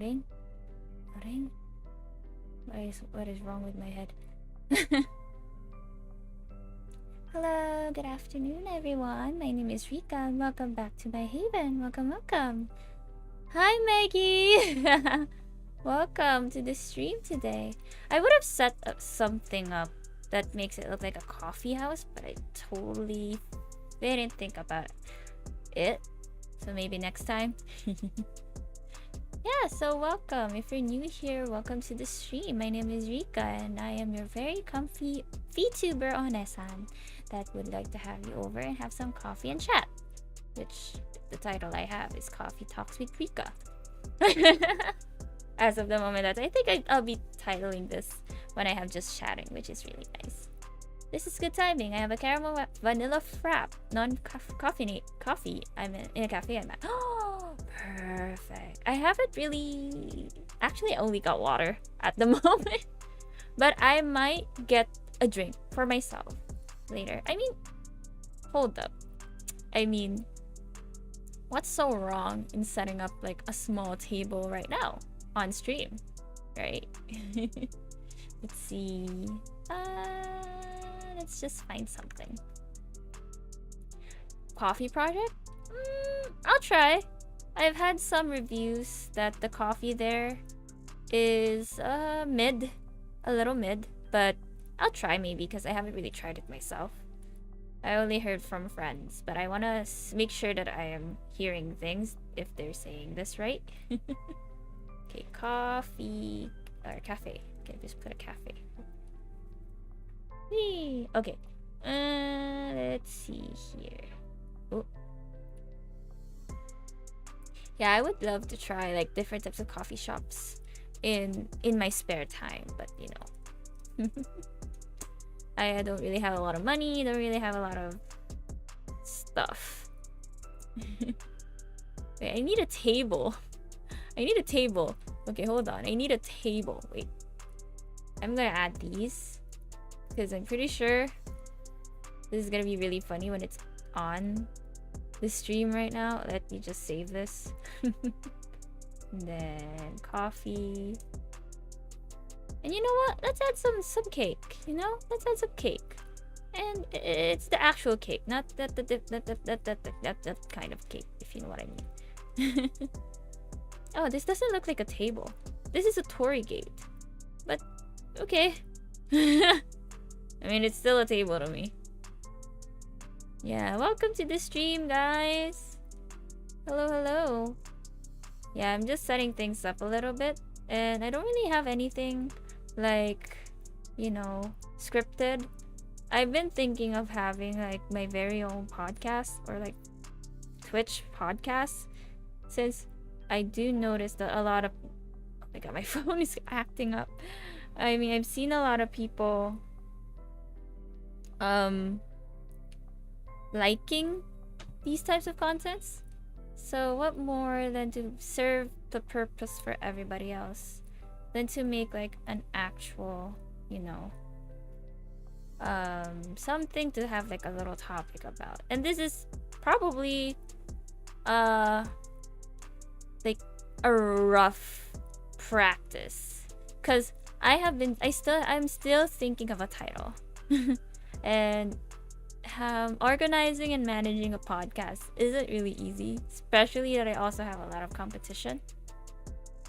Loading? Loading? What is wrong with my head? Hello, good afternoon everyone. My name is Rika and welcome back to my haven. Welcome, welcome. Hi Maggie! Welcome to the stream today. I would have set up something up that makes it look like a coffee house, but I totally didn't think about it. So maybe next time. Yeah, so welcome. If you're new here, welcome to the stream. My name is Rika and I am your very comfy Vtuber Onesan that would like to have you over and have some coffee and chat. Which the title I have is Coffee Talks with Rika. As of the moment, that I think I'll be titling this when I have just chatting, which is really nice. This is good timing. I have a caramel vanilla frap, coffee. I'm in a cafe. I'm at. Oh, perfect. I haven't really, actually, only got water at the moment, but I might get a drink for myself later. I mean, hold up. I mean, what's so wrong in setting up like a small table right now on stream, right? Let's see. Let's just find something. Coffee project? I'll try. I've had some reviews that the coffee there is mid, a little mid, but I'll try maybe because I haven't really tried it myself. I only heard from friends, but I want to make sure that I am hearing things if they're saying this right. Okay, coffee or cafe. Okay, just put a cafe. Whee! Okay. Let's see here. Oh. Yeah, I would love to try like different types of coffee shops in my spare time, but you know. I don't really have a lot of money, don't really have a lot of stuff. Wait, I need a table. I need a table. Okay, hold on. I need a table. Wait. I'm gonna add these because I'm pretty sure this is gonna be really funny when it's on the stream right now. Let me just save this. Then coffee. And you know what? Let's add some cake. You know, let's add some cake. And it's the actual cake, not that kind of cake, if you know what I mean. Oh, this doesn't look like a table. This is a Tory gate. But okay. I mean, it's still a table to me. Yeah, welcome to the stream, guys. Hello, hello. Yeah, I'm just setting things up a little bit. And I don't really have anything like, you know, scripted. I've been thinking of having like my very own podcast or like Twitch podcast, since I do notice that a lot of, oh my god, my phone is acting up. I mean, I've seen a lot of people liking these types of contents. So what more than to serve the purpose for everybody else than to make like an actual, you know, something to have like a little topic about. And this is probably like a rough practice, because I'm still thinking of a title. And organizing and managing a podcast isn't really easy, especially that I also have a lot of competition,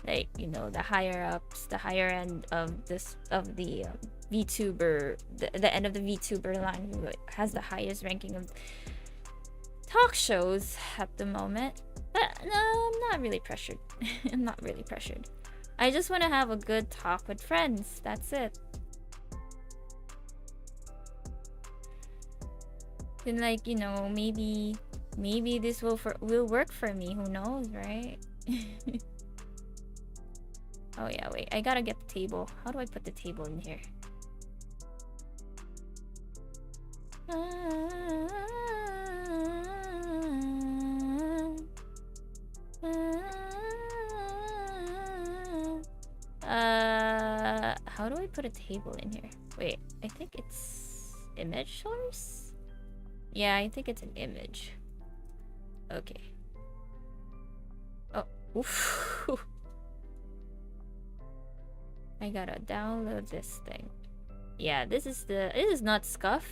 like, you know, the higher ups, the higher end of the VTuber, the end of the VTuber line, who has the highest ranking of talk shows at the moment. But no, I'm not really pressured. I'm not really pressured. I just want to have a good talk with friends. That's it. And like, you know, maybe this will work for me. Who knows, right? Oh yeah, wait. I gotta get the table. How do I put the table in here? How do I put a table in here? Wait, I think it's image source? Yeah, I think it's an image. Okay. Oh, oof. I gotta download this thing. Yeah, this is not scuff,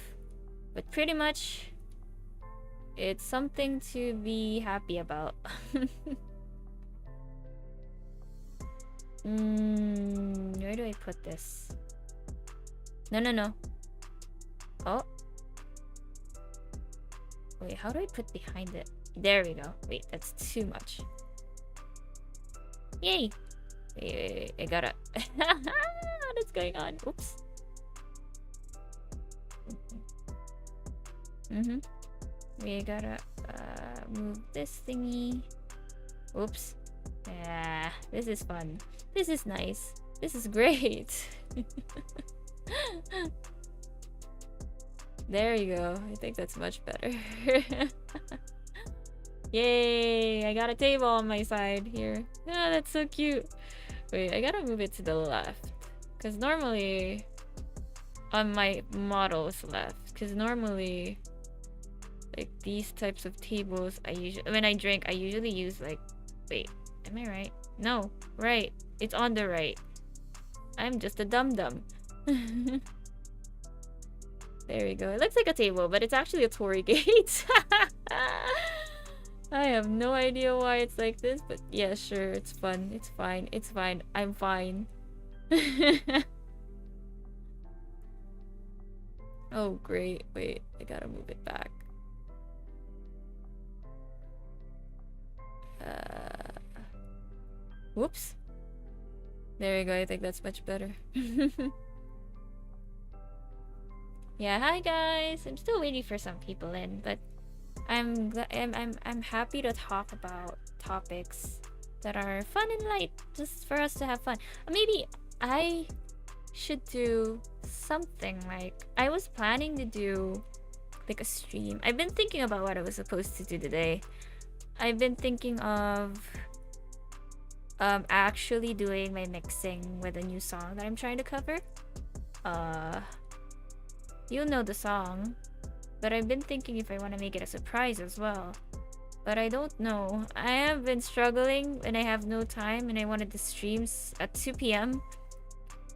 but pretty much it's something to be happy about. Where do I put this? No. Oh. Wait, how do I put behind it? There we go. Wait, that's too much. Yay! Wait, I gotta... What is going on? Oops. We gotta move this thingy. Oops. Yeah, this is fun. This is nice. This is great. There you go. I think that's much better. Yay! I got a table on my side here. Ah, that's so cute. Wait, I gotta move it to the left. Because normally... On my model's left. Because normally... Like, these types of tables, when I drink, I usually use, like... Wait, am I right? No, right. It's on the right. I'm just a dum-dum. There we go. It looks like a table, but it's actually a torii gate. I have no idea why it's like this, but yeah, sure, it's fun. It's fine. It's fine. I'm fine. Oh, great. Wait, I gotta move it back. Whoops. There we go. I think that's much better. Yeah, hi guys. I'm still waiting for some people in, but I'm happy to talk about topics that are fun and light, just for us to have fun. Maybe I should do something like I was planning to do like a stream. I've been thinking about what I was supposed to do today. I've been thinking of actually doing my mixing with a new song that I'm trying to cover. You'll know the song, but I've been thinking if I want to make it a surprise as well. But I don't know. I have been struggling and I have no time and I wanted to stream at 2 p.m.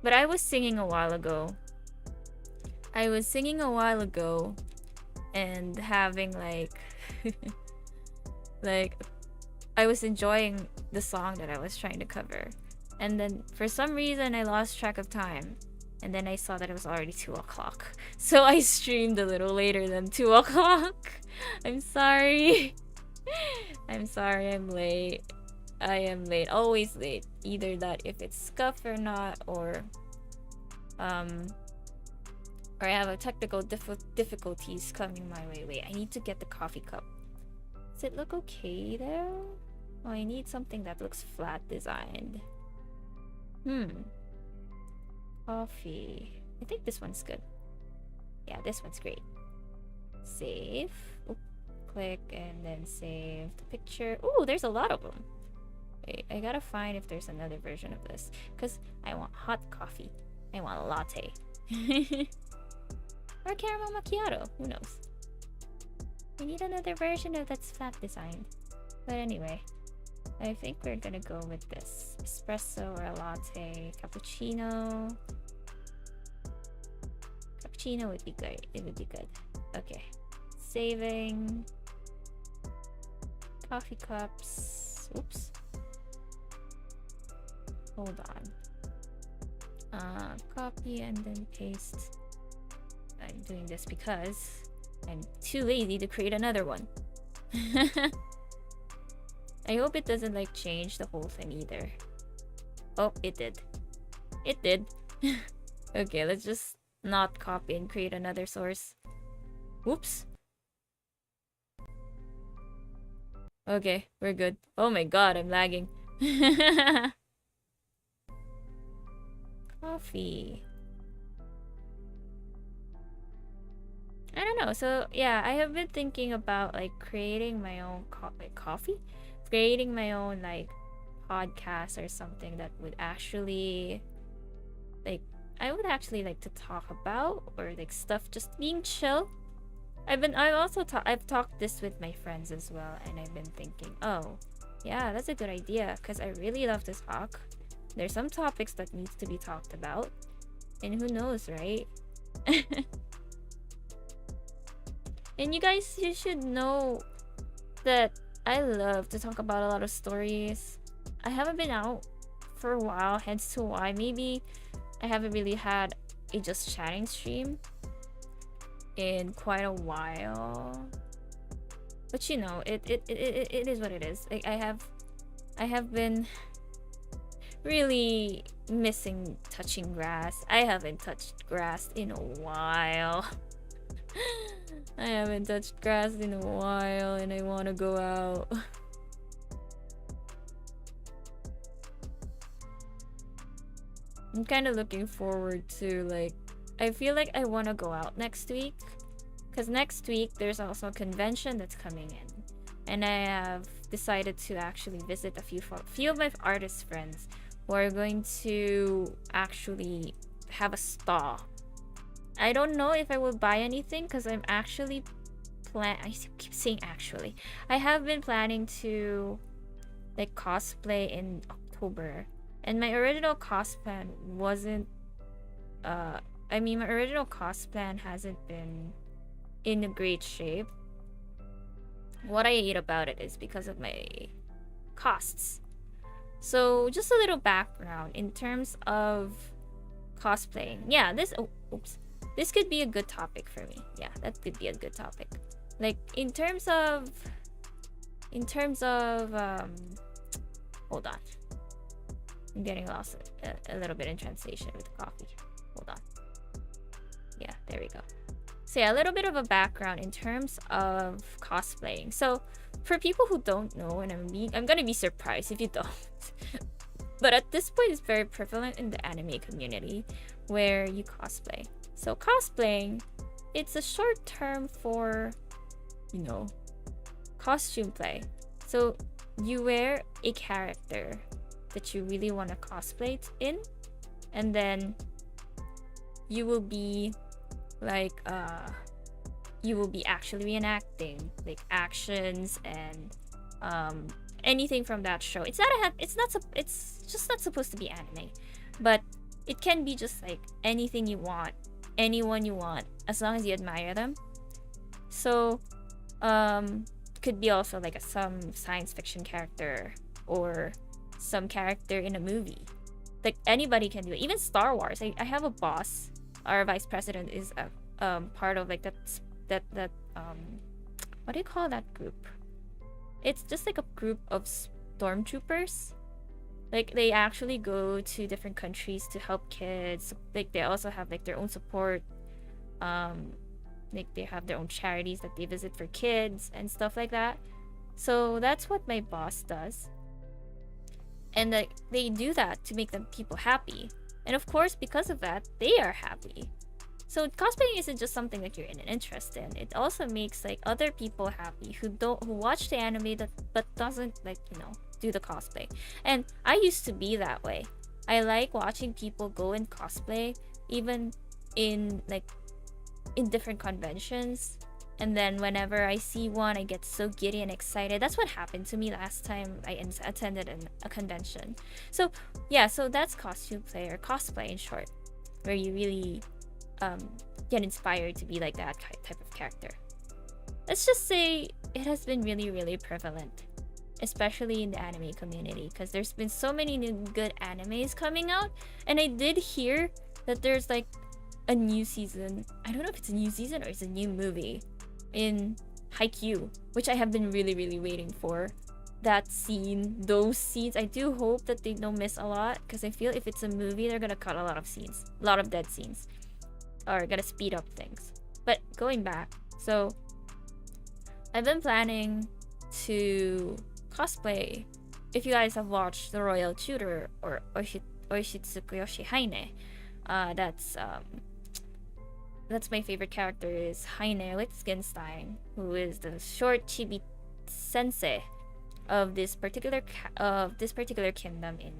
But I was singing a while ago. And having like like I was enjoying the song that I was trying to cover. And then for some reason I lost track of time. And then I saw that it was already 2 o'clock. So I streamed a little later than 2 o'clock. I'm sorry. I'm sorry I'm late. I am late. Always late. Either that if it's scuff or not, or I have a technical difficulties coming my way. Wait, I need to get the coffee cup. Does it look okay there? Oh, I need something that looks flat designed. Coffee. I think this one's good. Yeah, this one's great. Save. Oop. Click and then save the picture. Ooh, there's a lot of them. Wait, I gotta find if there's another version of this. Because I want hot coffee. I want a latte. Or caramel macchiato. Who knows? We need another version of that's flat designed. But anyway, I think we're gonna go with this. Espresso or a latte. Cappuccino. Cappuccino would be great. It would be good. Okay. Saving. Coffee cups. Oops. Hold on. Copy and then paste. I'm doing this because I'm too lazy to create another one. I hope it doesn't like change the whole thing either. Oh, it did. It did. Okay, let's just not copy and create another source. Whoops. Okay, we're good. Oh my god, I'm lagging. Coffee. I don't know. So yeah, I have been thinking about like creating my own coffee, creating my own like podcast or something that would actually like I would actually like to talk about, or like stuff just being chill. I've talked this with my friends as well, and I've been thinking, oh yeah, that's a good idea because I really love to talk, There's some topics that needs to be talked about. And who knows, right? And you guys, you should know that I love to talk about a lot of stories. I haven't been out for a while, hence to why maybe I haven't really had a just chatting stream in quite a while. But you know, it is what it is. Like I have been really missing touching grass. I haven't touched grass in a while. I haven't touched grass in a while and I want to go out. I'm kind of looking forward to, like, I feel like I want to go out next week. Because next week there's also a convention that's coming in. And I have decided to actually visit a few of my artist friends who are going to actually have a stall. I don't know if I will buy anything because I'm actually I keep saying actually. I have been planning to like cosplay in October. And my original cos plan wasn't my original cos plan hasn't been in a great shape. What I hate about it is because of my costs. So just a little background in terms of cosplaying. Yeah, this could be a good topic for me. Yeah, that could be a good topic. Like in terms of hold on. I'm getting lost a little bit in translation with the coffee. Hold on. Yeah, there we go. So yeah, a little bit of a background in terms of cosplaying. So for people who don't know, and I'm gonna be surprised if you don't, but at this point it's very prevalent in the anime community where you cosplay. So cosplaying, it's a short term for, you know, costume play. So you wear a character that you really want to cosplay in, and then you will be like you will be actually reenacting like actions and anything from that show. It's just not supposed to be anime, but it can be just like anything you want, anyone you want, as long as you admire them. So could be also like some science fiction character or some character in a movie. Like anybody can do it. Even Star Wars. I have a boss. Our vice president is a part of like that what do you call that group? It's just like a group of stormtroopers. Like they actually go to different countries to help kids. Like they also have like their own support. Like they have their own charities that they visit for kids and stuff like that. So that's what my boss does. And like they do that to make them people happy. And of course, because of that, they are happy. So cosplaying isn't just something that you're in an interest in. It also makes like other people happy who watch the anime but doesn't like, you know, do the cosplay. And I used to be that way. I like watching people go and cosplay, even in different conventions. And then whenever I see one, I get so giddy and excited. That's what happened to me last time I attended a convention. So yeah, so that's costume play or cosplay in short, where you really get inspired to be like that type of character. Let's just say it has been really, really prevalent, especially in the anime community, because there's been so many new good animes coming out. And I did hear that there's like a new season. I don't know if it's a new season or it's a new movie in Haikyuu, which I have been really, really waiting for. That scene, those scenes, I do hope that they don't miss a lot, because I feel if it's a movie, they're gonna cut a lot of scenes, a lot of dead scenes, or gonna speed up things. But going back, so I've been planning to cosplay. If you guys have watched The Royal Tutor or Oshitsuku Yoshi Haine, that's my favorite character, is Haine Wittgenstein, who is the short chibi sensei of this particular kingdom in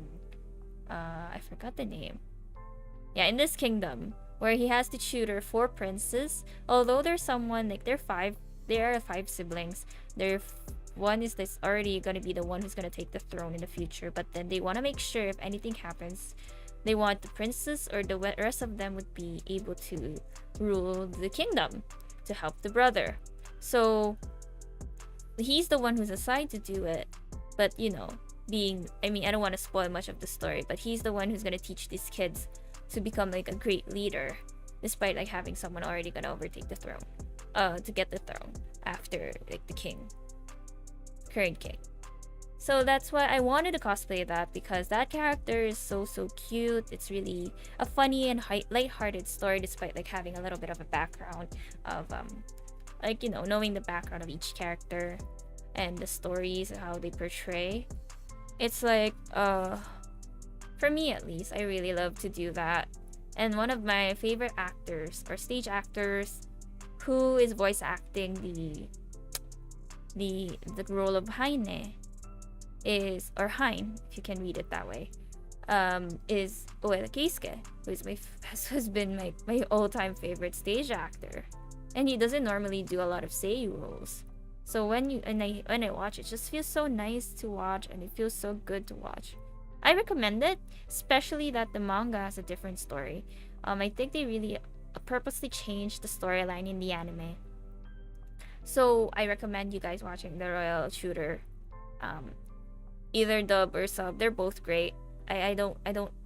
I forgot the name. Yeah, in this kingdom where he has to tutor 4 princes. Although there's someone like there are 5 siblings. There are one is this already gonna be the one who's gonna take the throne in the future, but then they want to make sure if anything happens, they want the princess or the rest of them would be able to rule the kingdom to help the brother. So he's the one who's assigned to do it, but you know, I don't want to spoil much of the story, but he's the one who's gonna teach these kids to become like a great leader, despite like having someone already gonna overtake the throne, to get the throne after like the current king. So that's why I wanted to cosplay that, because that character is so cute. It's really a funny and light-hearted story, despite like having a little bit of a background of like, you know, knowing the background of each character and the stories and how they portray. It's like for me at least, I really love to do that. And one of my favorite actors or stage actors who is voice acting the role of Heine is, or Hein, if you can read it that way, is Ueda Keisuke, who's been my all-time favorite stage actor. And he doesn't normally do a lot of seiyuu roles. So when I watch it, just feels so nice to watch, and it feels so good to watch. I recommend it, especially that the manga has a different story. I think they really purposely changed the storyline in the anime. So I recommend you guys watching the Royal Shooter. Either dub or sub, they're both great. I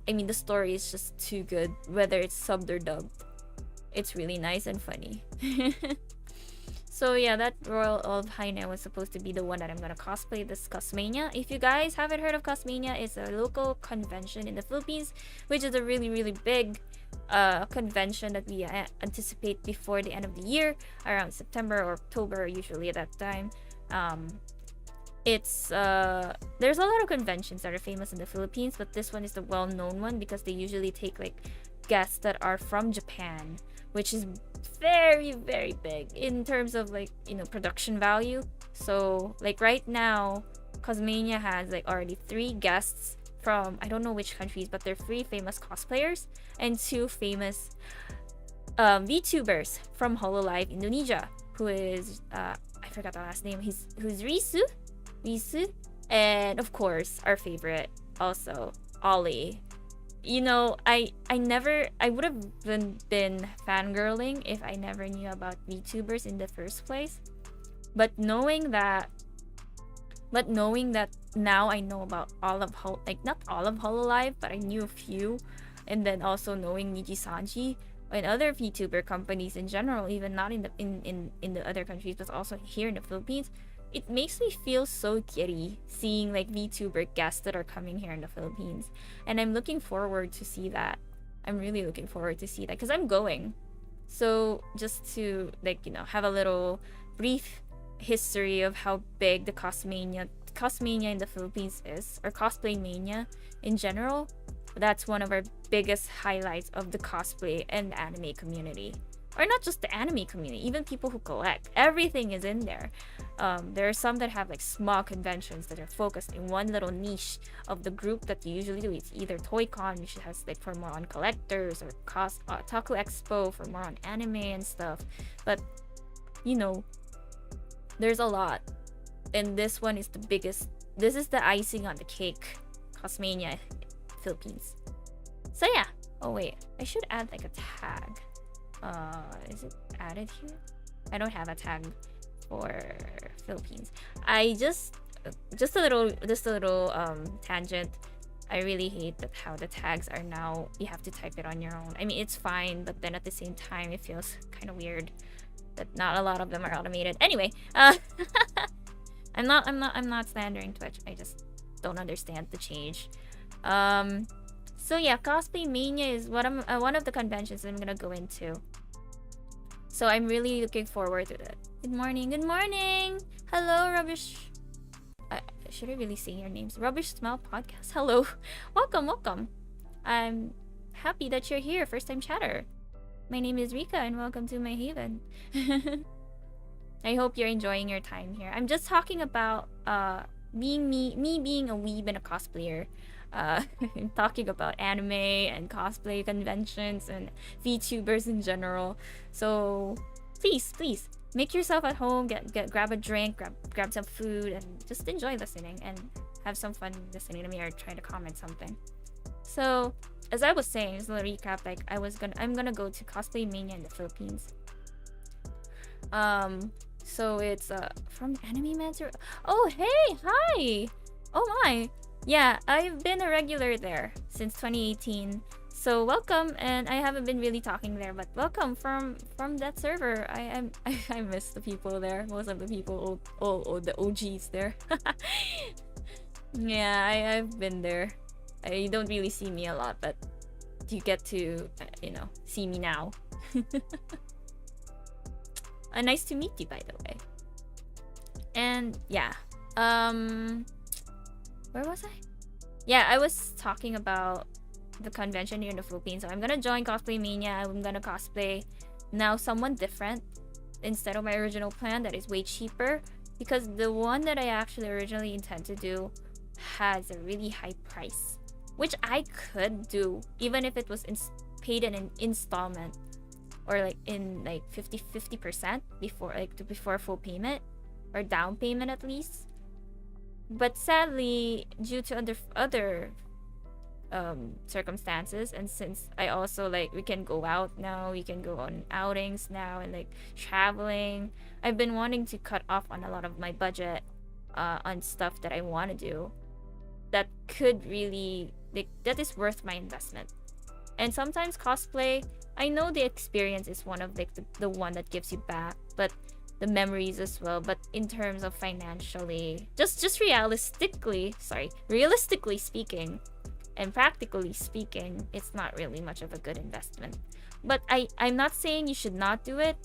mean, the story is just too good, whether it's subbed or dubbed. It's really nice and funny. So yeah, that Royal of Heine was supposed to be the one that I'm gonna cosplay this Cosmania. If you guys haven't heard of Cosmania, it's a local convention in the Philippines, which is a really big convention that we anticipate before the end of the year, around September or October, usually at that time. It's there's a lot of conventions that are famous in the Philippines, but this one is the well-known one because they usually take like guests that are from Japan, which is very big in terms of like, you know, production value. So like right now, Cosmania has like already 3 guests from, I don't know which countries, but they're 3 famous cosplayers and 2 famous VTubers from Hololive Indonesia, who is I forgot the last name. Who's Risu, and of course our favorite also, Ollie. You know, I would have been fangirling if I never knew about VTubers in the first place. But knowing that now I know about all of not all of Hololive, but I knew a few, and then also knowing Nijisanji and other VTuber companies in general, even not in the other countries, but also here in the Philippines, it makes me feel so giddy seeing like VTuber guests that are coming here in the Philippines. And I'm looking forward to see that. I'm really looking forward to see that because I'm going. So just to like, you know, have a little brief history of how big the Cosmania in the Philippines is, or cosplay mania in general. That's one of our biggest highlights of the cosplay and anime community. Or not just the anime community, even people who collect. Everything is in there. There are some that have like small conventions that are focused in one little niche of the group that you usually do. It's either ToyCon, which has like for more on collectors, or Taku Expo for more on anime and stuff. But you know, there's a lot, and this one is the biggest. This is the icing on the cake. Cosmania Philippines. So yeah. Oh wait, I should add like a tag. Is it added here? I don't have a tag for Philippines. I just a little tangent. I really hate that how the tags are now, you have to type it on your own. I mean, it's fine, but then at the same time it feels kind of weird that not a lot of them are automated. Anyway, I'm not slandering Twitch. I just don't understand the change. So yeah, Cosplay Mania is one of the conventions I'm gonna go into. So I'm really looking forward to that. Good morning. Hello, Rubbish. Should I really say your names? Rubbish Smell Podcast. Hello. Welcome. I'm happy that you're here, first time chatter. My name is Rikka and welcome to my haven. I hope you're enjoying your time here. I'm just talking about being me being a weeb and a cosplayer. Talking about anime and cosplay conventions and VTubers in general. So please make yourself at home, grab a drink, grab some food, and just enjoy listening and have some fun listening to me or trying to comment something. So as I was saying, just a little recap, like I'm gonna go to Cosplay Mania in the Philippines. So it's from Anime Mancer. Oh hey, hi. Oh my. Yeah, I've been a regular there since 2018. So welcome, and I haven't been really talking there, but welcome from that server. I miss the people there. Most of the people, all the OGs there. Yeah, I've been there. You don't really see me a lot, but you get to see me now. Nice to meet you, by the way. And yeah, where was I? Yeah, I was talking about the convention here in the Philippines. So I'm gonna join Cosplay Mania. I'm gonna cosplay now someone different instead of my original plan that is way cheaper, because the one that I actually originally intend to do has a really high price, which I could do even if it was paid in an installment, or like in like 50% before full payment or down payment at least. But sadly, due to other circumstances, and since I also we can go out now, we can go on outings now, and like traveling, I've been wanting to cut off on a lot of my budget on stuff that I want to do that could really that is worth my investment. And sometimes cosplay, I know the experience is one of the one that gives you back, but the memories as well. But in terms of financially, just realistically speaking and practically speaking, it's not really much of a good investment. But I'm not saying you should not do it.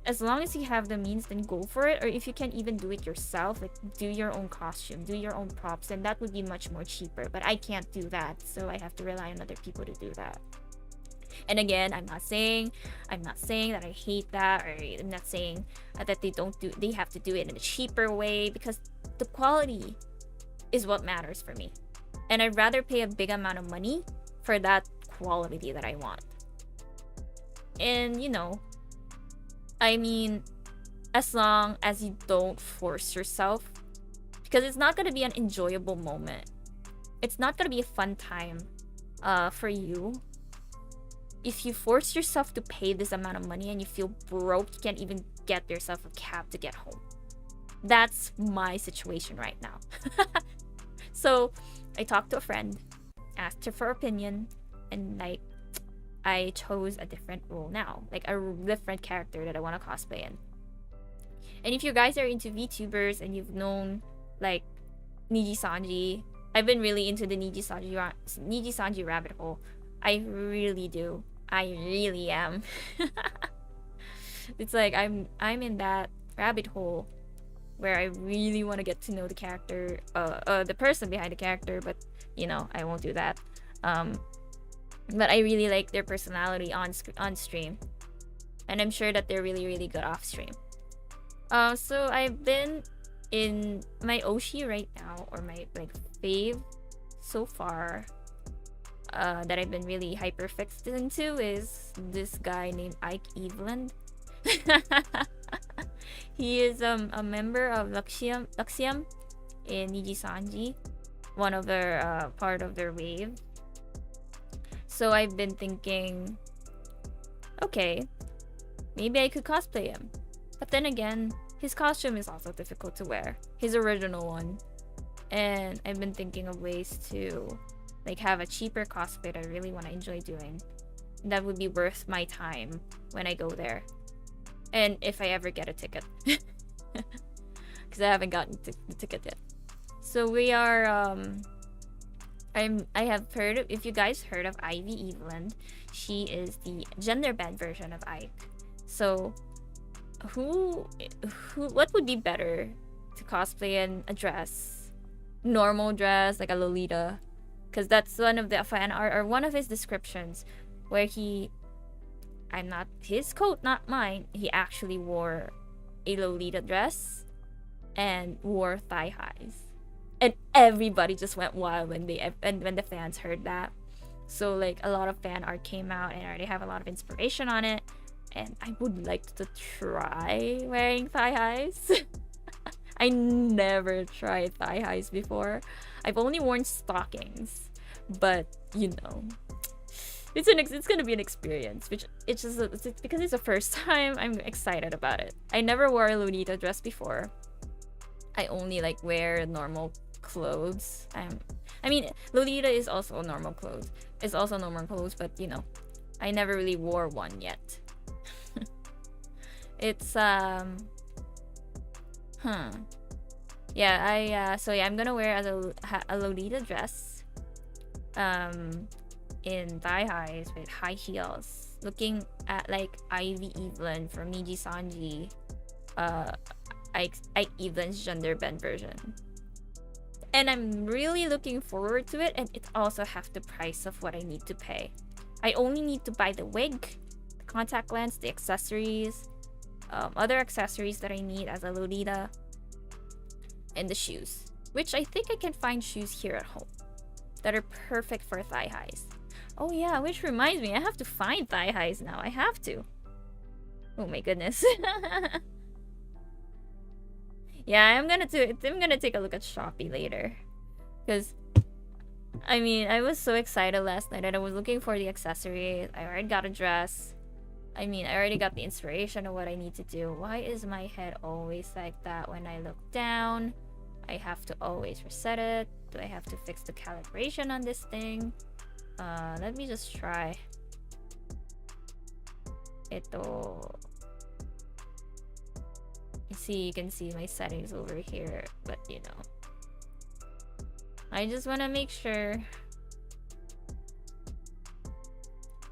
As long as you have the means, then go for it. Or if you can even do it yourself, like do your own costume, do your own props, and that would be much more cheaper. But I can't do that, so I have to rely on other people to do that. And again, I'm not saying that I hate that, or I'm not saying that they have to do it in a cheaper way, because the quality is what matters for me. And I'd rather pay a big amount of money for that quality that I want. And I mean, as long as you don't force yourself, because it's not going to be an enjoyable moment. It's not going to be a fun time for you. If you force yourself to pay this amount of money and you feel broke, you can't even get yourself a cab to get home. That's my situation right now. So I talked to a friend, asked her for opinion, and I chose a different role now, like a different character that I want to cosplay in. And if you guys are into VTubers and you've known like Niji Sanji, I've been really into the Niji Sanji rabbit hole. I really do. I really am. It's like I'm in that rabbit hole where I really want to get to know the character, the person behind the character, but I won't do that. But I really like their personality on stream, and I'm sure that they're really, really good off stream. So I've been in my Oshi right now, or my fave so far, that I've been really hyper fixed into is this guy named Ike Eveland. He is a member of Luxium in Niji Sanji, one of their part of their wave. So I've been thinking, okay, maybe I could cosplay him. But then again, his costume is also difficult to wear, his original one. And I've been thinking of ways to have a cheaper cosplay that I really want to enjoy doing. That would be worth my time when I go there. And if I ever get a ticket. Because I haven't gotten the ticket yet. So we are I have heard of, if you guys heard of Ivy Eveland, she is the gender bend version of Ike. So what would be better to cosplay in a dress? Normal dress, like a Lolita. Because that's one of the fan art, or one of his descriptions, where his coat, not mine, he actually wore a Lolita dress and wore thigh highs. And everybody just went wild when the fans heard that. So a lot of fan art came out, and I already have a lot of inspiration on it. and I would like to try wearing thigh highs. I never tried thigh highs before. I've only worn stockings, but you know, it's gonna be an experience. Which it's because it's the first time. I'm excited about it. I never wore a Lolita dress before. I only like wear normal clothes. I mean, Lolita is also normal clothes. It's also normal clothes, but you know, I never really wore one yet. It's yeah, so yeah, I'm gonna wear a Lolita dress in thigh highs with high heels, looking at like Ivy Evelyn from Niji Sanji, Ike Evelyn's gender bend version. And I'm really looking forward to it, and it also has the price of what I need to pay. I only need to buy the wig, the contact lens, the accessories, other accessories that I need as a Lolita, and the shoes, which I think I can find shoes here at home that are perfect for thigh highs. Oh yeah, which reminds me, I have to find thigh highs now. I have to. Oh my goodness. Yeah, I'm gonna take a look at Shopee later, because I mean, I was so excited last night and I was looking for the accessories. I already got a dress. I mean, I already got the inspiration of what I need to do. Why is my head always like that when I look down? I have to always reset it. Do I have to fix the calibration on this thing? Let me just try. You can see my settings over here, but you know, I just want to make sure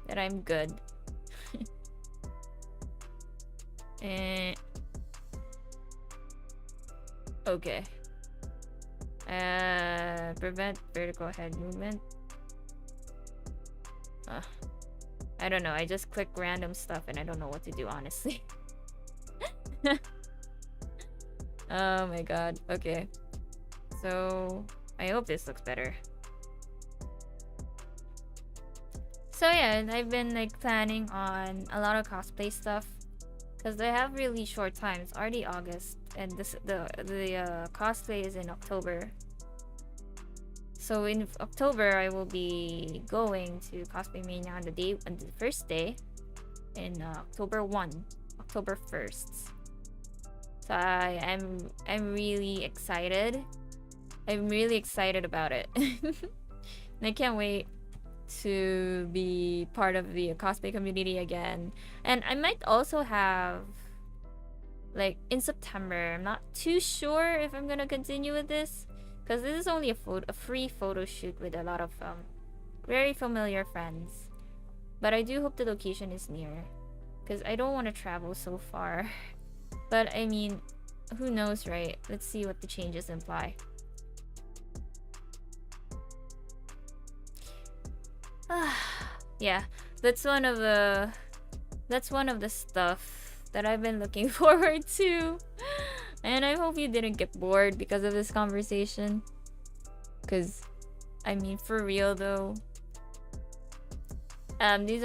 that I'm good. Okay. Prevent vertical head movement. I don't know, I just click random stuff and I don't know what to do, honestly. Oh my god. Okay. So I hope this looks better. So yeah, I've been like planning on a lot of cosplay stuff because they have really short time. It's already August, and the cosplay is in October. So in October, I will be going to Cosplay Mania on the first day, in October 1st. So I'm really excited. I'm really excited about it. And I can't wait to be part of the cosplay community again. And I might also have, like, in September, I'm not too sure if I'm gonna continue with this, because this is only a free photo shoot with a lot of very familiar friends. But I do hope the location is near, because I don't want to travel so far. But I mean, who knows, right? Let's see what the changes imply. Yeah, that's one of the stuff that I've been looking forward to. And I hope you didn't get bored because of this conversation. Because, I mean, for real though, this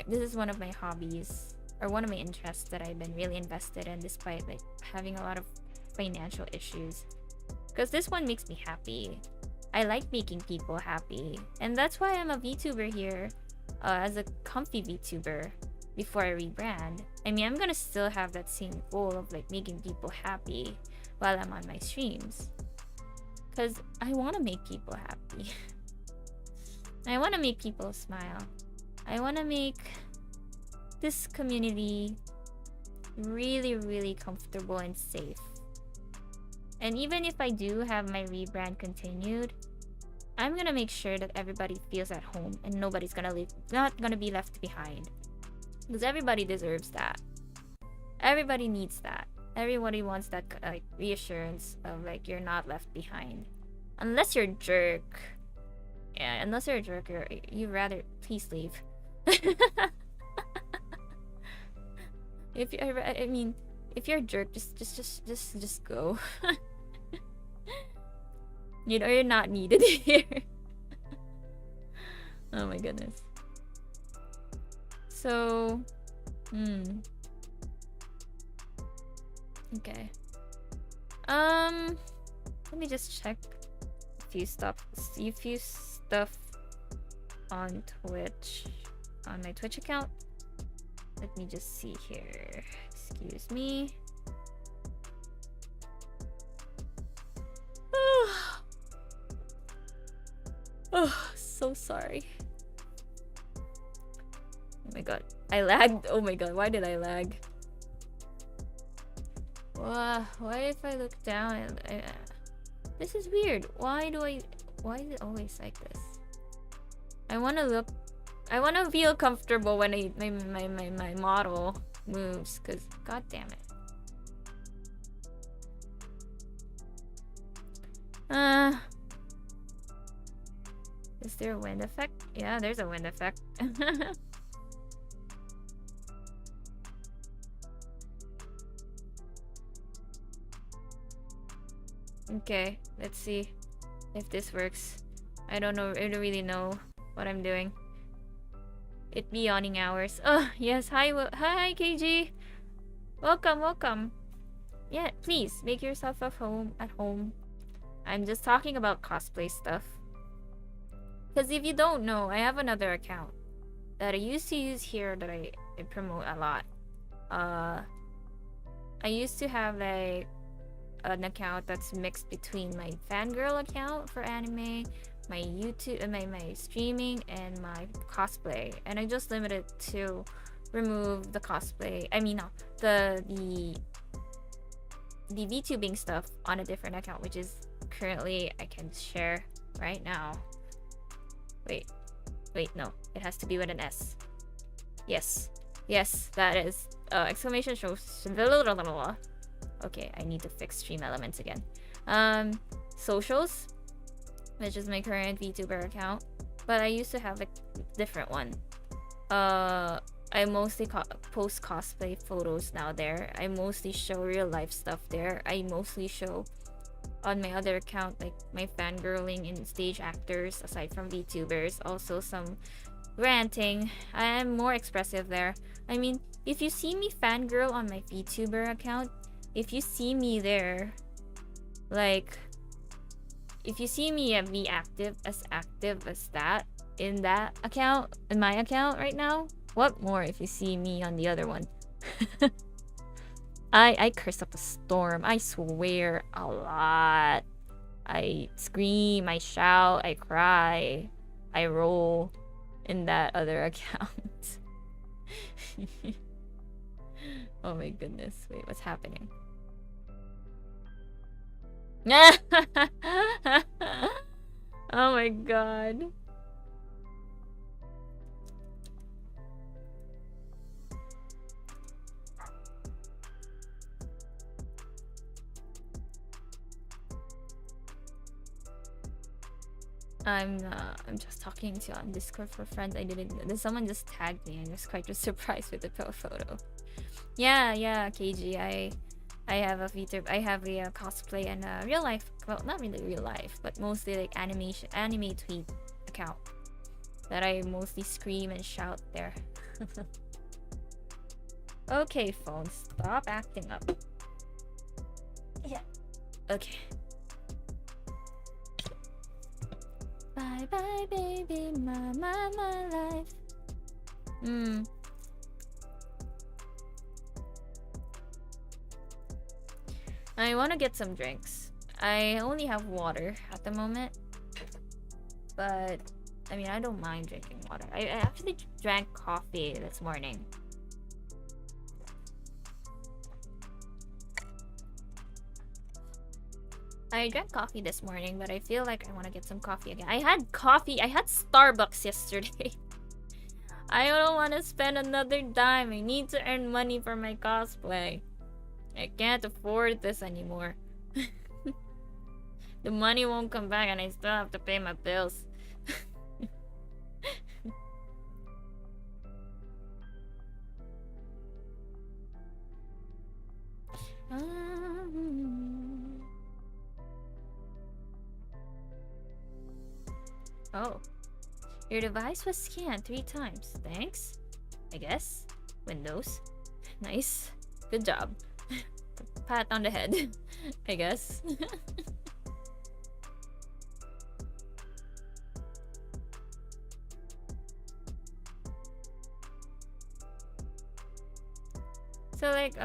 is one of my hobbies, or one of my interests that I've been really invested in despite like having a lot of financial issues. Because this one makes me happy. I like making people happy, and that's why I'm a VTuber here, as a comfy VTuber. Before I rebrand, I mean, I'm gonna still have that same goal of like making people happy while I'm on my streams, because I want to make people happy. I want to make people smile. I want to make this community really, really comfortable and safe. And even if I do have my rebrand continued, I'm gonna make sure that everybody feels at home and nobody's not gonna be left behind. Because everybody deserves that. Everybody needs that. Everybody wants that like reassurance of like you're not left behind. Unless you're a jerk. Yeah, unless you're a jerk, you rather please leave. If you're a jerk, just go. You know you're not needed here. Oh my goodness. So Okay. Let me just check a few stuff on Twitch, on my Twitch account. Let me just see here. Excuse me. Oh, so sorry. Oh my god, I lagged. Oh my god, why did I lag? Why if I look down and this is weird. Why is it always like this? I wanna feel comfortable when my model moves, cause god damn it. Is there a wind effect? Yeah, there's a wind effect. Okay, let's see if this works. I don't really know what I'm doing. It be yawning hours. Oh, yes. Hi, KG. Welcome. Yeah, please make yourself at home. I'm just talking about cosplay stuff. Because if you don't know, I have another account that I used to use here that I promote a lot. I used to have like an account that's mixed between my fangirl account for anime, my YouTube, my streaming, and my cosplay. And I just limited to remove the cosplay. I mean, no, the VTubing stuff on a different account, which is currently I can share right now. Wait, no, it has to be with an S. Yes, that is exclamation show. Okay, I need to fix stream elements again. Socials, which is my current VTuber account, but I used to have a different one. I mostly post cosplay photos now there. I mostly show real life stuff there. I mostly show on my other account like my fangirling and stage actors aside from VTubers. Also some ranting. I am more expressive there. I mean, if you see me fangirl on my VTuber account, if you see me there, like, if you see me be active as that in that account, in my account right now, what more if you see me on the other one? I curse up a storm. I swear a lot. I scream, I shout, I cry, I roll in that other account. Oh my goodness. Wait, what's happening? Oh my god. I'm just talking to on Discord for friends. Someone just tagged me. I was quite surprised with the photo. Yeah, KG. I have a VTuber. I have a cosplay and a real life. Well, not really real life, but mostly like anime tweet account that I mostly scream and shout there. Okay, phone, stop acting up. Yeah. Okay. Bye bye, baby, my life. I want to get some drinks. I only have water at the moment, but I mean, I don't mind drinking water. I actually drank coffee this morning. I drank coffee this morning, but I feel like I want to get some coffee again. I had Starbucks yesterday. I don't want to spend another dime. I need to earn money for my cosplay. I can't afford this anymore. The money won't come back and I still have to pay my bills. Oh. Your device was scanned 3 times. Thanks, I guess. windows. Nice. Good job. Pat on the head, I guess. So like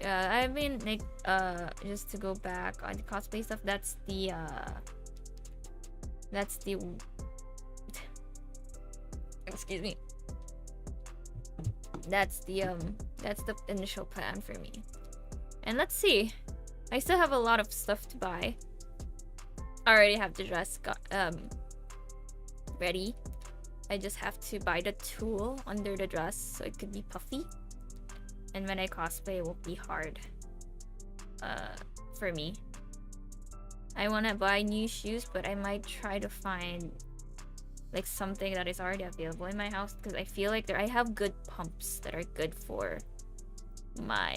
yeah, I've been like just to go back on the cosplay stuff, that's the excuse me. That's the initial plan for me. And let's see. I still have a lot of stuff to buy. I already have the dress ready. I just have to buy the tulle under the dress so it could be puffy. And when I cosplay, it won't be hard for me. I want to buy new shoes, but I might try to find like something that is already available in my house, because I feel like I have good pumps that are good for my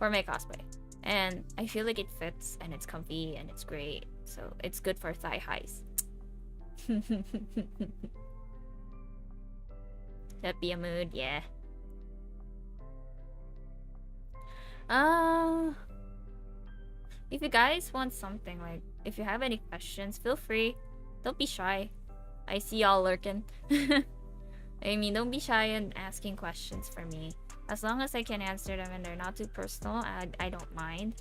cosplay, and I feel like it fits and it's comfy and it's great, so it's good for thigh highs. That'd be a mood, yeah. If you guys want something, like if you have any questions, feel free. Don't be shy. I see y'all lurking. I mean, don't be shy in asking questions for me. As long as I can answer them and they're not too personal, I don't mind.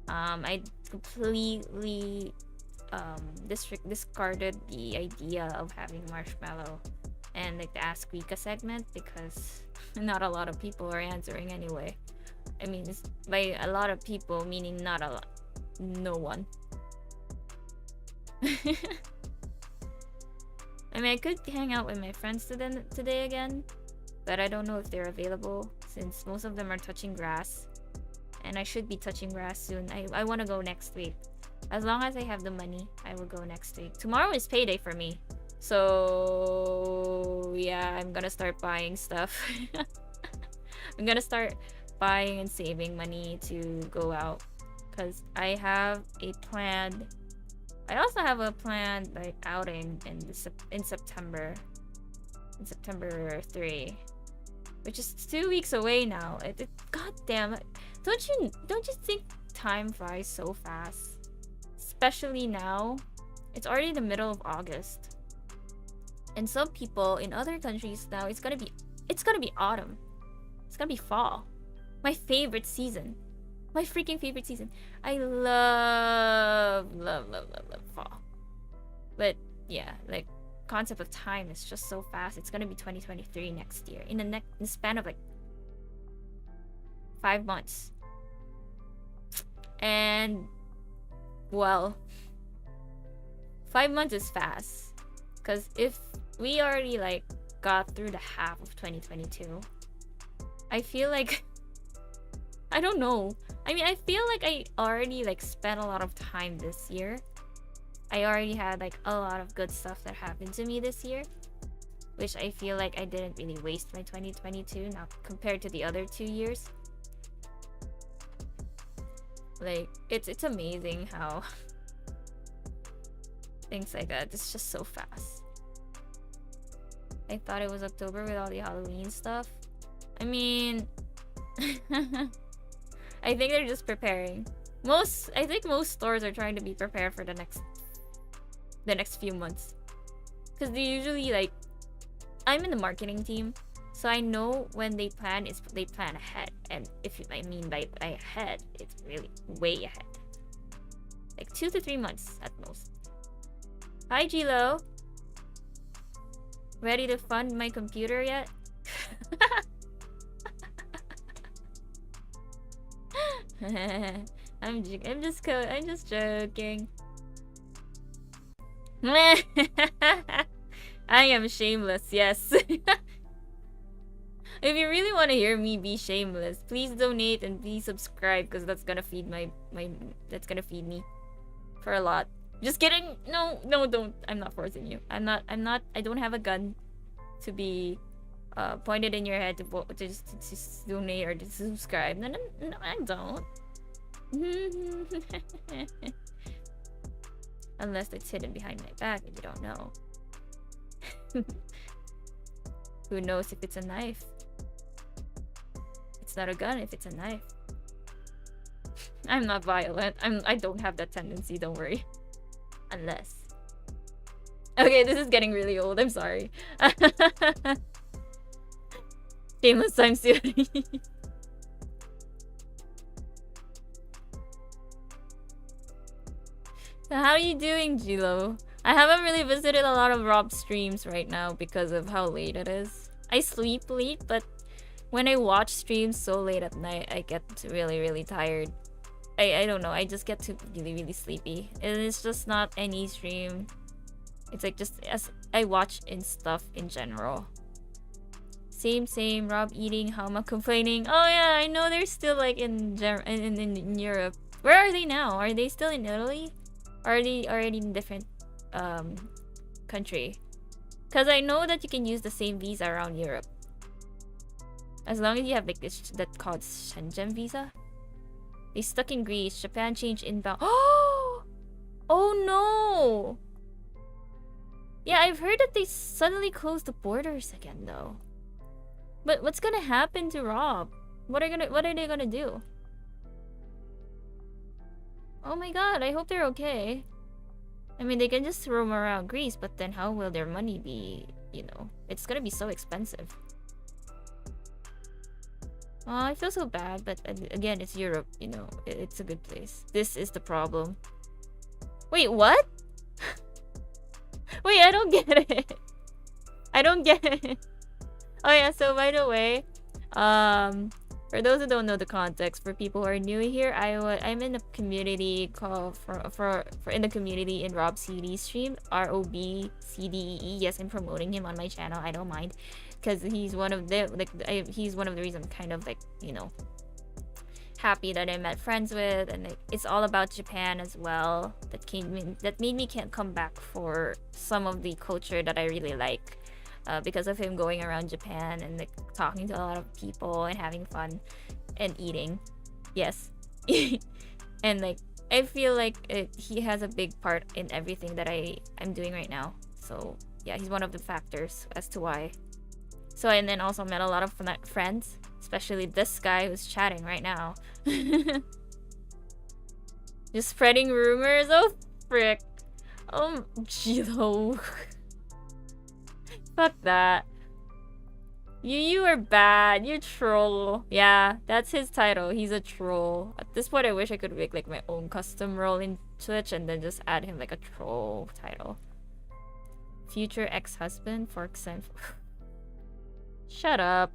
I completely discarded the idea of having Marshmallow and like the Ask Rikka segment, because not a lot of people are answering anyway. I mean, it's by a lot of people, meaning not a lot. No one. I mean, I could hang out with my friends today again, but I don't know if they're available since most of them are touching grass. And I should be touching grass soon. I want to go next week. As long as I have the money, I will go next week. Tomorrow is payday for me. So, yeah, I'm gonna start buying stuff. I'm gonna start buying and saving money to go out. Because I have a planned... I also have a planned like outing in September. In September 3. Which is 2 weeks away now. God damn it. Don't you think time flies so fast? Especially now. It's already the middle of August. And some people in other countries now, it's gonna be autumn. It's gonna be fall. My favorite season. My freaking favorite season. I love fall. But yeah, like concept of time is just so fast. It's gonna be 2023 next year. In the span of like 5 months. And well, 5 months is fast. Because if we already like got through the half of 2022, I feel like I don't know. I mean, I feel like I already like spent a lot of time this year. I already had like a lot of good stuff that happened to me this year, which I feel like I didn't really waste my 2022 now compared to the other 2 years. Like it's amazing how things like that, it's just so fast. I thought it was October with all the Halloween stuff. I mean, I think they're just preparing. I think most stores are trying to be prepared for the next few months. Because they usually like... I'm in the marketing team, so I know when they plan ahead. And if I mean by ahead, it's really way ahead. Like 2 to 3 months at most. Hi, Gilo. Ready to fund my computer yet? I'm just joking. I am shameless, yes. If you really want to hear me be shameless, please donate and please subscribe, because that's gonna feed that's gonna feed me for a lot. Just kidding. No, don't. I'm not forcing you. I don't have a gun to be pointed in your head to just donate or to subscribe. No, I don't. Unless it's hidden behind my back and you don't know. Who knows if it's a knife? It's not a gun if it's a knife. I'm not violent. I don't have that tendency, don't worry. Unless. Okay, this is getting really old. I'm sorry. Shameless time series. So how are you doing, Jilo? I haven't really visited a lot of Rob's streams right now because of how late it is. I sleep late, but when I watch streams so late at night, I get really, really tired. I don't know, I just get too really, really sleepy. And it's just not any stream. It's like just as I watch in stuff in general. Same, Rob eating, how am I complaining? Oh yeah, I know they're still like in Europe. Where are they now? Are they still in Italy? Or are they already in different country? Because I know that you can use the same visa around Europe. As long as you have like this that called Shenzhen visa. They stuck in Greece. Japan changed inbound. Oh no! Yeah, I've heard that they suddenly closed the borders again though. But what's gonna happen to Rob? What are they gonna do? Oh my god, I hope they're okay. I mean, they can just roam around Greece, but then how will their money be, you know? It's gonna be so expensive. Oh, I feel so bad, but again, it's Europe, you know. It's a good place. This is the problem. Wait, what? Wait, I don't get it. I don't get it. Oh yeah, so by the way, for those who don't know the context, for people who are new here, I'm in a community called for in the community in Rob CD stream, ROBCDEE. Yes, I'm promoting him on my channel. I don't mind, because he's one of the he's one of the reasons I'm kind of like, you know, happy that I met friends with, and like, it's all about Japan as well. That made me can't come back for some of the culture that I really like. Because of him going around Japan and like talking to a lot of people and having fun and eating. Yes. And like I feel like he has a big part in everything that I'm doing right now. So yeah, he's one of the factors as to why. So, and then also met a lot of friends, especially this guy who's chatting right now. Just spreading rumors. Oh frick. Oh Gilo. Fuck that. You are bad. You troll. Yeah, that's his title. He's a troll. At this point, I wish I could make like my own custom role in Twitch and then just add him like a troll title. Future ex-husband, for example. Shut up.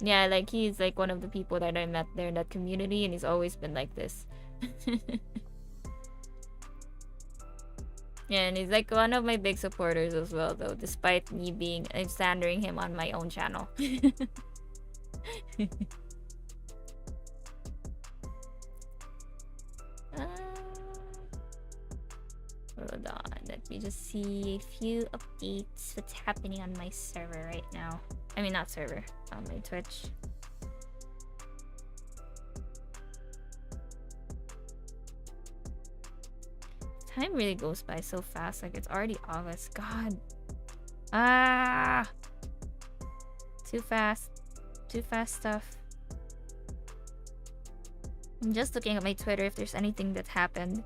Yeah, like he's like one of the people that I met there in that community, and he's always been like this. Yeah, and he's like one of my big supporters as well, though, despite me being slandering him on my own channel. Hold on, let me just see a few updates. What's happening on my server right now? I mean, not server, on my Twitch. Time really goes by so fast. Like, it's already August. God. Ah. Too fast. Too fast stuff. I'm just looking at my Twitter if there's anything that happened.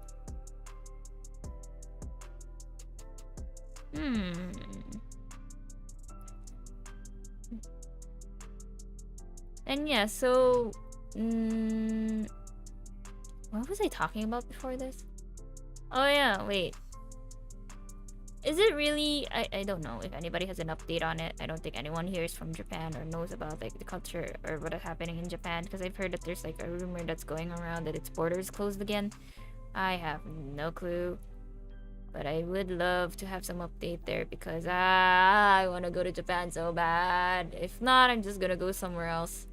And yeah, so... what was I talking about before this? Oh yeah, wait. Is it really... I don't know if anybody has an update on it. I don't think anyone here is from Japan or knows about like the culture or what is happening in Japan, because I've heard that there's like a rumor that's going around that its borders closed again. I have no clue. But I would love to have some update there, because I want to go to Japan so bad. If not, I'm just gonna go somewhere else.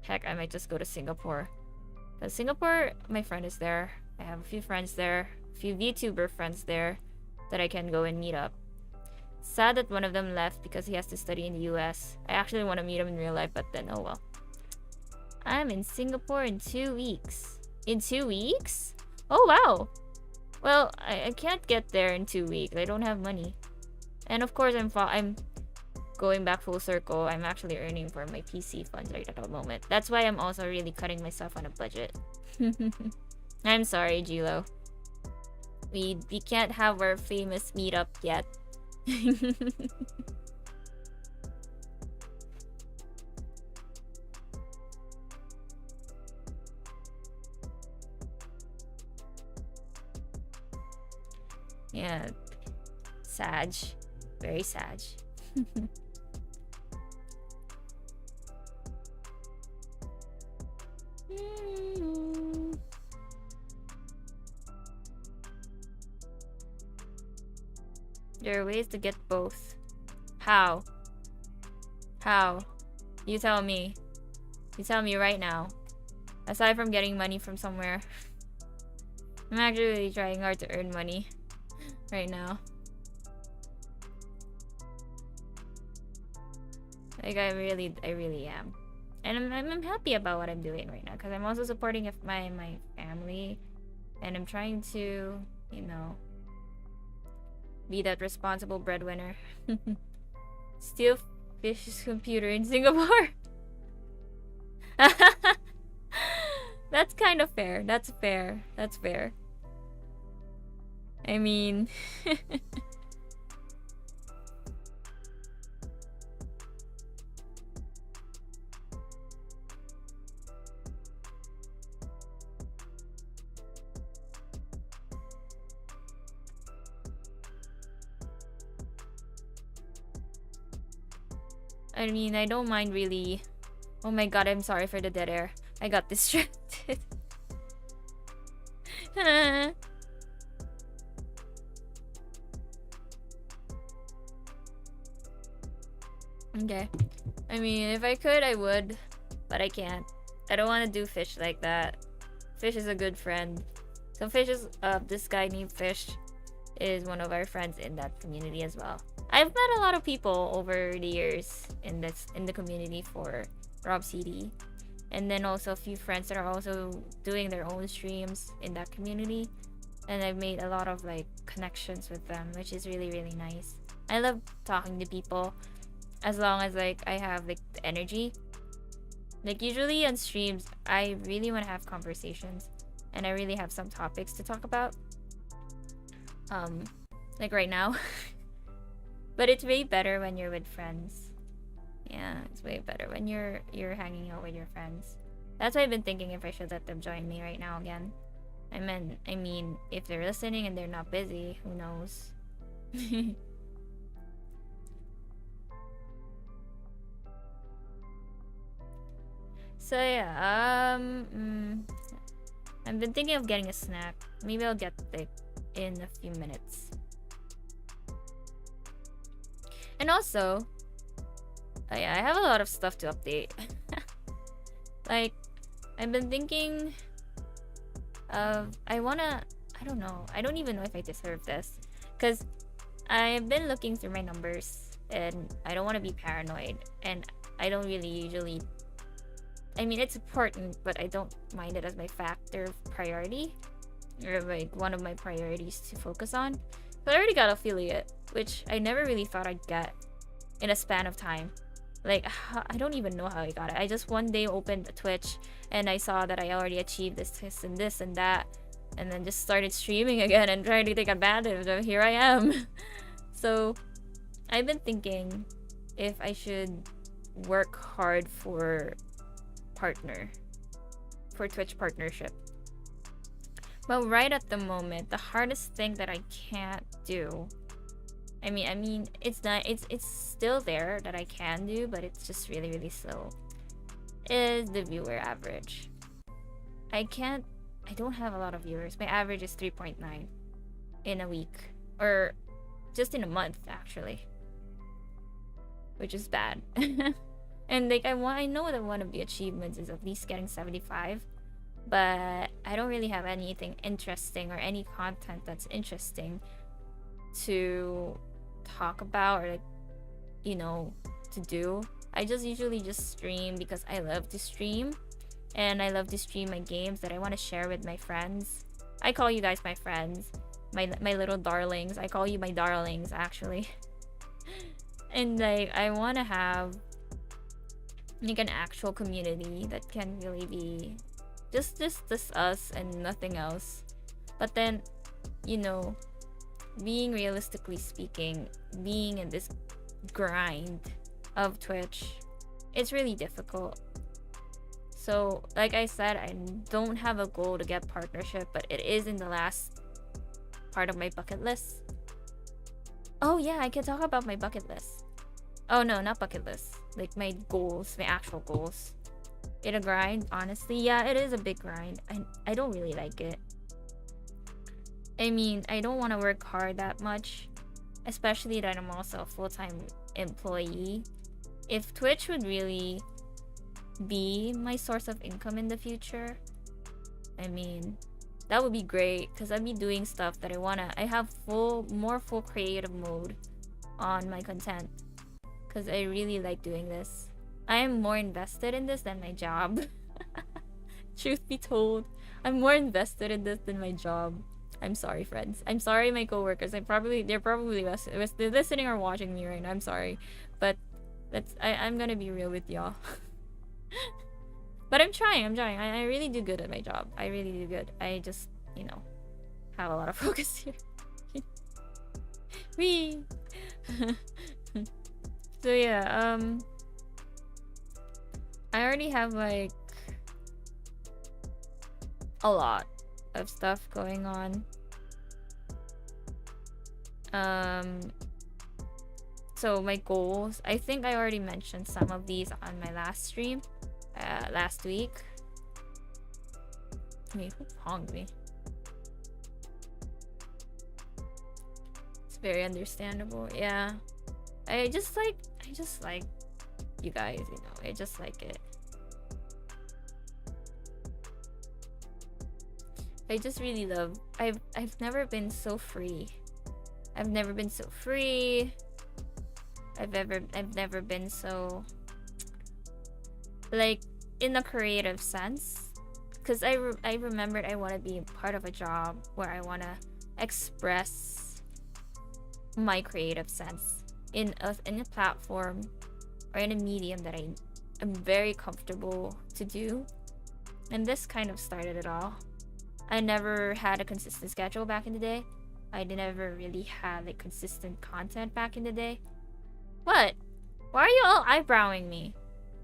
Heck, I might just go to Singapore. Because Singapore, my friend is there. I have a few friends there, a few VTuber friends there that I can go and meet up. Sad that one of them left because he has to study in the US. I actually want to meet him in real life, but then oh well. I'm in Singapore in 2 weeks. In 2 weeks? Oh wow. Well, I can't get there in 2 weeks. I don't have money. And of course, I'm going back full circle. I'm actually earning for my PC funds right at the moment. That's why I'm also really cutting myself on a budget. I'm sorry, Jilo. We can't have our famous meetup yet. Yeah, Sag, very Sag. There are ways to get both. How? How? You tell me. You tell me right now. Aside from getting money from somewhere. I'm actually really trying hard to earn money right now. Like I really am. And I'm happy about what I'm doing right now because I'm also supporting my family, and I'm trying to, you know, be that responsible breadwinner. Steal Fish's computer in Singapore. That's kind of fair. That's fair. That's fair. I mean... I mean, I don't mind really. Oh my god, I'm sorry for the dead air. I got distracted. Okay. I mean, if I could, I would. But I can't. I don't want to do Fish like that. Fish is a good friend. So Fish is, this guy named Fish is one of our friends in that community as well. I've met a lot of people over the years in the community for Rob CD, and then also a few friends that are also doing their own streams in that community, and I've made a lot of like connections with them, which is really nice. I love talking to people as long as like I have like the energy. Like usually on streams, I really want to have conversations, and I really have some topics to talk about. Like right now. But it's way better when you're with friends. Yeah, it's way better when you're hanging out with your friends. That's why I've been thinking if I should let them join me right now again. I mean, if they're listening and they're not busy, who knows? So yeah, I've been thinking of getting a snack. Maybe I'll get it in a few minutes. And also, yeah, I have a lot of stuff to update. Like, I've been thinking of, I don't know, I don't even know if I deserve this. Because I've been looking through my numbers, and I don't want to be paranoid. And I don't really usually, I mean, it's important, but I don't mind it as my factor of priority. Or like one of my priorities to focus on. But I already got affiliate, which I never really thought I'd get in a span of time. Like, I don't even know how I got it. I just one day opened Twitch and I saw that I already achieved this and that, and then just started streaming again and trying to take advantage of here I am. So I've been thinking if I should work hard for Twitch partnership. But right at the moment, the hardest thing that I can't do, I mean, it's not, it's still there that I can do, but it's just really slow, is the viewer average. I don't have a lot of viewers. My average is 3.9 in a week, or just in a month actually, which is bad. And like I know that one of the achievements is at least getting 75. But I don't really have anything interesting or any content that's interesting to talk about or, like, you know, to do. I just usually just stream because I love to stream, and I love to stream my games that I want to share with my friends. I call you guys my friends, my little darlings. I call you my darlings actually. And like I want to have like an actual community that can really be just us and nothing else. But then, you know, being realistically speaking, being in this grind of Twitch, it's really difficult. So like I said, I don't have a goal to get partnership, but it is in the last part of my bucket list. Oh yeah, I can talk about my bucket list. Oh no, not bucket list. Like my goals, my actual goals. In a grind, honestly, yeah, it is a big grind. I don't really like it. I mean, I don't want to work hard that much, especially that I'm also a full-time employee. If Twitch would really be my source of income in the future, I mean, that would be great because I'd be doing stuff that I have more full creative mode on my content because I really like doing this. I am more invested in this than my job. Truth be told, I'm more invested in this than my job. I'm sorry, friends. I'm sorry, my coworkers. They're probably listening or watching me right now. I'm sorry, but I'm gonna be real with y'all. But I'm trying. I really do good at my job. I really do good. I just, you know, have a lot of focus here. Wee. So yeah, I already have like a lot of stuff going on. So my goals, I think I already mentioned some of these on my last stream last week. Wait, who ponged me? It's very understandable. Yeah, I just like you guys, you know, I just like it. I just really love. I've never been so free. I've never been so free. I've never been so like in a creative sense, because I remembered I want to be part of a job where I want to express my creative sense in a platform or in a medium that I am very comfortable to do, and this kind of started it all. I never had a consistent schedule back in the day. I never really had like consistent content back in the day. What? Why are you all eyebrowing me?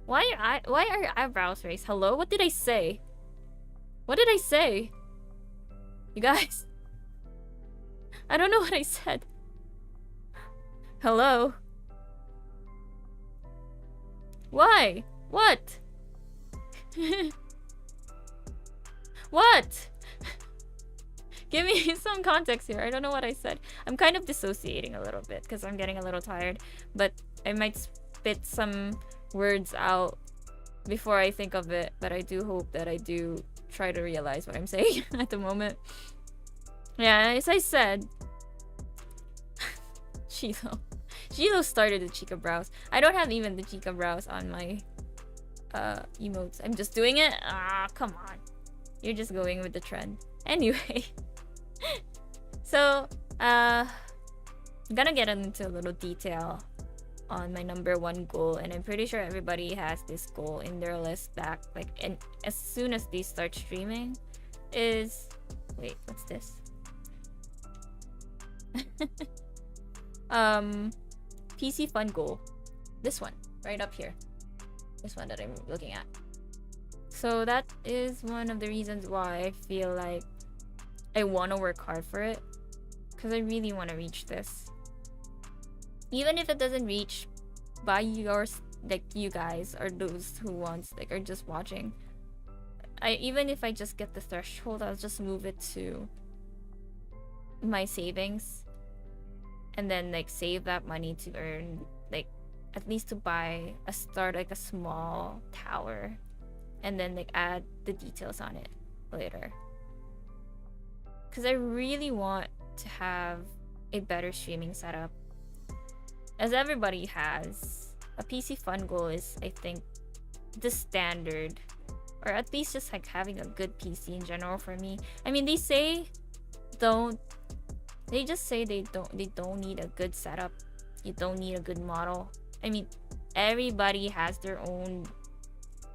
Why are your eyebrows raised? Hello? What did I say? What did I say? You guys? I don't know what I said. Hello? Why? What? What? Give me some context here. I don't know what I said. I'm kind of dissociating a little bit because I'm getting a little tired, but I might spit some words out before I think of it, but I do hope that I do try to realize what I'm saying at the moment. Yeah, as I said, Shilo started the Chica brows. I don't have even the Chica brows on my emotes. I'm just doing it. Ah, come on. You're just going with the trend. Anyway. So, I'm gonna get into a little detail on my #1 goal, and I'm pretty sure everybody has this goal in their list back, like, and as soon as they start streaming, is wait, what's this? PC fun goal. This one, right up here. This one that I'm looking at. So that is one of the reasons why I feel like I want to work hard for it, because I really want to reach this. Even if it doesn't reach by yours, like you guys or those who wants, like, are just watching. Even if I just get the threshold, I'll just move it to my savings, and then like save that money to earn, like, at least to buy like a small tower, and then like add the details on it later. Because I really want to have a better streaming setup. As everybody has, a PC fun goal is, I think, the standard, or at least just like having a good PC in general for me. I mean, they just say they don't need a good setup You don't need a good model. I mean, everybody has their own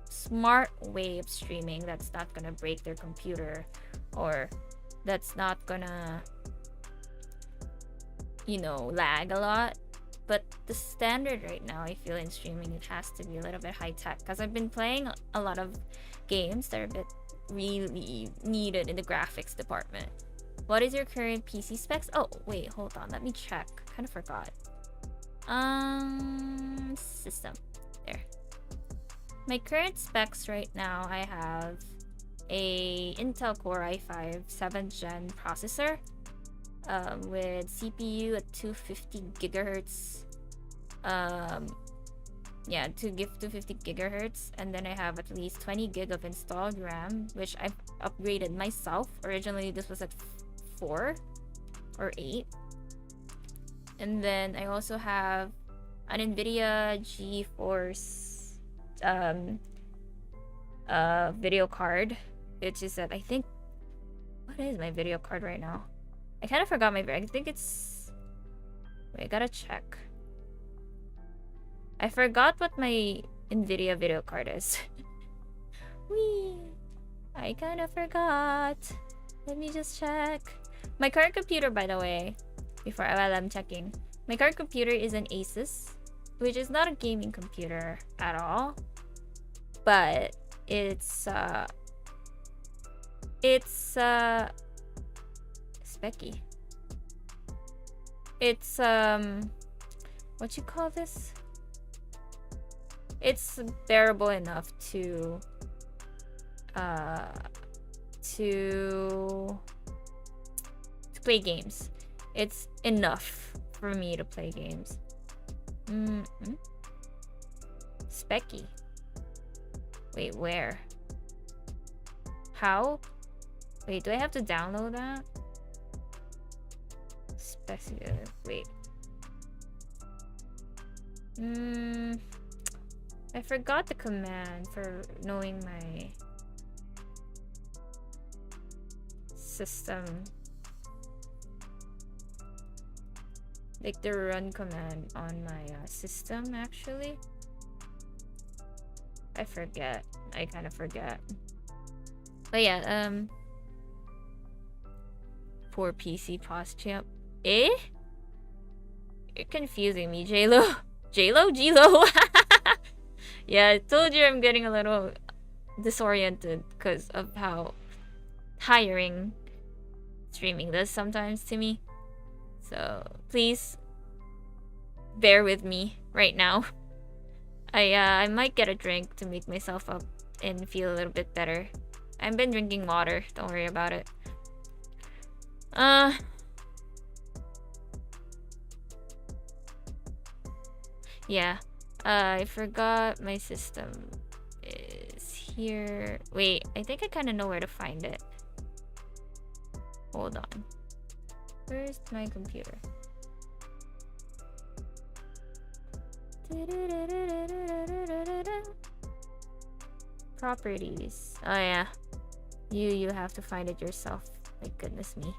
smart way of streaming that's not gonna break their computer, or that's not gonna, you know, lag a lot. But the standard right now, I feel, in streaming, it has to be a little bit high tech, because I've been playing a lot of games that are a bit really needed in the graphics department. What is your current PC specs? Oh wait, hold on, let me check. Kind of forgot. System. There. My current specs right now, I have a Intel Core i5 7th gen processor with CPU at 250 gigahertz. Yeah, 250 gigahertz, and then I have at least 20 gig of installed RAM, which I've upgraded myself. Originally, this was at 4 or 8. And then I also have an NVIDIA GeForce video card, which is at, I think, what is my video card right now? I kind of forgot my, I think it's, wait, I gotta check. I forgot what my NVIDIA video card is. Whee! I kind of forgot. Let me just check. My current computer, by the way, while I'm checking, my current computer is an Asus, which is not a gaming computer at all, but it's specky. It's what you call this? It's bearable enough to play games. It's enough for me to play games. Specky. Wait, where? How? Wait, do I have to download that? Wait. I forgot the command for knowing my system. Like the run command on my system, actually. I forget. I kind of forget. But yeah, poor PC posture. Eh? You're confusing me, J-Lo. J-Lo? G-Lo? Yeah, I told you I'm getting a little disoriented because of how tiring streaming does sometimes to me. So please bear with me right now. I might get a drink to make myself up and feel a little bit better. I've been drinking water, don't worry about it. Yeah. I forgot my system is here. Wait, I think I kind of know where to find it. Hold on. Where's my computer? Properties. Oh yeah. You have to find it yourself. My goodness me.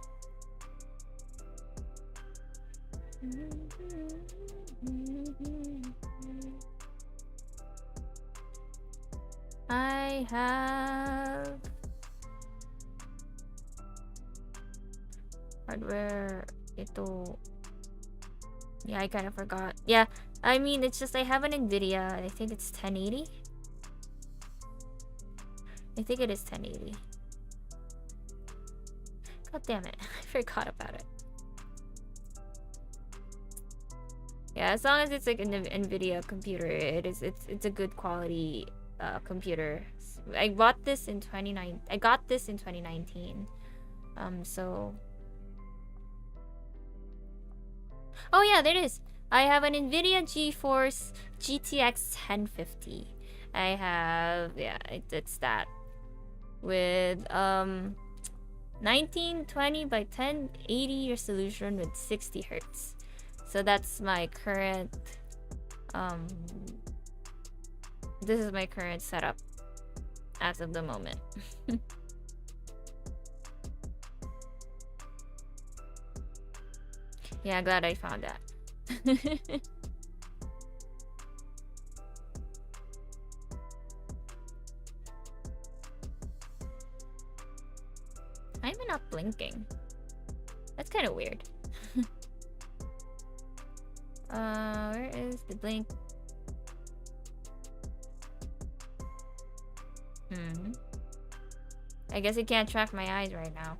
I have hardware. Yeah, I kind of forgot. Yeah, I mean, it's just I have an NVIDIA. I think it's 1080. I think it is 1080. God damn it. I forgot about it. Yeah, as long as it's like an NVIDIA computer, it's a good quality computer. I got this in 2019. So oh yeah, there it is. I have an NVIDIA GeForce GTX 1050. I have, yeah, it's that with 1920 by 1080 resolution with 60 hertz. So that's my current this is my current setup as of the moment. Yeah, glad I found that. I'm not blinking. That's kind of weird. Where is the blink? I guess it can't track my eyes right now.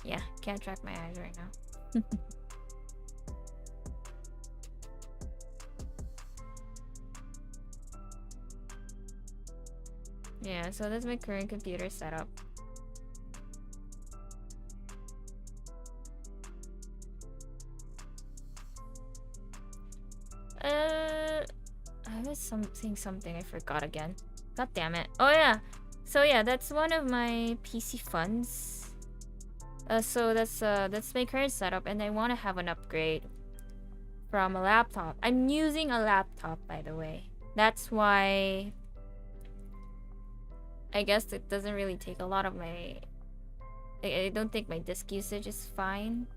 Yeah, can't track my eyes right now. Yeah, so that's my current computer setup. I was saying something, I forgot again. God damn it. Oh yeah. So yeah, that's one of my PC funds. So that's my current setup, and I want to have an upgrade from a laptop. I'm using a laptop, by the way. That's why I guess it doesn't really take a lot of my... I don't think my disk usage is fine.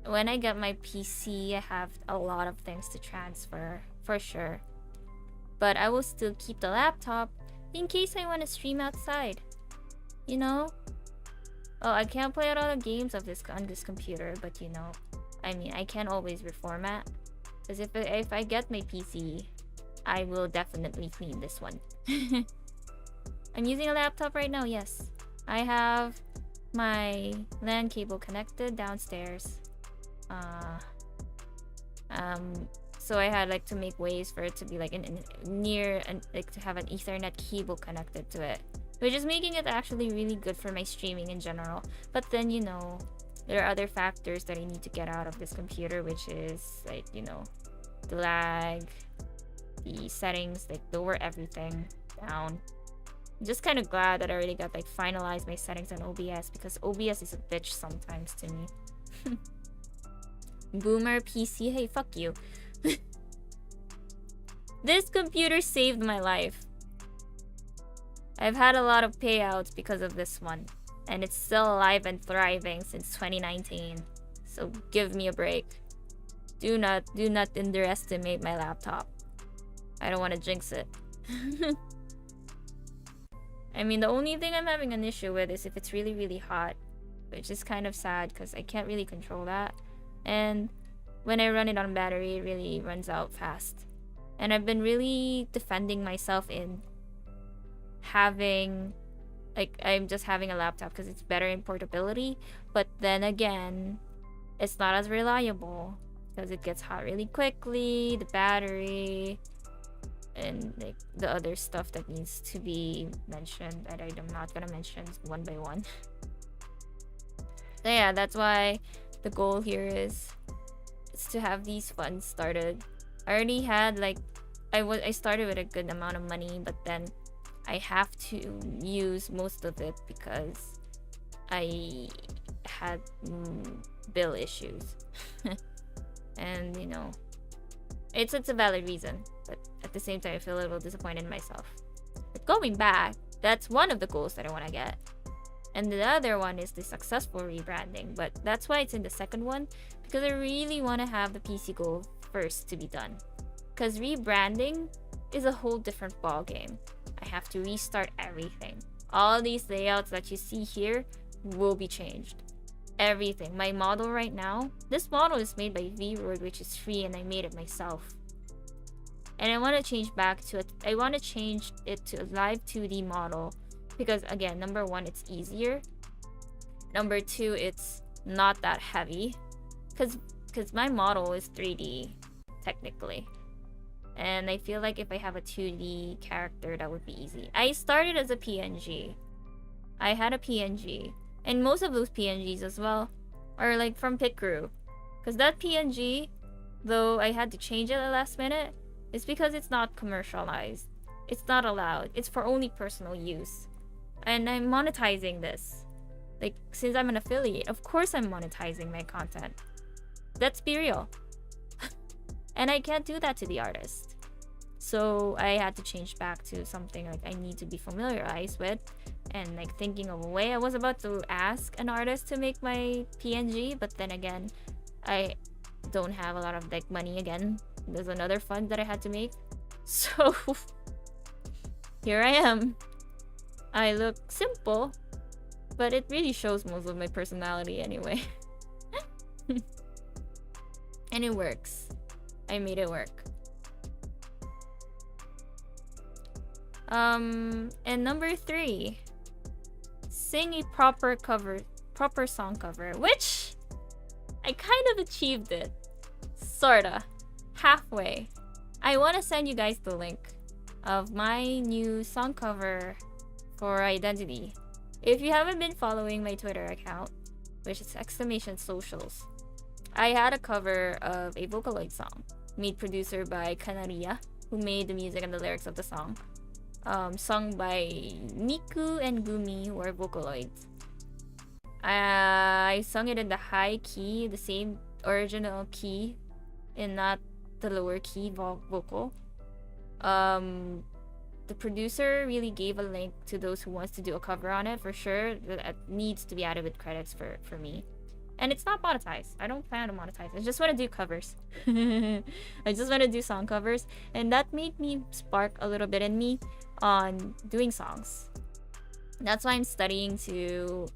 When I get my PC, I have a lot of things to transfer, for sure. But I will still keep the laptop in case I want to stream outside. You know? Oh, I can't play a lot of games on this computer, but you know, I mean, I can always reformat. Because if I get my PC, I will definitely clean this one. I'm using a laptop right now, yes. I have my LAN cable connected downstairs. So I had like to make ways for it to be like like to have an Ethernet cable connected to it, which is making it actually really good for my streaming in general. But then, you know, there are other factors that I need to get out of this computer, which is like, you know, the lag, the settings, like lower everything down. I'm just kind of glad that I already got like finalized my settings on OBS, because OBS is a bitch sometimes to me. Boomer PC, hey, fuck you. This computer saved my life. I've had a lot of payouts because of this one, and it's still alive and thriving since 2019. So give me a break. Do not underestimate my laptop. I don't want to jinx it. I mean, the only thing I'm having an issue with is if it's really, really hot, which is kind of sad because I can't really control that. And when I run it on battery, it really runs out fast. And I've been really defending myself in having, like, I'm just having a laptop because it's better in portability. But then again, it's not as reliable because it gets hot really quickly, the battery, and like the other stuff that needs to be mentioned that I'm not gonna mention one by one. So yeah, that's why the goal here is to have these funds started. I already had like I started with a good amount of money, but then I have to use most of it because I had bill issues. And you know, it's a valid reason, but at the same time I feel a little disappointed in myself. But going back, that's one of the goals that I want to get. And the other one is the successful rebranding, but that's why it's in the second one, because I really want to have the PC goal first to be done. Because rebranding is a whole different ball game. I have to restart everything. All these layouts that you see here will be changed. Everything. My model right now, this model is made by Vtuber, which is free, and I made it myself. And I want to change back to it. I want to change it to a live 2D model. Because again, number one, it's easier. Number two, it's not that heavy. Because my model is 3D, technically. And I feel like if I have a 2D character, that would be easy. I started as a PNG. I had a PNG. And most of those PNGs as well are like from Picrew. Because that PNG, though I had to change it at the last minute, is because it's not commercialized. It's not allowed. It's for only personal use. And I'm monetizing this. Like, since I'm an affiliate, of course I'm monetizing my content. Let's be real. And I can't do that to the artist. So I had to change back to something like I need to be familiarized with. And like thinking of a way. I was about to ask an artist to make my PNG, but then again, don't have a lot of like money again. There's another fund that I had to make. So here I am. I look simple, but it really shows most of my personality anyway. And it works. I made it work. And number 3, sing a proper song cover, which I kind of achieved it. Sorta. Halfway. I want to send you guys the link of my new song cover for Identity. If you haven't been following my Twitter account, which is !socials, I had a cover of a Vocaloid song, made producer by Kanaria, who made the music and the lyrics of the song. Sung by Miku and Gumi, who are Vocaloids. I sung it in the high key, the same original key, and not the lower key vocal. The producer really gave a link to those who wants to do a cover on it for sure. That needs to be added with credits for me. And it's not monetized. I don't plan to monetize. I just want to do covers. I just want to do song covers, and that made me spark a little bit in me on doing songs. That's why I'm studying to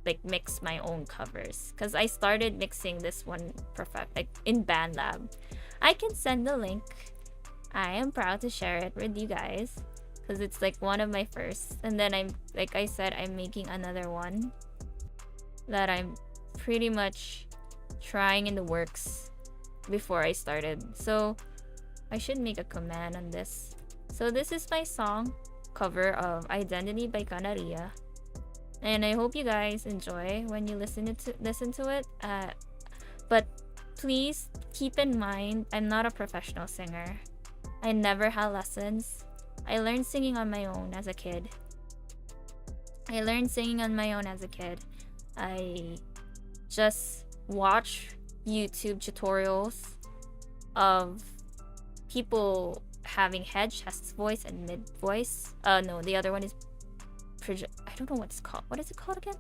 like mix my own covers, because I started mixing this one like in BandLab. I can send the link. I am proud to share it with you guys because it's like one of my first, and then I'm like I said, I'm making another one that I'm pretty much trying in the works before I started. So I should make a command on this. So this is my song cover of Identity by Kanaria, and I hope you guys enjoy when you listen to it. But please keep in mind, I'm not a professional singer. I never had lessons. I learned singing on my own as a kid. I just watch YouTube tutorials of people having head, chest voice, and mid voice. No, the other one is I don't know what it's called. What is it called again?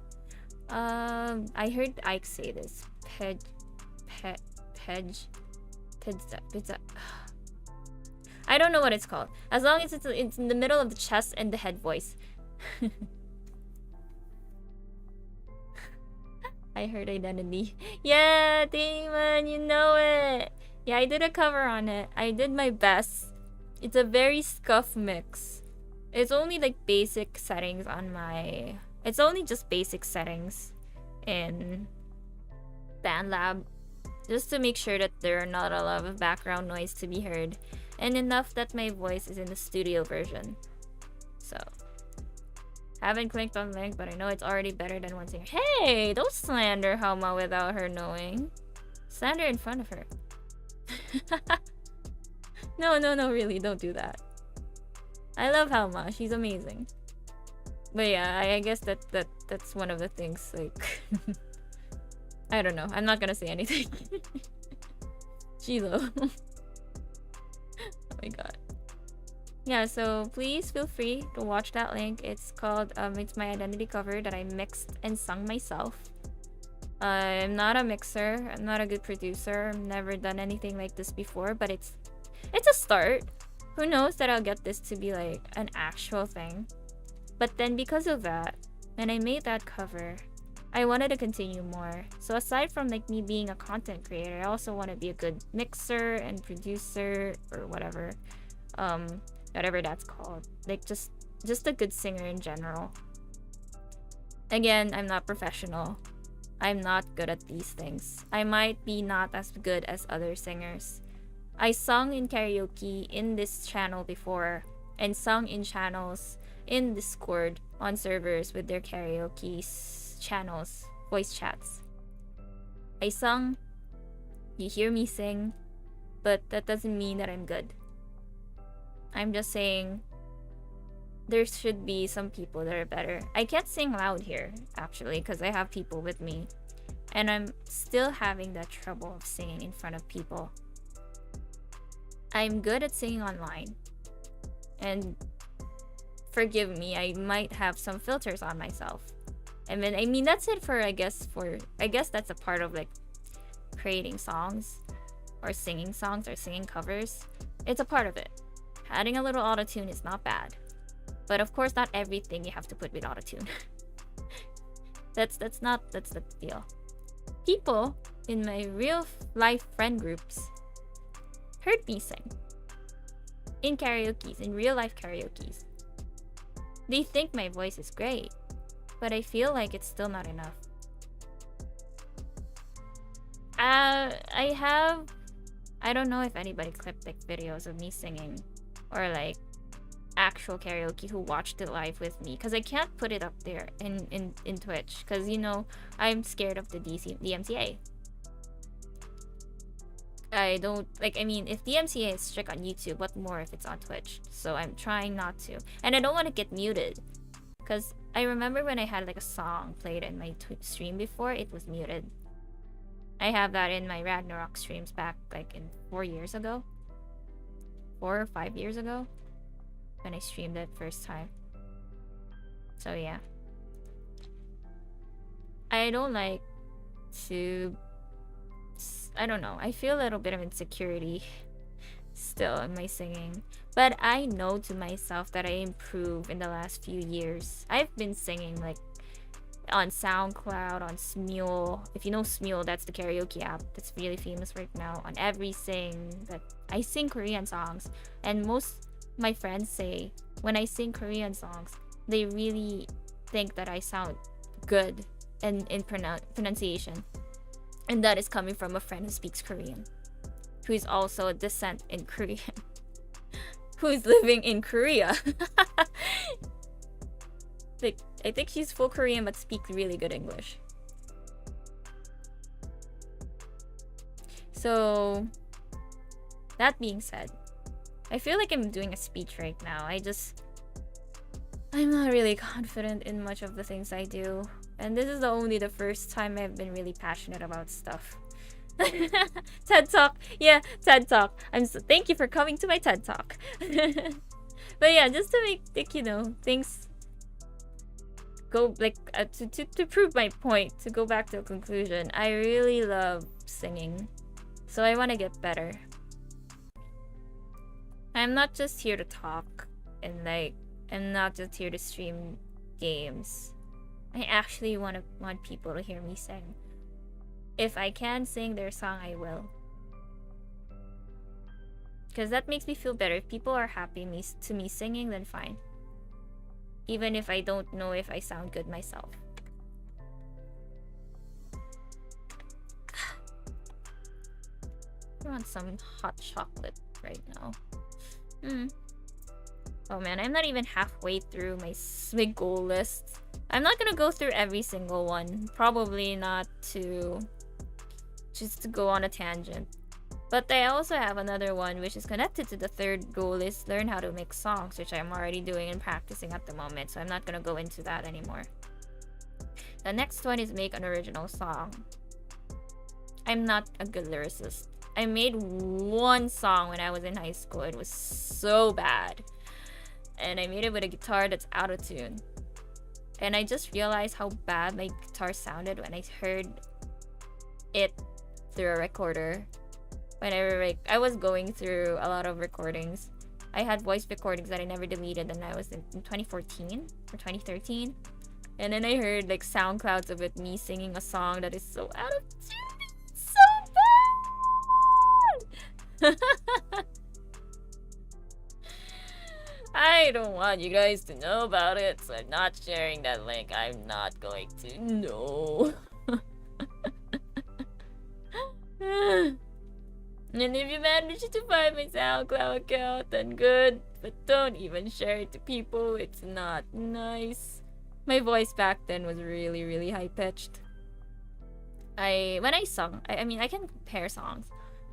I heard Ike say this. I don't know what it's called. As long as it's in the middle of the chest and the head voice. I heard Identity. Yeah, Damon, you know it. Yeah, I did a cover on it. I did my best. It's a very scuff mix. It's only like basic settings on my... It's only just basic settings in BandLab, just to make sure that there are not a lot of background noise to be heard, and enough that my voice is in the studio version. So, haven't clicked on link, but I know it's already better than one singer. Hey, don't slander Hama without her knowing. Slander in front of her. No, really, don't do that. I love Halma, she's amazing. But yeah, I guess that's one of the things, like... I don't know, I'm not gonna say anything. Chilo. Oh my god. Yeah, so please feel free to watch that link. It's called, it's my Identity cover that I mixed and sung myself. I'm not a mixer, I'm not a good producer, I've never done anything like this before, but it's a start. Who knows that I'll get this to be like an actual thing. But then because of that, when I made that cover, I wanted to continue more. So aside from like me being a content creator, I also want to be a good mixer and producer or whatever. Whatever that's called. Like just a good singer in general. Again, I'm not professional. I'm not good at these things. I might be not as good as other singers. I sung in karaoke in this channel before, and sung in channels in Discord on servers with their karaoke channels, voice chats. I sung, you hear me sing, but that doesn't mean that I'm good. I'm just saying there should be some people that are better. I can't sing loud here, actually, because I have people with me. And I'm still having that trouble of singing in front of people. I'm good at singing online. And forgive me, I might have some filters on myself. I mean that's it for I guess that's a part of like creating songs or singing songs or singing covers. It's a part of it. Adding a little autotune is not bad. But of course, not everything you have to put with autotune. that's the deal. People in my real life friend groups heard me sing in karaoke's, in real life karaoke's. They think my voice is great, but I feel like it's still not enough. I don't know if anybody clipped like videos of me singing or like actual karaoke who watched it live with me, because I can't put it up there in Twitch, because you know I'm scared of the DMCA. I don't like, I mean, if DMCA is strict on YouTube, what more if it's on Twitch? So I'm trying not to, and I don't want to get muted, because I remember when I had like a song played in my stream before, it was muted. I have that in my Ragnarok streams back like in 4 years ago, 4 or 5 years ago, when I streamed it first time. So yeah, I don't like to, I don't know, I feel a little bit of insecurity still in my singing, but I know to myself that I improved in the last few years. I've been singing like on SoundCloud, on Smule. If you know Smule, that's the karaoke app that's really famous right now. On everything that I sing Korean songs, and most my friends say when I sing Korean songs, they really think that I sound good and in pronunciation, and that is coming from a friend who speaks Korean, who is also a descent in Korean, who is living in Korea. Like, I think she's full Korean but speaks really good English. So, that being said, I feel like I'm doing a speech right now. I'm not really confident in much of the things I do. And this is only the first time I've been really passionate about stuff. TED Talk. Yeah, TED Talk. Thank you for coming to my TED Talk. But yeah, just to make, like, you know, things go, like, to prove my point, to go back to a conclusion, I really love singing. So I want to get better. I'm not just here to talk, and like, I'm not just here to stream games. I actually want people to hear me sing. If I can sing their song, I will. Because that makes me feel better. If people are happy to me singing, then fine. Even if I don't know if I sound good myself. I want some hot chocolate right now. Oh man, I'm not even halfway through my goal list. I'm not gonna go through every single one. Probably not to just to go on a tangent. But I also have another one which is connected to the third goal list, learn how to make songs, which I'm already doing and practicing at the moment, so I'm not gonna go into that anymore. The next one is make an original song. I'm not a good lyricist. I made one song when I was in high school. It was so bad. And I made it with a guitar that's out of tune. And I just realized how bad my guitar sounded when I heard it through a recorder. Whenever I was going through a lot of recordings. I had voice recordings that I never deleted, and I was in 2014 or 2013. And then I heard like SoundClouds of it, me singing a song that is so out of tune. It's so bad! I don't want you guys to know about it, so I'm not sharing that link. I'm not going to. No. And if you manage to find my SoundCloud account, then good. But don't even share it to people. It's not nice. My voice back then was really, really high-pitched. When I sung, I mean, I can compare songs.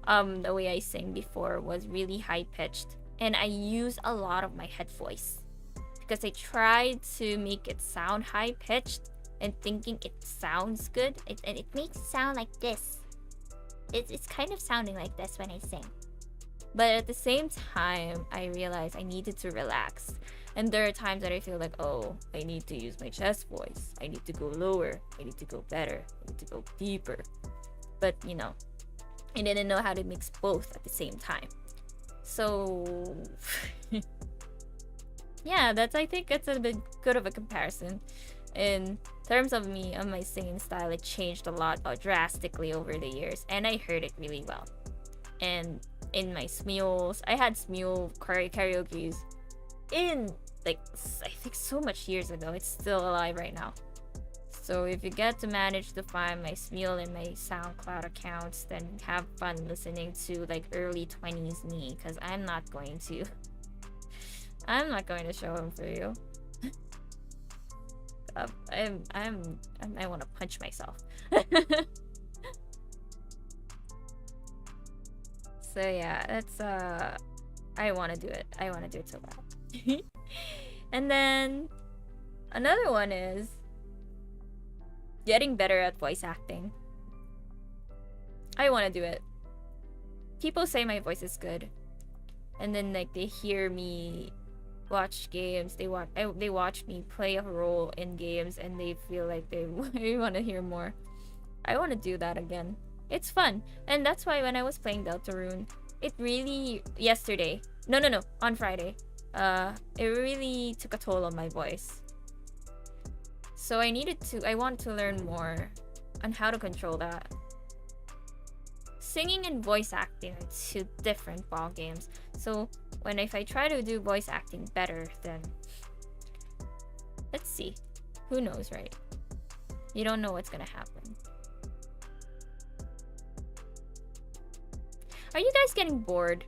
The way I sang before was really high-pitched. And I use a lot of my head voice. Because I tried to make it sound high-pitched and thinking it sounds good. And it makes it sound like this. It's kind of sounding like this when I sing. But at the same time, I realized I needed to relax. And there are times that I feel like, oh, I need to use my chest voice. I need to go lower. I need to go better. I need to go deeper. But, you know, I didn't know how to mix both at the same time. So yeah, I think that's a bit good of a comparison. In terms of me and my singing style, it changed a lot drastically over the years, and I heard it really well. And in my SMEOs, I had SMEO karaoke's in like I think so much years ago. It's still alive right now. So if you get to manage to find my SMEO and my SoundCloud accounts, then have fun listening to like early 20s me, because I'm not going to show them for you. I want to punch myself. So yeah, that's I want to do it. I want to do it so bad. And then another one is getting better at voice acting. I want to do it. People say my voice is good, and then like they hear me watch games, they watch me play a role in games, and they feel like they want to hear more. I want to do that again. It's fun, and that's why when I was playing Deltarune, it really on Friday, it really took a toll on my voice. So I want to learn more on how to control that. Singing and voice acting are two different ball games. So if I try to do voice acting better, then let's see. Who knows, right? You don't know what's gonna happen. Are you guys getting bored?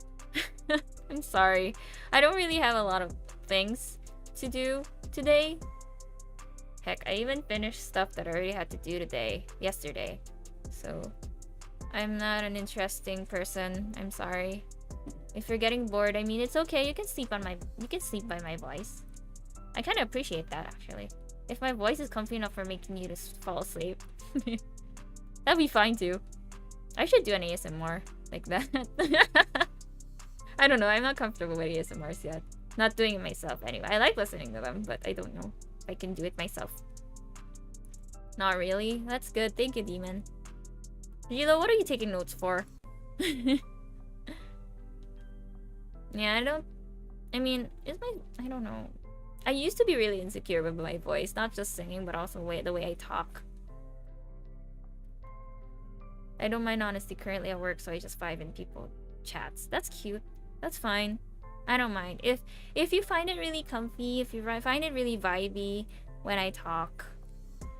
I'm sorry. I don't really have a lot of things to do today. Heck, I even finished stuff that I already had to do yesterday. So I'm not an interesting person. I'm sorry. If you're getting bored, I mean, it's okay. You can sleep by my voice. I kind of appreciate that, actually. If my voice is comfy enough for making you to fall asleep, that'd be fine too. I should do an ASMR like that. I don't know. I'm not comfortable with ASMRs yet. Not doing it myself anyway. I like listening to them, but I don't know if I can do it myself. Not really. That's good. Thank you, Demon. Gilo, what are you taking notes for? Yeah, I don't know. I used to be really insecure with my voice, not just singing, but also the way I talk. I don't mind honesty currently at work, so I just vibe in people chats. That's cute. That's fine. I don't mind. If you find it really comfy, if you find it really vibey when I talk,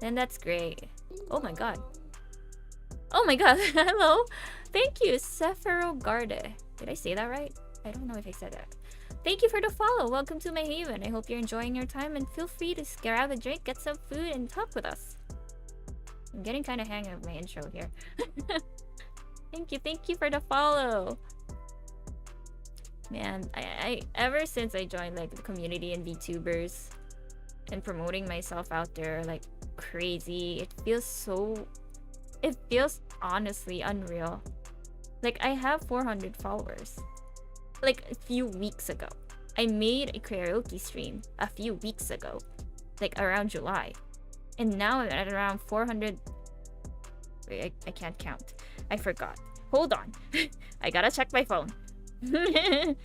then that's great. Oh my god. Oh my god. Hello. Thank you, Sephirogarde. Did I say that right? I don't know if I said that. Thank you for the follow. Welcome to my haven. I hope you're enjoying your time, and feel free to grab a drink, get some food, and talk with us. I'm getting kind of hang of my intro here. Thank you for the follow. Man, I ever since I joined like the community and VTubers and promoting myself out there like crazy, it feels honestly unreal. Like I have 400 followers. Like a few weeks ago, I made a karaoke stream a few weeks ago, like around July, and now I'm at around 400. Wait, I can't count. I forgot. Hold on. I gotta check my phone. I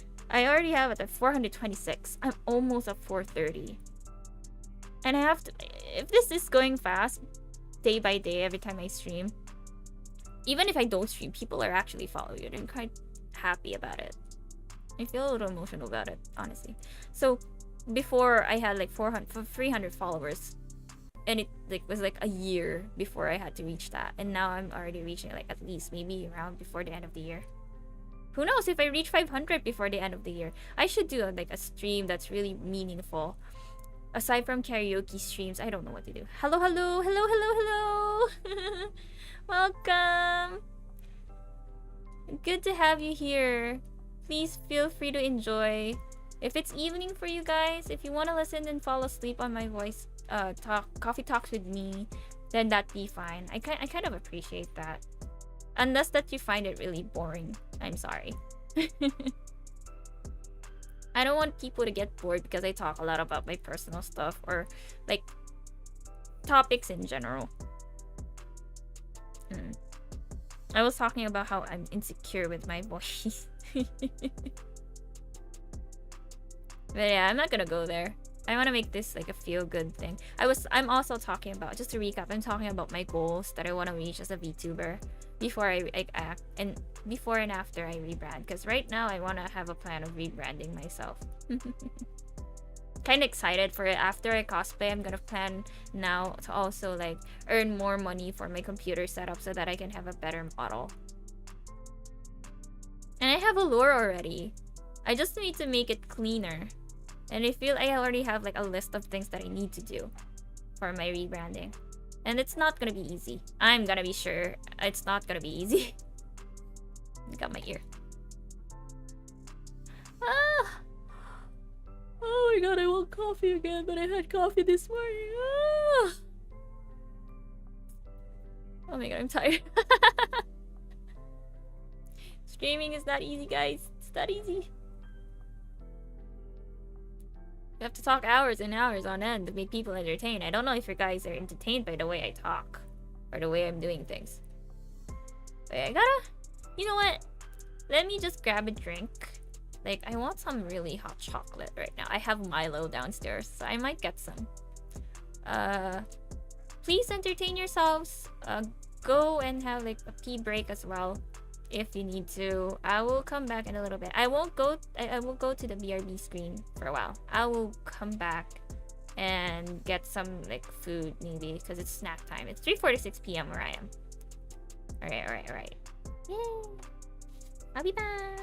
already have it at 426. I'm almost at 430. And I have to, if this is going fast, day by day, every time I stream, even if I don't stream, people are actually following it. I'm quite happy about it. I feel a little emotional about it, honestly. So before I had like 300 followers, and it was like a year before I had to reach that, and now I'm already reaching like at least maybe around before the end of the year. Who knows if I reach 500 before the end of the year? I should do like a stream that's really meaningful. Aside from karaoke streams, I don't know what to do. Hello. Welcome. Good to have you here. Please feel free to enjoy. If it's evening for you guys, if you want to listen and fall asleep on my voice, coffee talks with me, then that'd be fine. I kind of appreciate that. Unless that you find it really boring. I'm sorry. I don't want people to get bored because I talk a lot about my personal stuff or like topics in general. I was talking about how I'm insecure with my voice. But yeah, I'm not gonna go there. I want to make this like a feel-good thing. I'm also talking about, just to recap, I'm talking about my goals that I want to reach as a VTuber before I act, and before and after I rebrand. Because right now I want to have a plan of rebranding myself. Kind of excited for it. After I cosplay, I'm gonna plan now to also like earn more money for my computer setup so that I can have a better model. And I have a lure already. I just need to make it cleaner. And I feel I already have like a list of things that I need to do for my rebranding. And it's not gonna be easy. I'm gonna be sure it's not gonna be easy. I got my ear. Ah! Oh my god, I want coffee again, but I had coffee this morning. Ah! Oh my god, I'm tired. Streaming is not easy, guys. It's not easy. You have to talk hours and hours on end to make people entertained. I don't know if you guys are entertained by the way I talk or the way I'm doing things. But I gotta... You know what? Let me just grab a drink. Like, I want some really hot chocolate right now. I have Milo downstairs, so I might get some. Please entertain yourselves. Go and have like a pee break as well if you need to. I will come back in a little bit. I will go to the BRB screen for a while. I will come back and get some like food maybe because it's snack time. It's 3:46 p.m. where I am. Alright. Yay! I'll be back.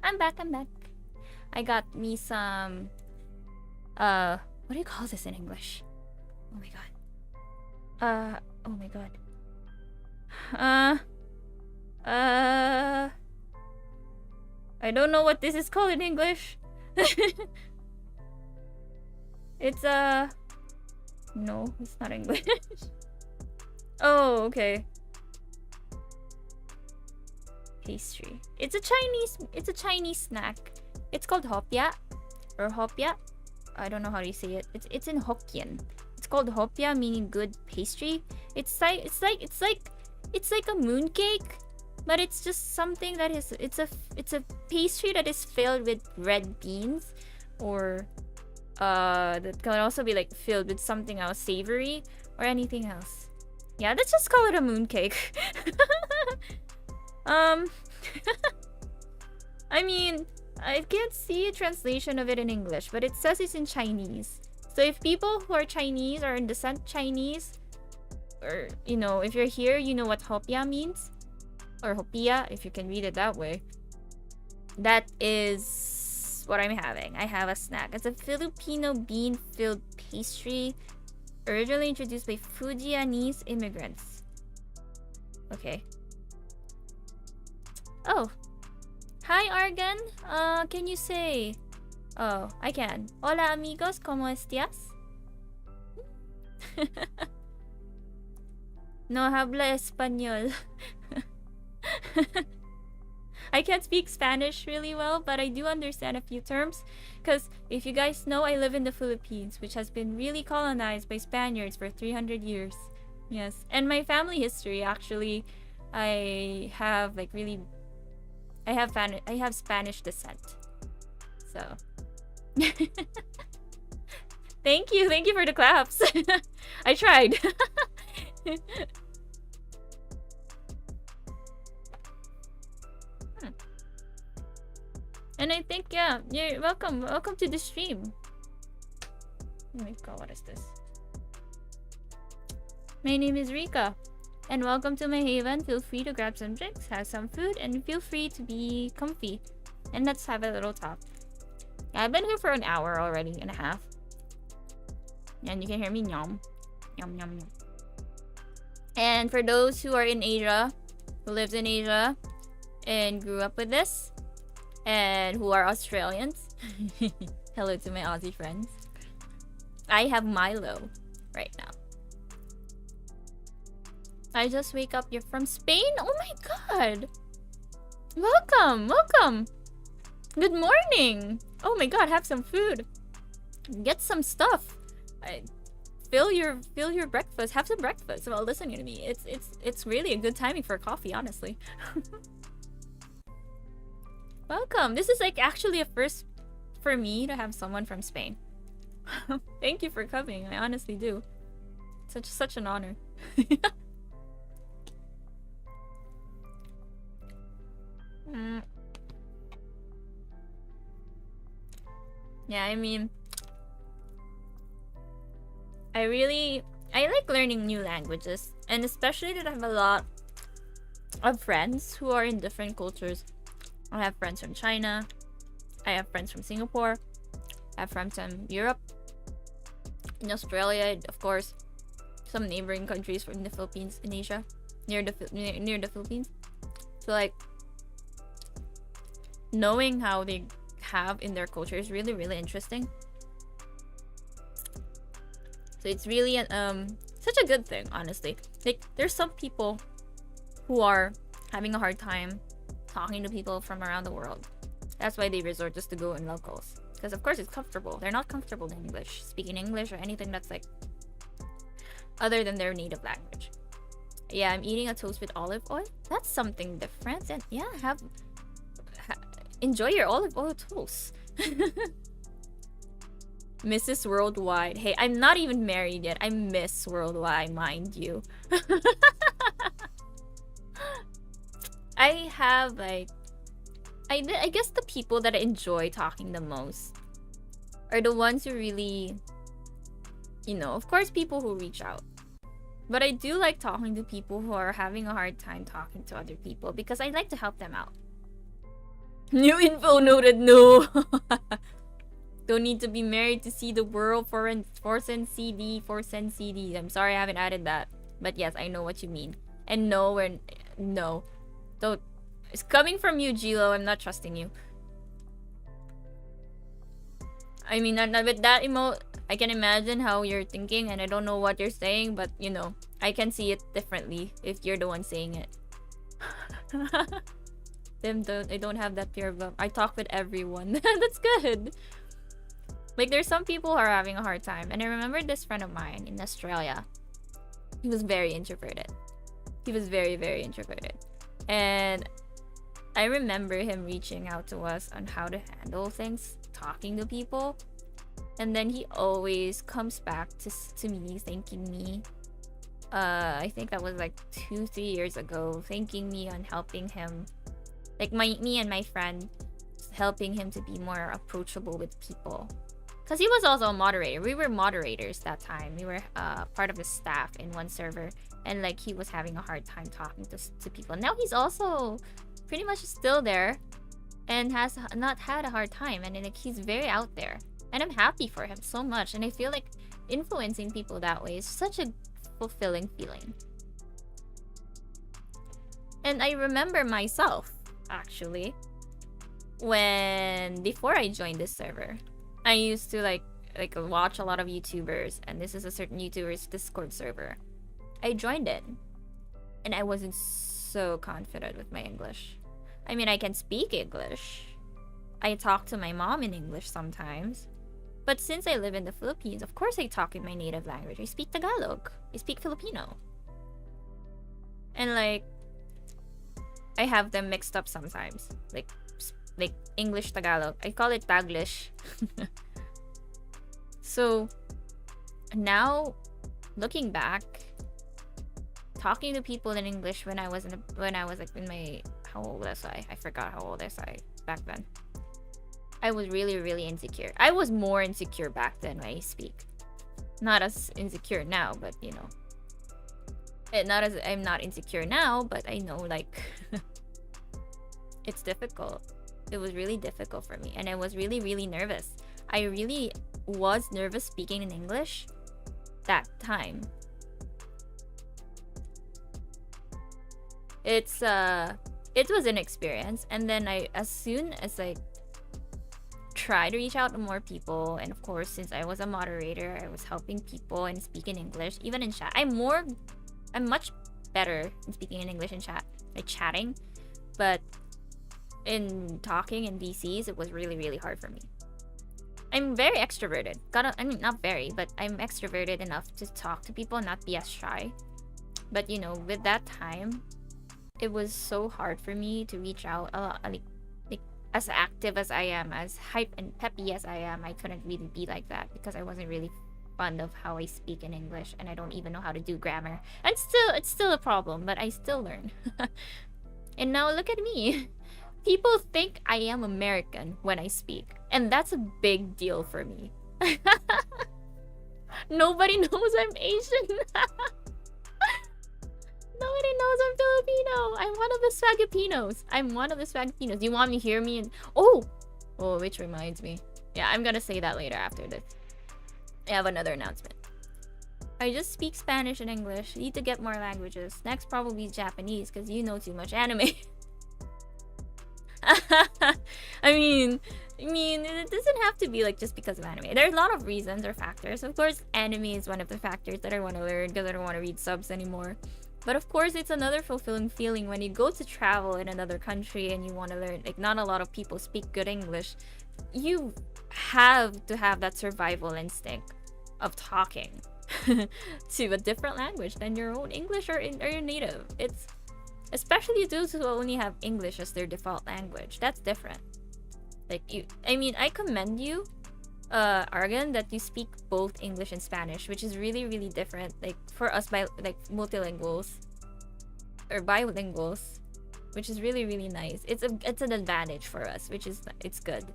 I'm back. I got me some what do you call this in English? Oh my god. Oh my god. I don't know what this is called in English. It's no, it's not English. Oh, okay. Pastry. It's a Chinese snack. It's called hopia or hopia. I don't know how you say it. It's in Hokkien. It's called hopia, meaning good pastry. It's like a mooncake, but it's just something that is it's a pastry that is filled with red beans, or that can also be like filled with something else savory or anything else. Yeah, let's just call it a mooncake. I mean, I can't see a translation of it in English, but it says it's in Chinese. So if people who are Chinese or in descent Chinese, or you know, if you're here, you know what hopia means, or hopia, if you can read it that way. That is what I'm having. I have a snack. It's a Filipino bean-filled pastry, originally introduced by Fujianese immigrants. Okay. Oh. Hi, Argan. Can you say... Oh, I can. Hola, amigos. ¿Cómo estás? No habla español. I can't speak Spanish really well, but I do understand a few terms. Because if you guys know, I live in the Philippines, which has been really colonized by Spaniards for 300 years. Yes. And my family history, actually, I have like really... I have Spanish descent. So... Thank you for the claps. I tried. And I think, yeah, you're welcome to the stream. Oh my god, what is this? My name is Rikka, and welcome to my haven. Feel free to grab some drinks, have some food, and feel free to be comfy. And let's have a little talk. I've been here for an hour already and a half. And you can hear me yum. Yum, yum, yum. And for those who are in Asia, who lives in Asia, and grew up with this, and who are Australians, hello to my Aussie friends. I have Milo right now. I just wake up. You're from Spain? Oh my god! Welcome! Good morning! Oh my god, have some food. Get some stuff. Fill your breakfast. Have some breakfast while listening to me. It's really a good timing for coffee, honestly. Welcome. This is like actually a first for me to have someone from Spain. Thank you for coming. I honestly do. Such an honor. Yeah, I mean, I like learning new languages, and especially that I have a lot of friends who are in different cultures. I have friends from China, I have friends from Singapore, I have friends from Europe, in Australia, of course, some neighboring countries from the Philippines, in Asia, near the Philippines. So like, knowing how they have in their culture is really, really interesting. So it's really such a good thing, honestly. Like, there's some people who are having a hard time talking to people from around the world. That's why they resort just to go in locals, because of course it's comfortable. They're not comfortable in English, speaking English or anything that's like other than their native language. Yeah, I'm eating a toast with olive oil. That's something different. And yeah, enjoy your olive oil toast. Mrs. Worldwide. Hey, I'm not even married yet. I'm Miss Worldwide, mind you. I have like, I guess the people that I enjoy talking the most are the ones who really, you know, of course people who reach out. But I do like talking to people who are having a hard time talking to other people, because I like to help them out. New info noted, no. Don't need to be married to see the world for send CD, for send CD. I'm sorry I haven't added that. But yes, I know what you mean. And no, no. Don't. It's coming from you, Gilo. I'm not trusting you. I mean, with that emote, I can imagine how you're thinking, and I don't know what you're saying, but you know, I can see it differently if you're the one saying it. I don't have that fear of love. I talk with everyone. That's good. Like, there's some people who are having a hard time, and I remember this friend of mine in Australia. He was very introverted. He was very, very introverted. And I remember him reaching out to us on how to handle things, talking to people. And then he always comes back to me, thanking me. I think that was like 2-3 years ago, thanking me on helping him. Like, me and my friend, helping him to be more approachable with people. Because he was also a moderator. We were moderators that time. We were part of the staff in one server. And like, he was having a hard time talking to people. Now he's also pretty much still there. And has not had a hard time. And like, he's very out there. And I'm happy for him so much. And I feel like influencing people that way is such a fulfilling feeling. And I remember myself, actually, before I joined this server, I used to like watch a lot of YouTubers, and this is a certain YouTuber's Discord server. I joined it, and I wasn't so confident with my English. I mean, I can speak English. I talk to my mom in English sometimes. But since I live in the Philippines, of course I talk in my native language. I speak Tagalog. I speak Filipino. And like, I have them mixed up sometimes. Like English Tagalog. I call it Taglish. So now, looking back, talking to people in English when I was like in my, how old was I? I forgot how old was I back then. I was really, really insecure. I was more insecure back then when I speak. Not as insecure now, but you know. I'm not insecure now, but I know like it's difficult. It was really difficult for me, and I was really, really nervous. I really was nervous speaking in English that time. It was an experience, and then as soon as I try to reach out to more people, and of course, since I was a moderator, I was helping people and speaking English, even in chat. I'm much better in speaking in English in chat, like chatting, but in talking in VCs, it was really, really hard for me. I'm very extroverted. I mean, not very, but I'm extroverted enough to talk to people and not be as shy. But you know, with that time, it was so hard for me to reach out a lot, like as active as I am, as hype and peppy as I am. I couldn't really be like that because I wasn't really fond of how I speak in English, and I don't even know how to do grammar. And it's still a problem, but I still learn. And now look at me. People think I am American when I speak, and that's a big deal for me. Nobody knows I'm Asian. Nobody knows I'm Filipino. I'm one of the Swagapinos. You want me to hear me? Oh, which reminds me. Yeah, I'm gonna say that later after this. I have another announcement. I just speak Spanish and English. Need to get more languages. Next probably Japanese, because you know too much anime. I mean, it doesn't have to be like just because of anime. There are a lot of reasons or factors. Of course, anime is one of the factors that I want to learn because I don't want to read subs anymore. But of course, it's another fulfilling feeling when you go to travel in another country and you want to learn. Like, not a lot of people speak good English. You have to have that survival instinct of talking to a different language than your own English or your native. It's especially those who only have English as their default language. That's different. Like, I commend you, Argan, that you speak both English and Spanish, which is really, really different. Like, for us, multilinguals or bilinguals, which is really, really nice. It's an advantage for us, it's good.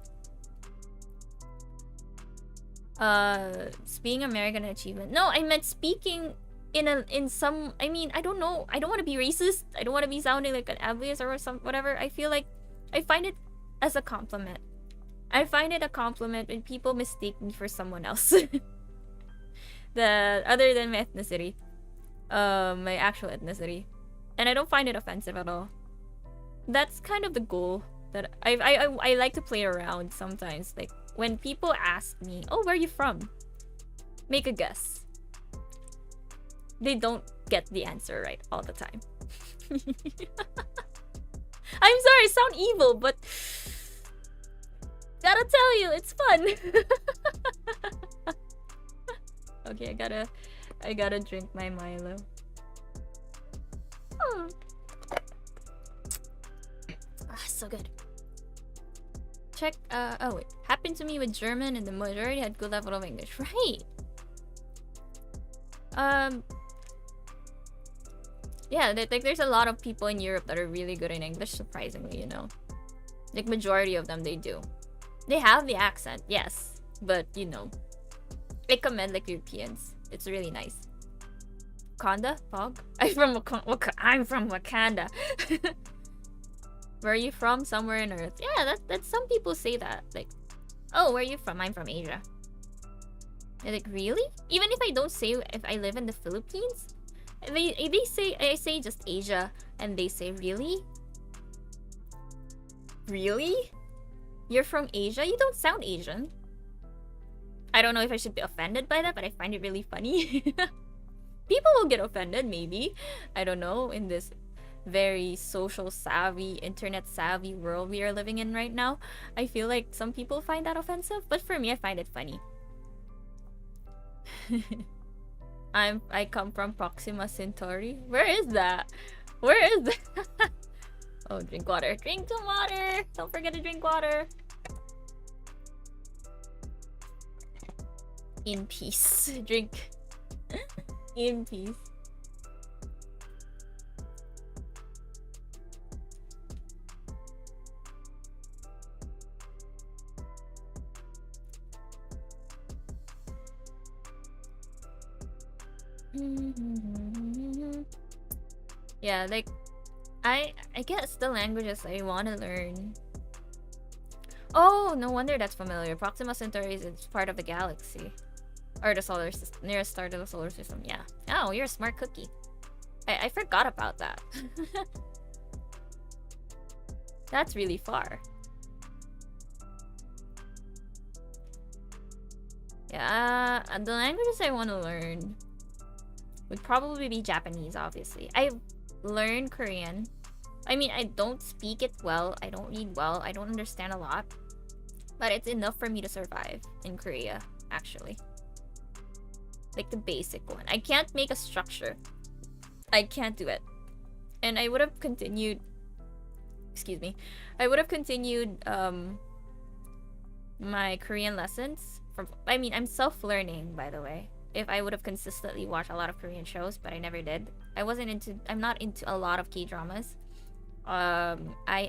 Speaking American achievement. No, I meant speaking in some. I mean, I don't know. I don't want to be racist. I don't want to be sounding like an ableist or some whatever. I feel like I find it as a compliment. I find it a compliment when people mistake me for someone else. The other than my ethnicity. My actual ethnicity. And I don't find it offensive at all. That's kind of the goal that I like to play around sometimes. Like when people ask me, "Oh, where are you from?" Make a guess. They don't get the answer right all the time. I'm sorry, I sound evil, but gotta tell you, it's fun. Okay, I gotta drink my Milo. So good. Check. Oh wait. Happened to me with German, and the majority had good level of English. Right. Yeah. Like, there's a lot of people in Europe that are really good in English. Surprisingly, you know. Like majority of them, they do. They have the accent, yes, but you know, I commend like Europeans. It's really nice. Wakanda, Pog. I'm from Wakanda. Where are you from? Somewhere on Earth. Yeah, that some people say that. Like, oh, where are you from? I'm from Asia. They're like, really? Even if I don't say if I live in the Philippines, they say I say just Asia, and they say, really? Really? You're from Asia? You don't sound Asian. I don't know if I should be offended by that, but I find it really funny. People will get offended, maybe. I don't know, in this very social savvy, internet savvy world we are living in right now. I feel like some people find that offensive, but for me, I find it funny. I come from Proxima Centauri. Where is that? Where is that? Oh, drink water. Drink some water. Don't forget to drink water. In peace. Drink. In peace. Yeah, like I guess the languages I want to learn. Oh, no wonder that's familiar. Proxima Centauri is part of the galaxy, or the solar system, nearest star to the solar system. Yeah. Oh, you're a smart cookie. I forgot about that. That's really far. Yeah, the languages I want to learn would probably be Japanese, obviously. I learned Korean. I mean, I don't speak it well. I don't read well. I don't understand a lot. But it's enough for me to survive in Korea, actually. Like the basic one. I can't make a structure. I can't do it. And I would have continued... Excuse me. I would have continued my Korean lessons. I'm self-learning, by the way. If I would have consistently watched a lot of Korean shows, but I never did. I'm not into a lot of K-dramas. I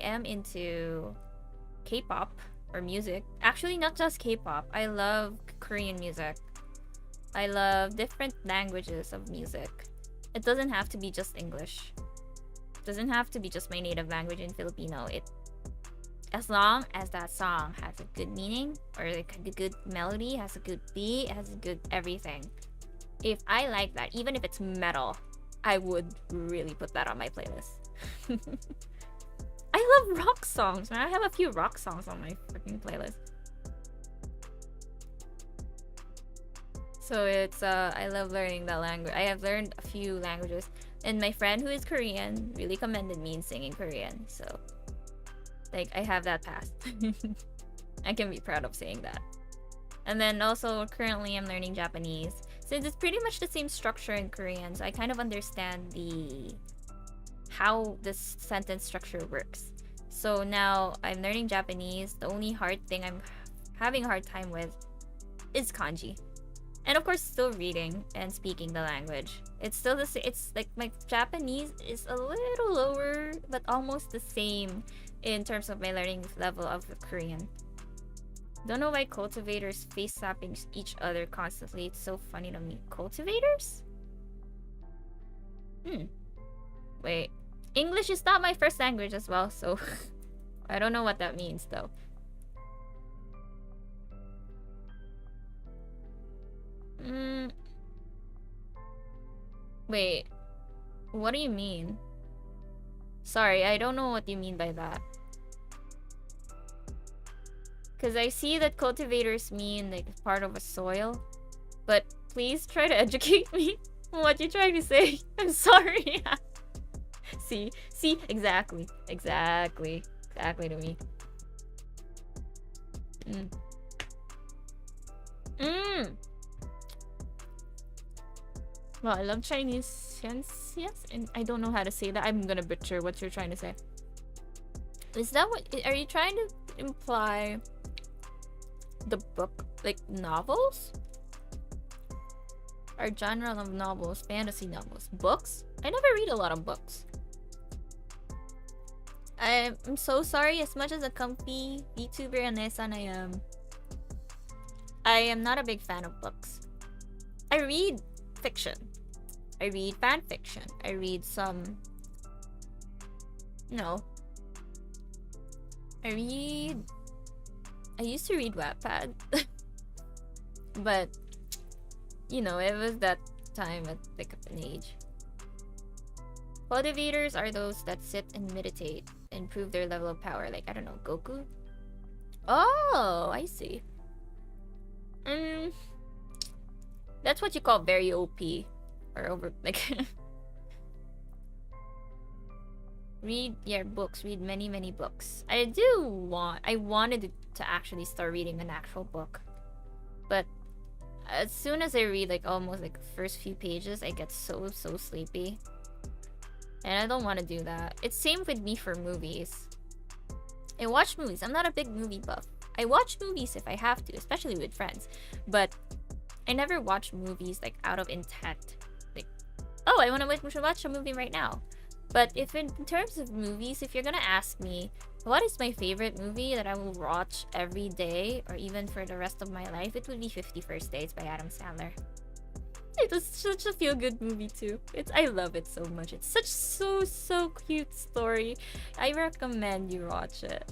am into K-pop or music. Actually, not just K-pop. I love Korean music. I love different languages of music. It doesn't have to be just English. It doesn't have to be just my native language in Filipino. As long as that song has a good meaning, or like a good melody, has a good beat, has a good everything. If I like that, even if it's metal, I would really put that on my playlist. I love rock songs, man. I have a few rock songs on my freaking playlist. So it's I love learning that language. I have learned a few languages, and my friend who is Korean really commended me in singing Korean. So like, I have that past. I can be proud of saying that. And then also, currently I'm learning Japanese. Since it's pretty much the same structure in Korean, so I kind of understand how this sentence structure works. So now I'm learning Japanese. The only hard thing I'm having a hard time with is kanji. And of course, still reading and speaking the language. It's still the same. It's like my Japanese is a little lower, but almost the same in terms of my learning level of Korean. Don't know why cultivators face slapping each other constantly. It's so funny to me. Cultivators? Wait. English is not my first language as well, so I don't know what that means though. Wait, what do you mean? Sorry, I don't know what you mean by that. Because I see that cultivators mean like part of a soil. But please try to educate me on what you're trying to say. I'm sorry. See, exactly to me. Well, I love Chinese, yes, and I don't know how to say that. I'm gonna butcher what you're trying to say. Is that what? Are you trying to imply the book, like novels? Our genre of novels, fantasy novels, books? I never read a lot of books. I'm so sorry. As much as a comfy VTuber and Nesan I am not a big fan of books. I read fiction. I read fan fiction. I read some. No. I used to read Wattpad, but you know, it was that time at like an age. Cultivators are those that sit and meditate, improve their level of power. Like, I don't know, Goku? Oh, I see. That's what you call very OP. Or over, like... Read, yeah, books. Read many books. I wanted to actually start reading an actual book. But as soon as I read, like, almost, like, the first few pages, I get so sleepy. And I don't want to do that. It's same with me for movies. I watch movies. I'm not a big movie buff. I watch movies if I have to, especially with friends. But I never watch movies like out of intent. Like, oh, I want to watch a movie right now. But if in terms of movies, if you're gonna ask me, what is my favorite movie that I will watch every day or even for the rest of my life, it would be 50 First Dates by Adam Sandler. It was such a feel-good movie too. I love it so much. It's such so cute story. I recommend you watch it.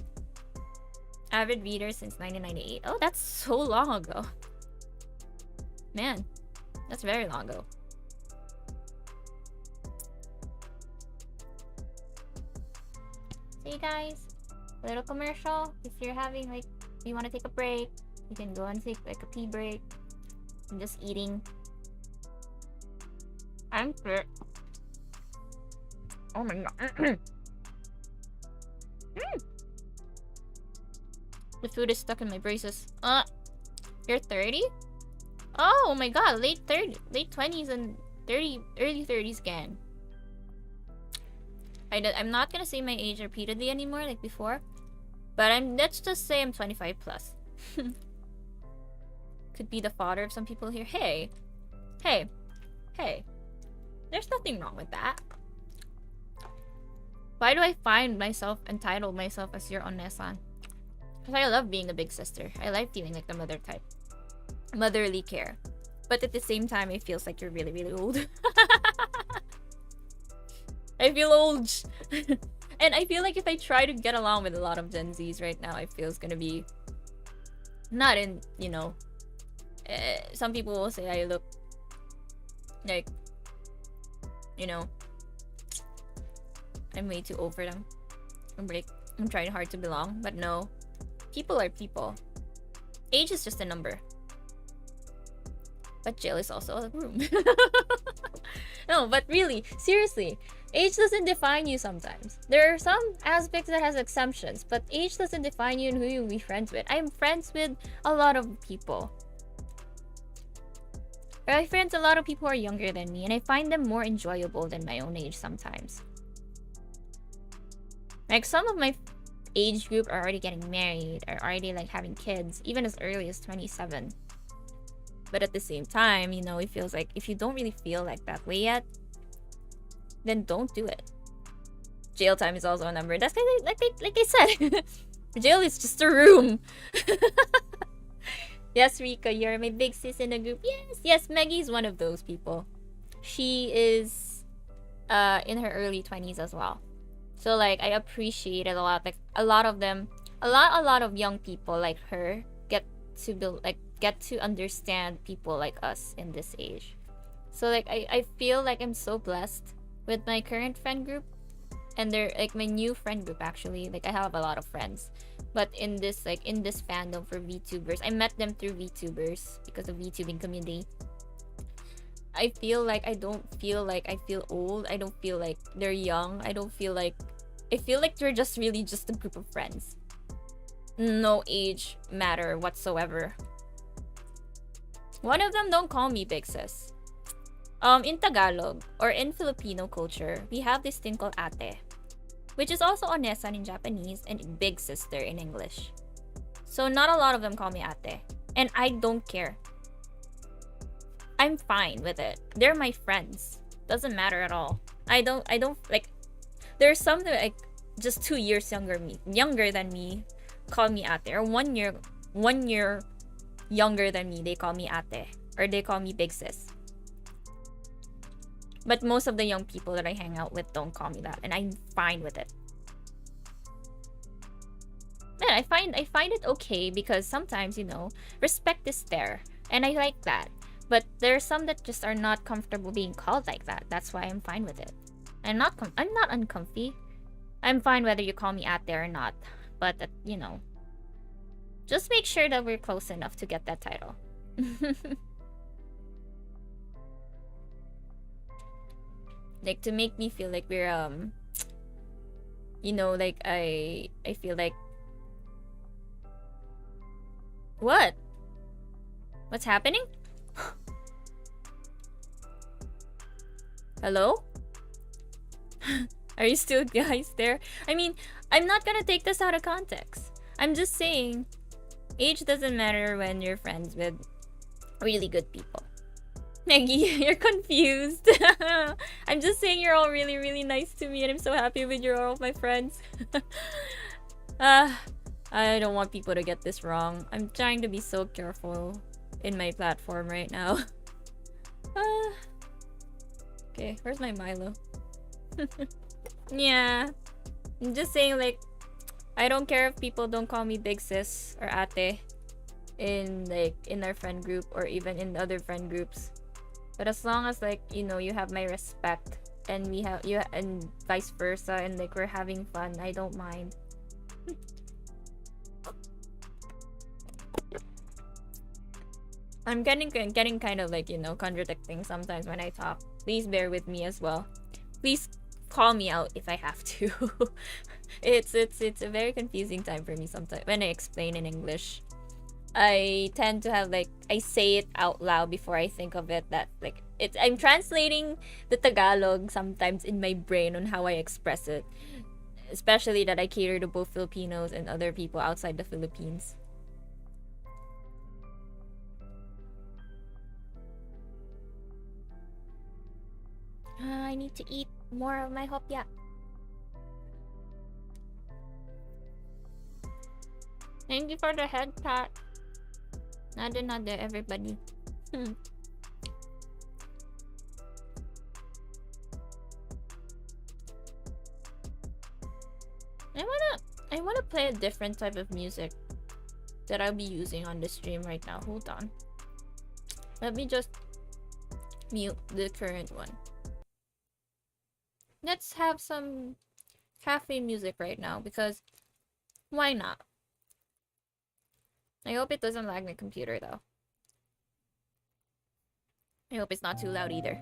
Avid reader since 1998. Oh, that's so long ago. Man, that's very long ago. Hey guys, little commercial. If you're having like, you want to take a break, you can go and take like a tea break. I'm just eating. I'm sick. Oh my god. The food is stuck in my braces. You're 30? Oh my god, late 20s and early 30s again. I'm not gonna say my age repeatedly anymore like before, but let's just say I'm 25 plus. Could be the father of some people here. Hey. There's nothing wrong with that. Why do I entitle myself as your Onesan? Because I love being a big sister. I like feeling like the mother type. Motherly care. But at the same time, it feels like you're really old. I feel old. And I feel like if I try to get along with a lot of Gen Zs right now, I feel it's gonna be not in, you know, some people will say I look like, you know, I'm way too old for them. I'm trying hard to belong, but no. People are people. Age is just a number. But jail is also a room. No, but really, seriously, age doesn't define you sometimes. There are some aspects that has exceptions, but age doesn't define you and who you'll be friends with. I'm friends with a lot of people. I have friends, a lot of people who are younger than me, and I find them more enjoyable than my own age sometimes. Like, some of my age group are already getting married, are already like having kids, even as early as 27. But at the same time, you know, it feels like if you don't really feel like that way yet, then don't do it. Jail time is also a number. That's like I said. Jail is just a room. Yes, Rikka, you're my big sis in the group. Yes, Maggie's one of those people. She is in her early 20s as well. So like I appreciate it a lot. Like a lot of them, a lot of young people like her get to understand people like us in this age. So like I feel like I'm so blessed with my current friend group, and they're like my new friend group actually. Like I have a lot of friends, but in this fandom for VTubers, I met them through VTubers because of VTubing community. I feel like I don't feel like I feel old. I don't feel like they're young. I feel like they're just really just a group of friends. No age matter whatsoever. One of them don't call me big sis. In Tagalog or in Filipino culture, we have this thing called ate, which is also onesan in Japanese and big sister in English. So not a lot of them call me ate, and I don't care. I'm fine with it. They're my friends. Doesn't matter at all. I don't like. There's some that like just 2 years younger than me, call me ate, or 1 year younger than me, they call me ate, or they call me big sis. But most of the young people that I hang out with don't call me that, and I'm fine with it. And I find it okay because sometimes, respect is there, and I like that. But there are some that just are not comfortable being called like that. That's why I'm fine with it. I'm not uncomfy. I'm fine whether you call me ate or not. But just make sure that we're close enough to get that title. Like to make me feel like we're like I feel like what? What's happening? Hello? Are you still guys there? I mean, I'm not gonna take this out of context. I'm just saying, age doesn't matter when you're friends with really good people. Maggie, you're confused. I'm just saying you're all really, really nice to me, and I'm so happy with you all my friends. I don't want people to get this wrong. I'm trying to be so careful in my platform right now. Okay, where's my Milo? Yeah. I'm just saying, like, I don't care if people don't call me big sis or ate in our friend group or even in other friend groups. But as long as you have my respect, and we have you, and vice versa, and like we're having fun, I don't mind. I'm getting kind of contradicting sometimes when I talk. Please bear with me as well. Please call me out if I have to. It's a very confusing time for me sometimes when I explain in English. I tend to have I say it out loud before I think of it, that I'm translating the Tagalog sometimes in my brain on how I express it. Especially that I cater to both Filipinos and other people outside the Philippines. I need to eat more of my hopya. Thank you for the head pat. Nada everybody. I wanna play a different type of music that I'll be using on the stream right now. Hold on. Let me just mute the current one. Let's have some cafe music right now, because why not? I hope it doesn't lag my computer though. I hope it's not too loud either.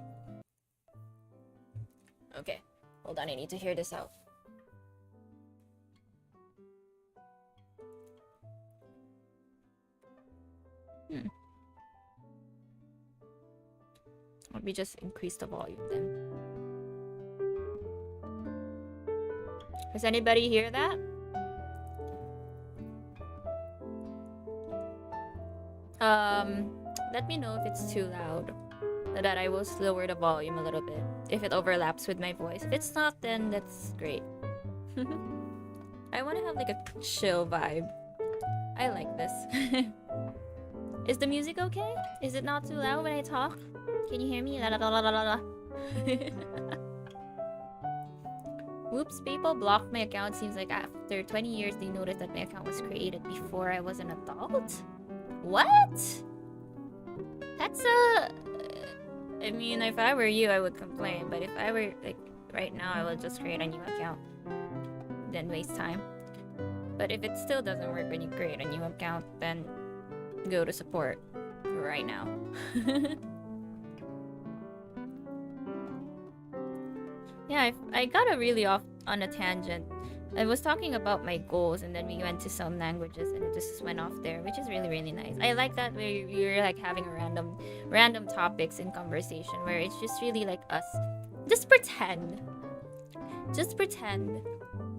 Okay, hold on, I need to hear this out. Let me just increase the volume then. Does anybody hear that? Let me know if it's too loud, so that I will lower the volume a little bit if it overlaps with my voice. If it's not, then that's great. I want to have a chill vibe. I like this. Is the music okay? Is it not too loud when I talk? Can you hear me? La la la la la la. Oops, PayPal blocked my account. Seems like after 20 years they noticed that my account was created before I was an adult. What? That's a... I mean, if I were you, I would complain. But if I were, like, right now, I would just create a new account. Then waste time. But if it still doesn't work when you create a new account, then go to support right now. Yeah, I got a really off on a tangent. I was talking about my goals, and then we went to some languages, and it just went off there, which is really, really nice. I like that where you're like having a random topics in conversation where it's just really like us. Just pretend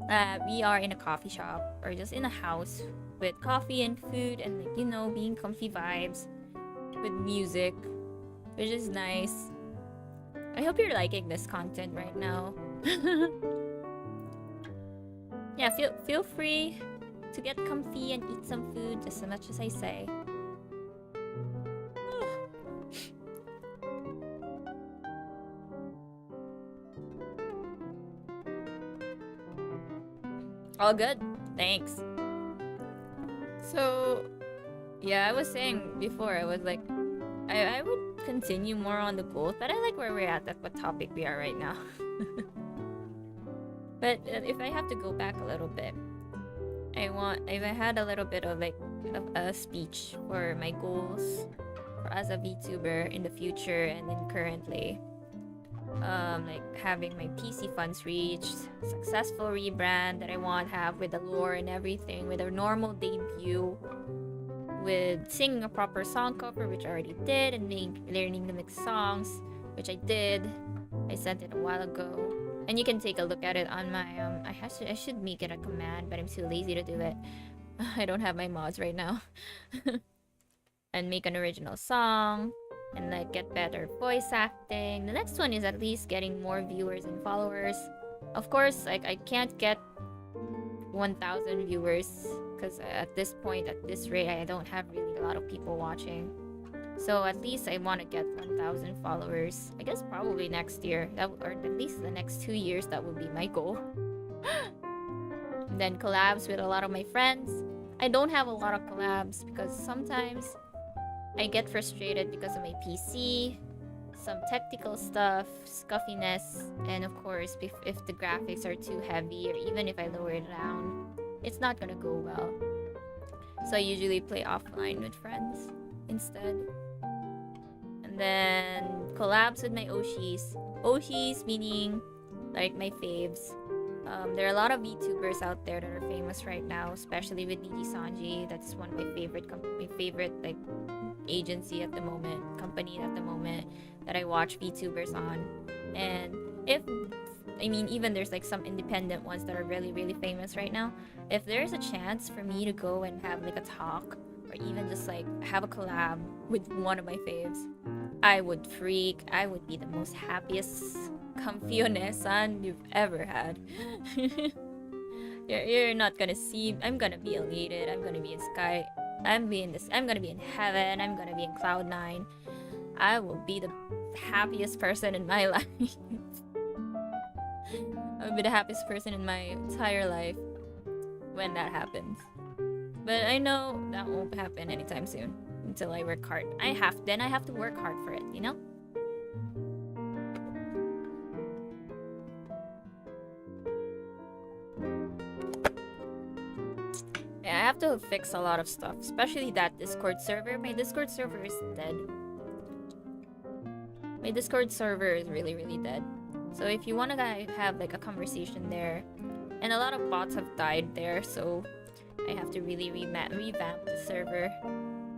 that we are in a coffee shop or just in a house with coffee and food and, like, you know, being comfy vibes with music, which is nice. I hope you're liking this content right now. Yeah, feel free to get comfy and eat some food just as much as I say. All good? Thanks. So, yeah, I was saying before, I was like, I would continue more on the goals, but I like where we're at what topic we are right now. But if I have to go back a little bit, if I had a little bit of like a speech for my goals as a VTuber in the future and then currently, like having my PC funds reached, successful rebrand that I want to have with the lore and everything, with a normal debut, with singing a proper song cover, which I already did, and learning to mix songs, which I did. I sent it a while ago, and you can take a look at it on my I should make it a command, but I'm too lazy to do it. I don't have my mods right now. And make an original song, and like get better voice acting. The next one is at least getting more viewers and followers. Of course, like I can't get 1,000 viewers because at this point, at this rate, I don't have really a lot of people watching. So at least I want to get 1,000 followers. I guess probably next year, or at least the next 2 years, that would be my goal. And then collabs with a lot of my friends. I don't have a lot of collabs because sometimes I get frustrated because of my PC, some technical stuff, scuffiness, and of course, if the graphics are too heavy or even if I lower it down, it's not gonna go well. So I usually play offline with friends instead. And then collabs with my Oshis. Oshis meaning like my faves. There are a lot of VTubers out there that are famous right now, especially with DJ Sanji. That's one of my favorite like agency at the moment, company at the moment that I watch VTubers on. And even there's like some independent ones that are really, really famous right now. If there's a chance for me to go and have like a talk or even just like have a collab with one of my faves, I would freak. I would be the most happiest comfy-onesan you've ever had. You're not gonna see. I'm gonna be elated. I'm gonna be in sky. I'm gonna be in heaven. I'm gonna be in cloud 9. I will be the happiest person in my life. I'll be the happiest person in my entire life when that happens. But I know that won't happen anytime soon until I work hard. I have to work hard for it, you know? Yeah, I have to fix a lot of stuff, especially that Discord server. My Discord server is dead. My Discord server is really, really dead. So if you want to have like a conversation there, and a lot of bots have died there, so I have to really revamp the server.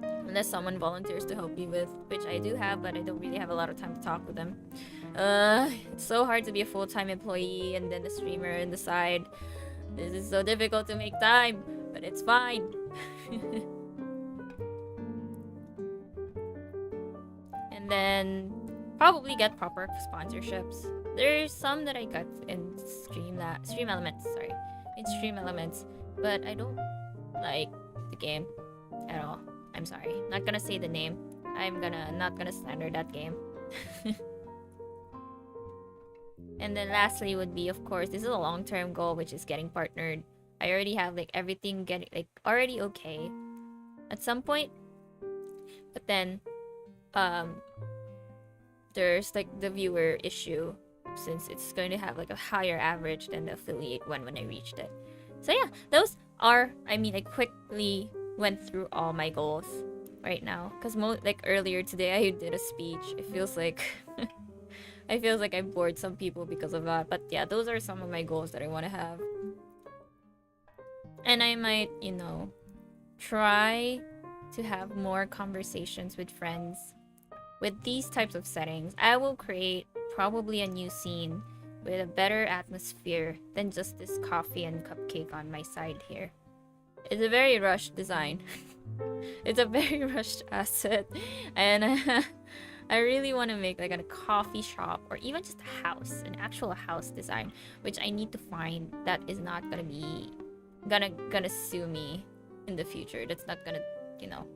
Unless someone volunteers to help me with, which I do have, but I don't really have a lot of time to talk with them. It's so hard to be a full-time employee and then a streamer on the side. This is so difficult to make time, but it's fine. And then probably get proper sponsorships. There's some that I got in Stream Elements, but I don't like the game at all. I'm sorry, not gonna say the name. I'm not gonna slander that game. And then lastly would be, of course, this is a long-term goal, which is getting partnered. I already have like everything getting like already okay at some point. But then there's like the viewer issue, since it's going to have like a higher average than the affiliate one when I reached it. So yeah, those are, I mean, I quickly went through all my goals right now, because like earlier today I did a speech. It feels like I feels like I bored some people because of that. But yeah, those are some of my goals that I want to have. And I might, you know, try to have more conversations with friends with these types of settings. I will create probably a new scene with a better atmosphere than just this coffee and cupcake on my side here. It's a very rushed design. It's a very rushed asset, and I really want to make like a coffee shop or even just a house, an actual house design, which I need to find that is not gonna be gonna sue me in the future. That's not gonna, you know,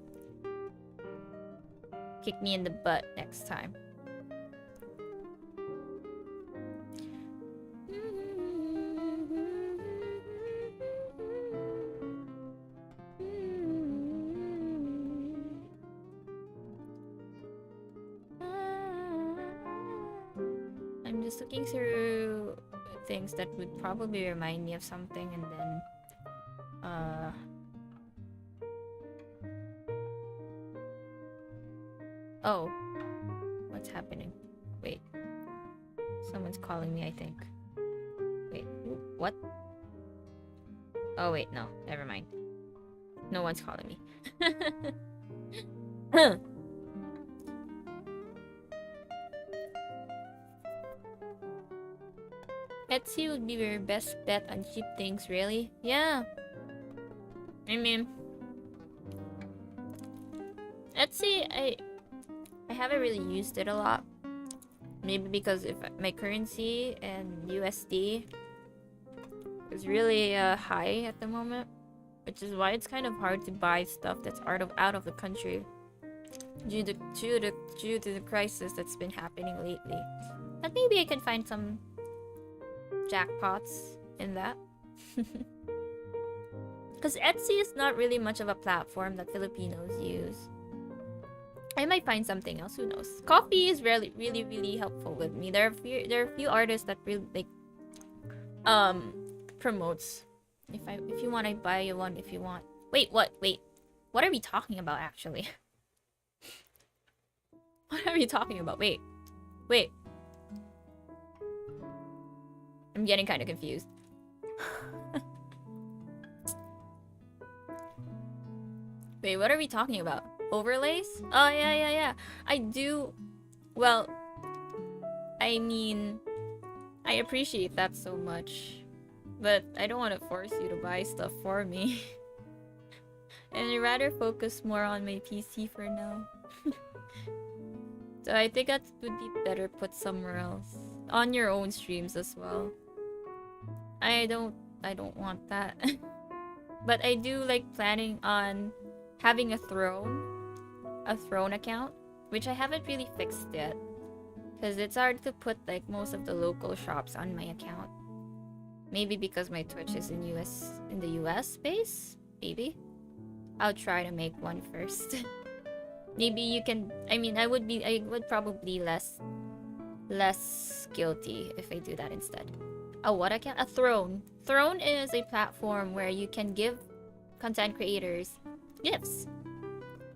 kick me in the butt next time. I'm just looking through things that would probably remind me of something, and then oh, what's happening? Wait, someone's calling me, I think. Wait, what? Oh wait, no, never mind. No one's calling me. Etsy would be your best bet on cheap things, really? Yeah. I mean, Etsy, I haven't really used it a lot. Maybe because if my currency and USD is really high at the moment, which is why it's kind of hard to buy stuff that's out of the country due to the crisis that's been happening lately. But maybe I can find some jackpots in that. Because Etsy is not really much of a platform that Filipinos use. I might find something else, who knows. Coffee is really helpful with me. There are a few artists that really like promotes. If you want, I buy you one if you want. Wait, what are we talking about actually? What are we talking about? Wait. I'm getting kind of confused. Wait, what are we talking about? Overlays? Oh, yeah. I do... Well, I mean... I appreciate that so much. But I don't want to force you to buy stuff for me. And I'd rather focus more on my PC for now. So I think that would be better put somewhere else. On your own streams as well. I don't want that. But I do like planning on having a throne account, which I haven't really fixed yet, because it's hard to put like most of the local shops on my account. Maybe because my Twitch is in the US space. Maybe I'll try to make one first. Maybe you can. I mean, I would probably less guilty if I do that instead. A what account? A throne. Throne is a platform where you can give content creators gifts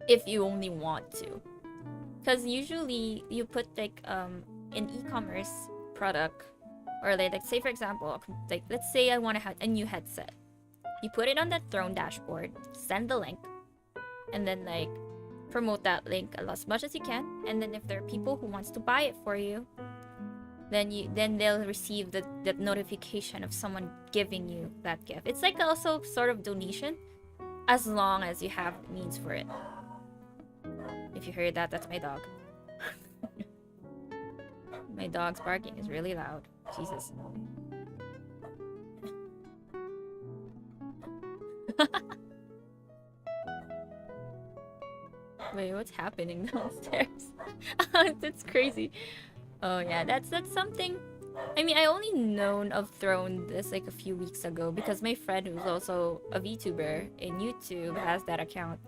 if you only want to. Because usually you put like an e-commerce product, or like say for example, like let's say I want to have a new headset. You put it on that throne dashboard, send the link, and then like promote that link as much as you can. And then if there are people who wants to buy it for you, then they'll receive the notification of someone giving you that gift. It's like also sort of donation, as long as you have means for it. If you heard that, that's my dog. My dog's barking is really loud. Jesus. Wait, what's happening downstairs? That's crazy. Oh yeah, that's something I mean, I only known of Throne this like a few weeks ago because my friend who's also a VTuber in YouTube has that account,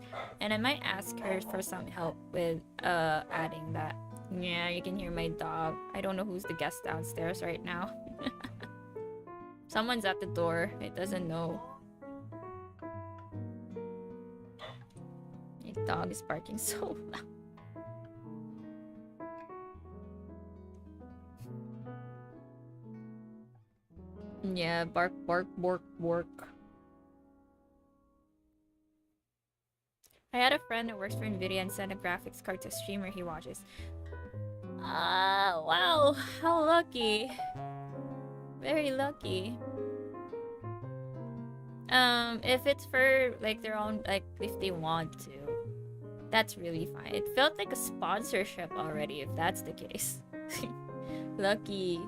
and I might ask her for some help with adding that. Yeah, you can hear my dog. I don't know who's the guest downstairs right now. Someone's at the door. It doesn't know. My dog is barking so loud. Yeah, bark, bark, bark, bark. I had a friend that works for Nvidia and sent a graphics card to a streamer he watches. Ah, wow, how lucky. Very lucky. If it's for like their own, like if they want to, that's really fine. It felt like a sponsorship already, if that's the case. Lucky.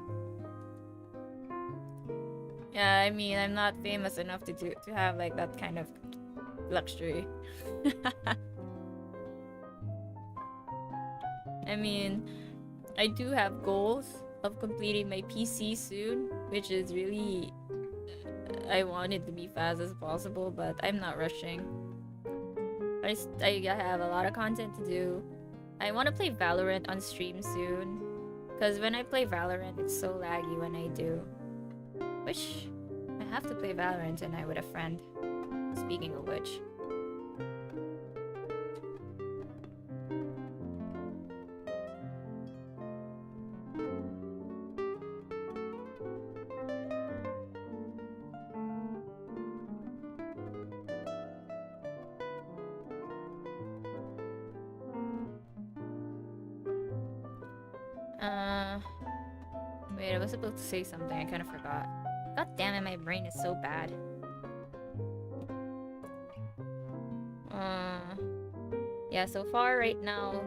Yeah, I mean, I'm not famous enough to have like that kind of luxury. I mean, I do have goals of completing my PC soon, which is really I want it to be fast as possible, but I'm not rushing. I have a lot of content to do. I want to play Valorant on stream soon, because when I play Valorant, it's so laggy when I do. Which, I have to play Valorant tonight with a friend. Speaking of which. Wait, I was supposed to say something, I kind of forgot. God damn it, my brain is so bad. Yeah, so far right now,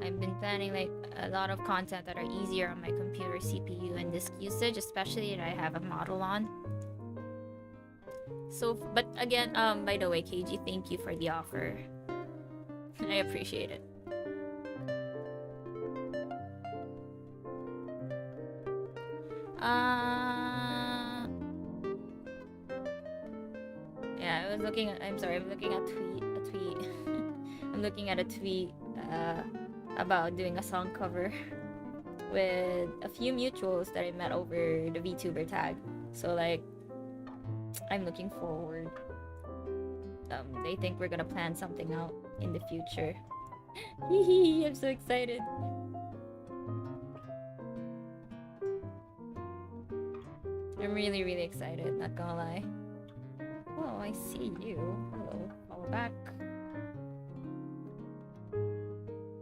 I've been planning like a lot of content that are easier on my computer CPU and disk usage, especially that I have a model on. So, but again, by the way, KG, thank you for the offer. I appreciate it. Yeah, I was looking at, I'm sorry, I'm looking at a tweet. I'm looking at a tweet about doing a song cover with a few mutuals that I met over the Vtuber tag. So like, I'm looking forward. They think we're gonna plan something out in the future. Hehe, I'm so excited. I'm really, really excited, not gonna lie. Oh, I see you. Hello, follow back.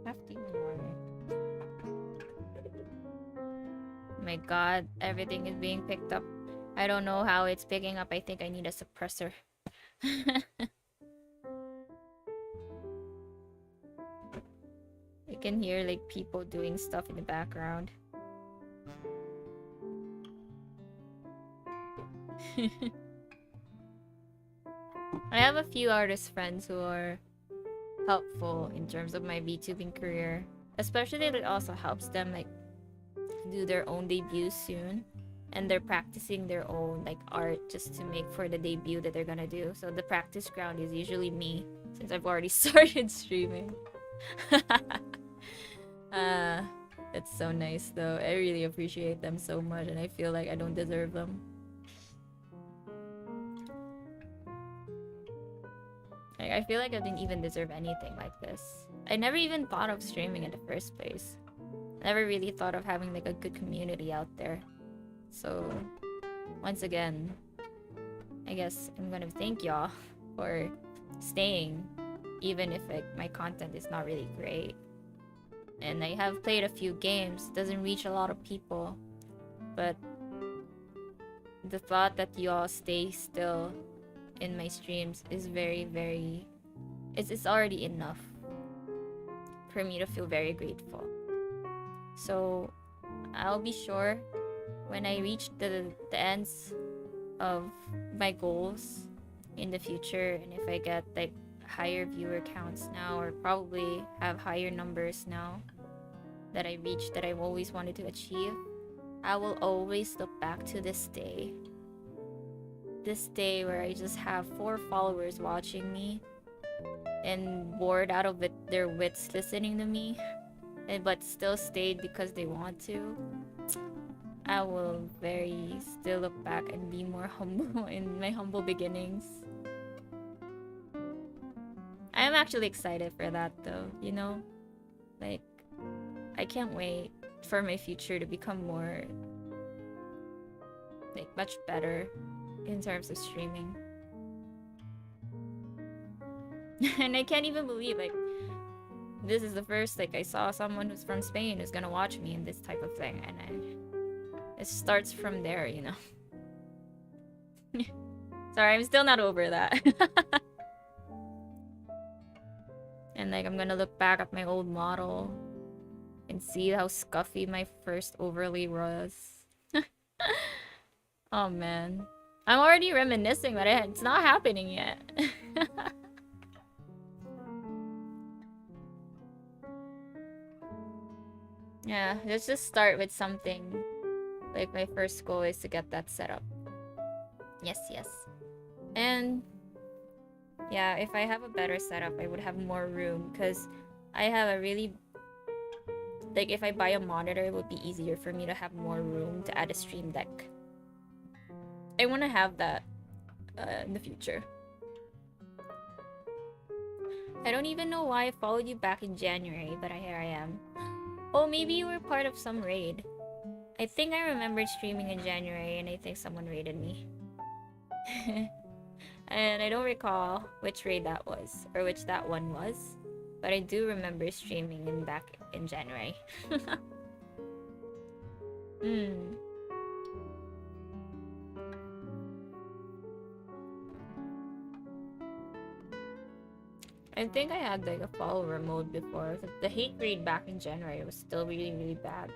Hefty morning. Oh my god, everything is being picked up. I don't know how it's picking up. I think I need a suppressor. You can hear like people doing stuff in the background. I have a few artist friends who are helpful in terms of my VTubing career. Especially that it also helps them like do their own debut soon. And they're practicing their own like art just to make for the debut that they're gonna do. So the practice ground is usually me, since I've already started streaming. It's so nice though. I really appreciate them so much and I feel like I don't deserve them. Like, I feel like I didn't even deserve anything like this. I never even thought of streaming in the first place. Never really thought of having like a good community out there. So, once again, I guess I'm gonna thank y'all for staying, even if like my content is not really great. And I have played a few games, doesn't reach a lot of people, but the thought that y'all stay still in my streams is very, very... It's already enough for me to feel very grateful. So, I'll be sure when I reach the ends of my goals in the future, and if I get like higher viewer counts now, or probably have higher numbers now that I reached that I've always wanted to achieve, I will always look back to this day. This day where I just have 4 followers watching me and bored out of their wits listening to me, but still stayed because they want to. I will very still look back and be more humble in my humble beginnings. I'm actually excited for that though, you know? Like, I can't wait for my future to become more, like, much better in terms of streaming. And I can't even believe, like, this is the first, like, I saw someone who's from Spain who's gonna watch me in this type of thing, and it starts from there, you know? Sorry, I'm still not over that. And, like, I'm gonna look back at my old model and see how scuffy my first overlay was. Oh, man. I'm already reminiscing, but it's not happening yet. Yeah, let's just start with something. Like, my first goal is to get that set up. Yes, yes. And yeah, if I have a better setup, I would have more room, because I have a really, like, if I buy a monitor, it would be easier for me to have more room to add a stream deck. I want to have that in the future. I don't even know why I followed you back in January, but here I am. Oh, maybe you were part of some raid. I think I remembered streaming in January, and I think someone raided me. And I don't recall which raid that was, or which that one was, but I do remember streaming back in January. I think I had, like, a follower mode before. The hate raid back in January was still really, really bad.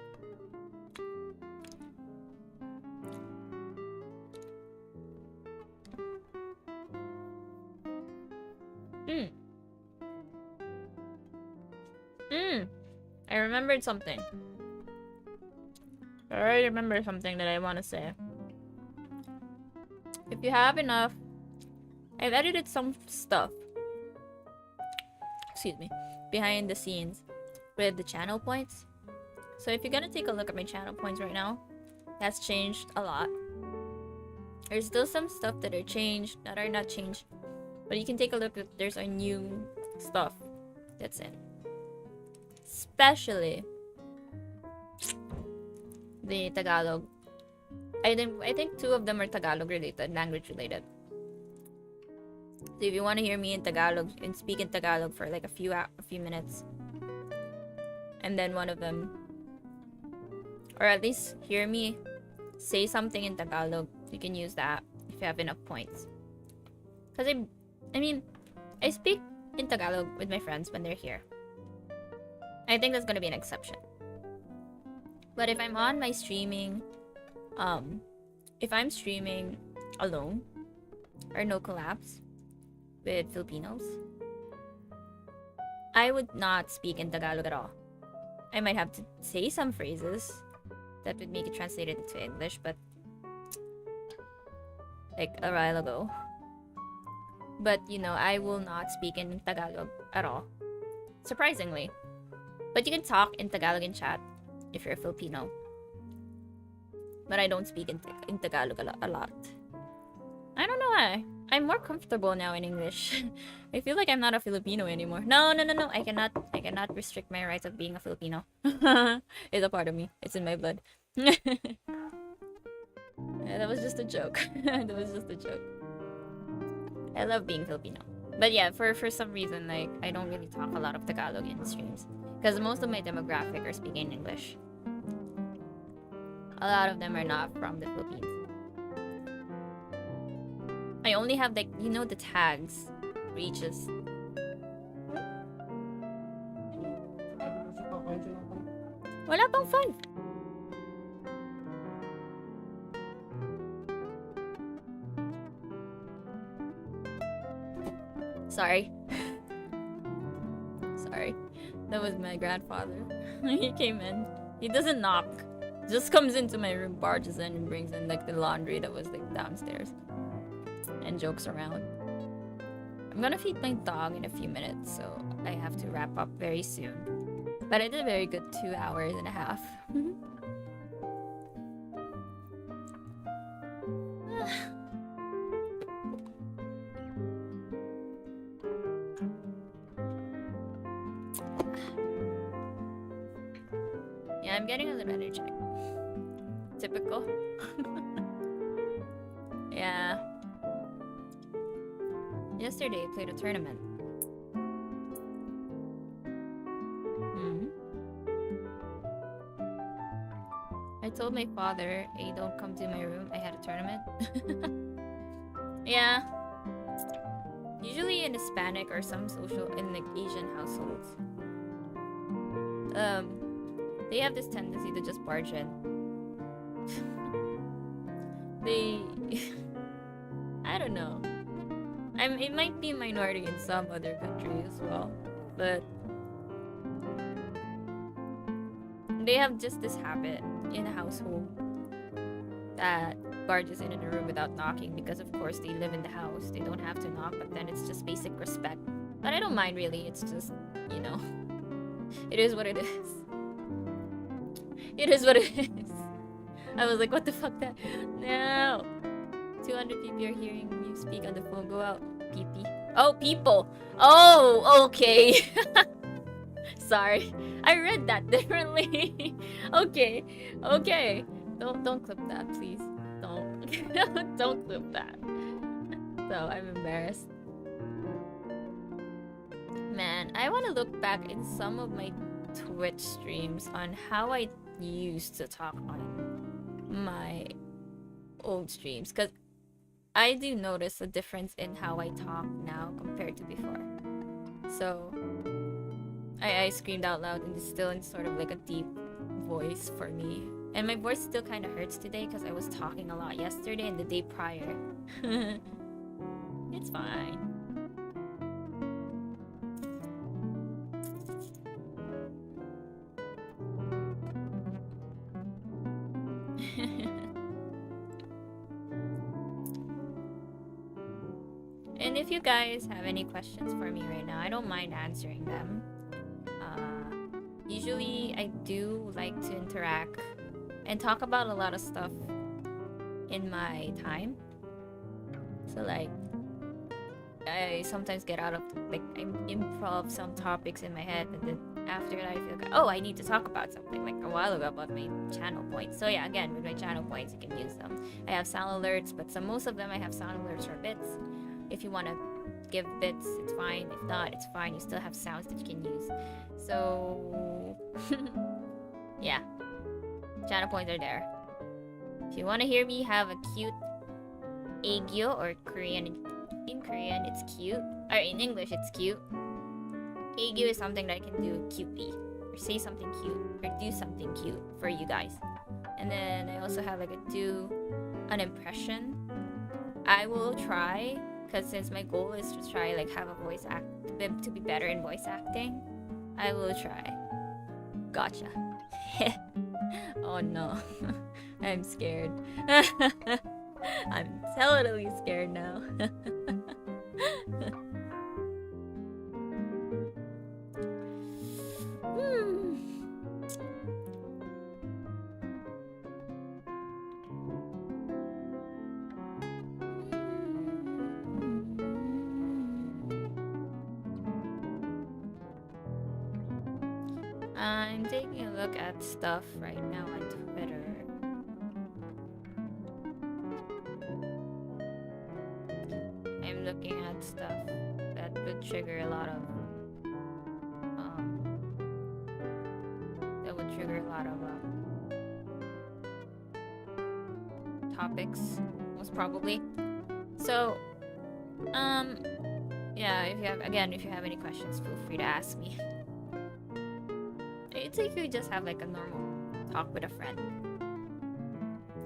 I remembered something. I already remember something that I want to say. If you have enough, I've edited some stuff. Excuse me. Behind the scenes with the channel points. So if you're gonna take a look at my channel points right now, that's changed a lot. There's still some stuff that are changed, that are not changed. But you can take a look at, there's a new stuff that's in. Especially the Tagalog. I think 2 of them are Tagalog related, language related. So if you want to hear me in Tagalog and speak in Tagalog for like a few minutes, and then one of them, or at least hear me say something in Tagalog, you can use that if you have enough points. Because I mean, I speak in Tagalog with my friends when they're here. I think that's gonna be an exception. But if I'm on my streaming, if I'm streaming alone or no collabs with Filipinos, I would not speak in Tagalog at all. I might have to say some phrases that would make it translated into English, but like a while ago. But you know, I will not speak in Tagalog at all, surprisingly. But you can talk in Tagalog in chat if you're a Filipino. But I don't speak in Tagalog a lot. I don't know why. I'm more comfortable now in English. I feel like I'm not a Filipino anymore. No. I cannot restrict my rights of being a Filipino. It's a part of me. It's in my blood. Yeah, that was just a joke. That was just a joke. I love being Filipino. But yeah, for some reason, like, I don't really talk a lot of Tagalog in streams. Because most of my demographic are speaking English. A lot of them are not from the Philippines. I only have, like, you know, the tags. Reaches. Wala pang 5. Sorry. Sorry. That was my grandfather. He came in. He doesn't knock. Just comes into my room, barges in, and brings in like the laundry that was like downstairs, and jokes around. I'm gonna feed my dog in a few minutes, so I have to wrap up very soon. But I did a very good 2 hours and a half. Yeah, I'm getting a little energetic. Typical. Yeah. Yesterday, I played a tournament. I told my father, hey, don't come to my room. I had a tournament. Yeah. Usually in Hispanic or some social, in like Asian households, they have this tendency to just barge in. I don't know. It might be a minority in some other countries as well, but they have just this habit in a household that barges in a room without knocking because of course they live in the house. They don't have to knock, but then it's just basic respect. But I don't mind really. It's just, you know, it is what it is. It is what it is. I was like, what the fuck that? No. 200 people are hearing you speak on the phone. Go out, pee-pee. Oh, people. Oh, okay. Sorry, I read that differently. Okay. Don't clip that, please. Don't. Don't clip that. So I'm embarrassed. Man, I want to look back in some of my Twitch streams on how I used to talk on my old streams, because I do notice a difference in how I talk now compared to before. So I screamed out loud and it's still in sort of like a deep voice for me. And my voice still kind of hurts today because I was talking a lot yesterday and the day prior. It's fine. And if you guys have any questions for me right now, I don't mind answering them. Usually I do like to interact and talk about a lot of stuff in my time. So like, I sometimes get out of, like, I improv some topics in my head, and then after that I feel like, oh, I need to talk about something, like a while ago about my channel points. So yeah, again, with my channel points, you can use them. I have sound alerts, but most of them I have sound alerts for bits. If you want to give bits, it's fine. If not, it's fine. You still have sounds that you can use. So yeah, channel points are there. If you want to hear me have a cute aegyo, or Korean, in Korean it's cute, or in English it's cute. Aegyo is something that I can do cutely, or say something cute, or do something cute for you guys. And then I also have like do an impression. I will try, because since my goal is to try like have a voice act to be better in voice acting, I will try. Gotcha. Oh no. I'm scared. I'm totally scared now. I'm taking a look at stuff right now on Twitter. I'm looking at stuff that could trigger a lot of topics, most probably. So yeah, if you have any questions, feel free to ask me. It's like you just have like a normal talk with a friend.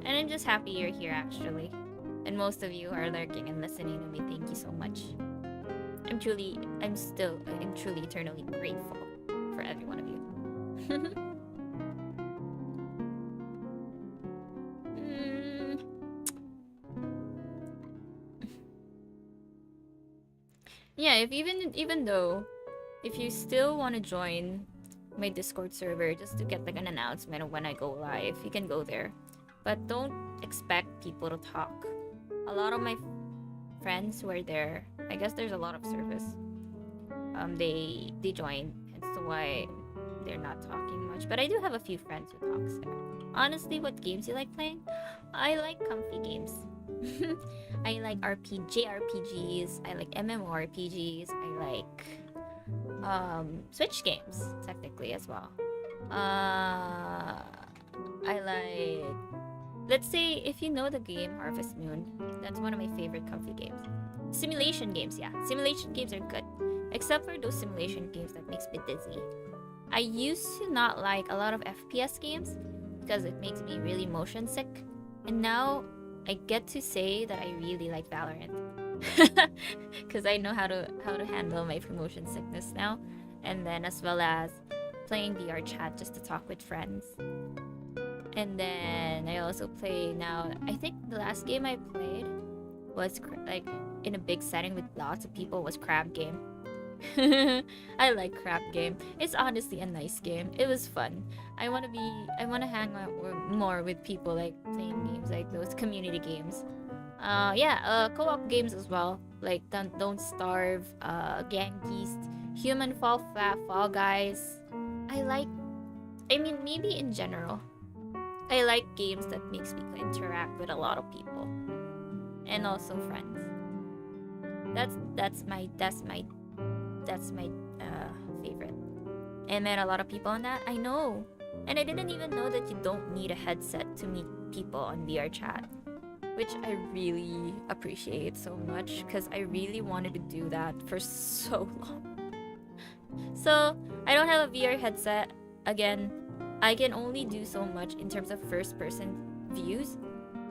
And I'm just happy you're here, actually. And most of you are lurking and listening to me. Thank you so much. I'm truly eternally grateful for every one of you. yeah, even though if you still want to join my Discord server just to get like an announcement of when I go live, you can go there. But don't expect people to talk. A lot of my friends who are there, I guess there's a lot of service. They joined, hence to why they're not talking much. But I do have a few friends who talks there. Honestly, what games you like playing? I like comfy games. I like JRPGs. I like MMORPGs. I like Switch games technically as well. I like, let's say if you know the game Harvest Moon, that's one of my favorite comfy games. Simulation games, yeah. Simulation games are good. Except for those simulation games that makes me dizzy. I used to not like a lot of FPS games because it makes me really motion sick. And now I get to say that I really like Valorant. Because I know how to handle my motion sickness now. And then as well as playing VR chat just to talk with friends. And then I also play now, I think the last game I played was like in a big setting with lots of people was Crab Game. I like Crab Game. It's honestly a nice game. It was fun. I want to hang out more with people like playing games like those community games. Co-op games as well. Like Don't Starve, Gang Beast, Human Fall Flat, Fall Guys. Maybe in general, I like games that makes me interact with a lot of people and also friends. That's my favorite. I met a lot of people on that. I know, and I didn't even know that you don't need a headset to meet people on VR chat, which I really appreciate so much because I really wanted to do that for so long. So I don't have a VR headset. Again, I can only do so much in terms of first-person views,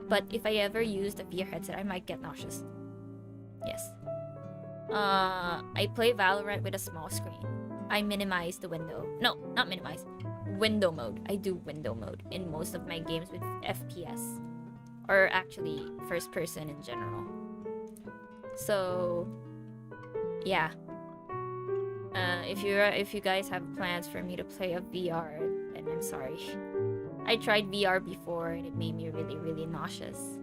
but if I ever use the VR headset, I might get nauseous. Yes. I play Valorant with a small screen. I minimize the window. No, not minimize. Window mode. I do window mode in most of my games with FPS. Or actually, first person in general. So, yeah. If you guys have plans for me to play a VR, then I'm sorry. I tried VR before and it made me really, really nauseous.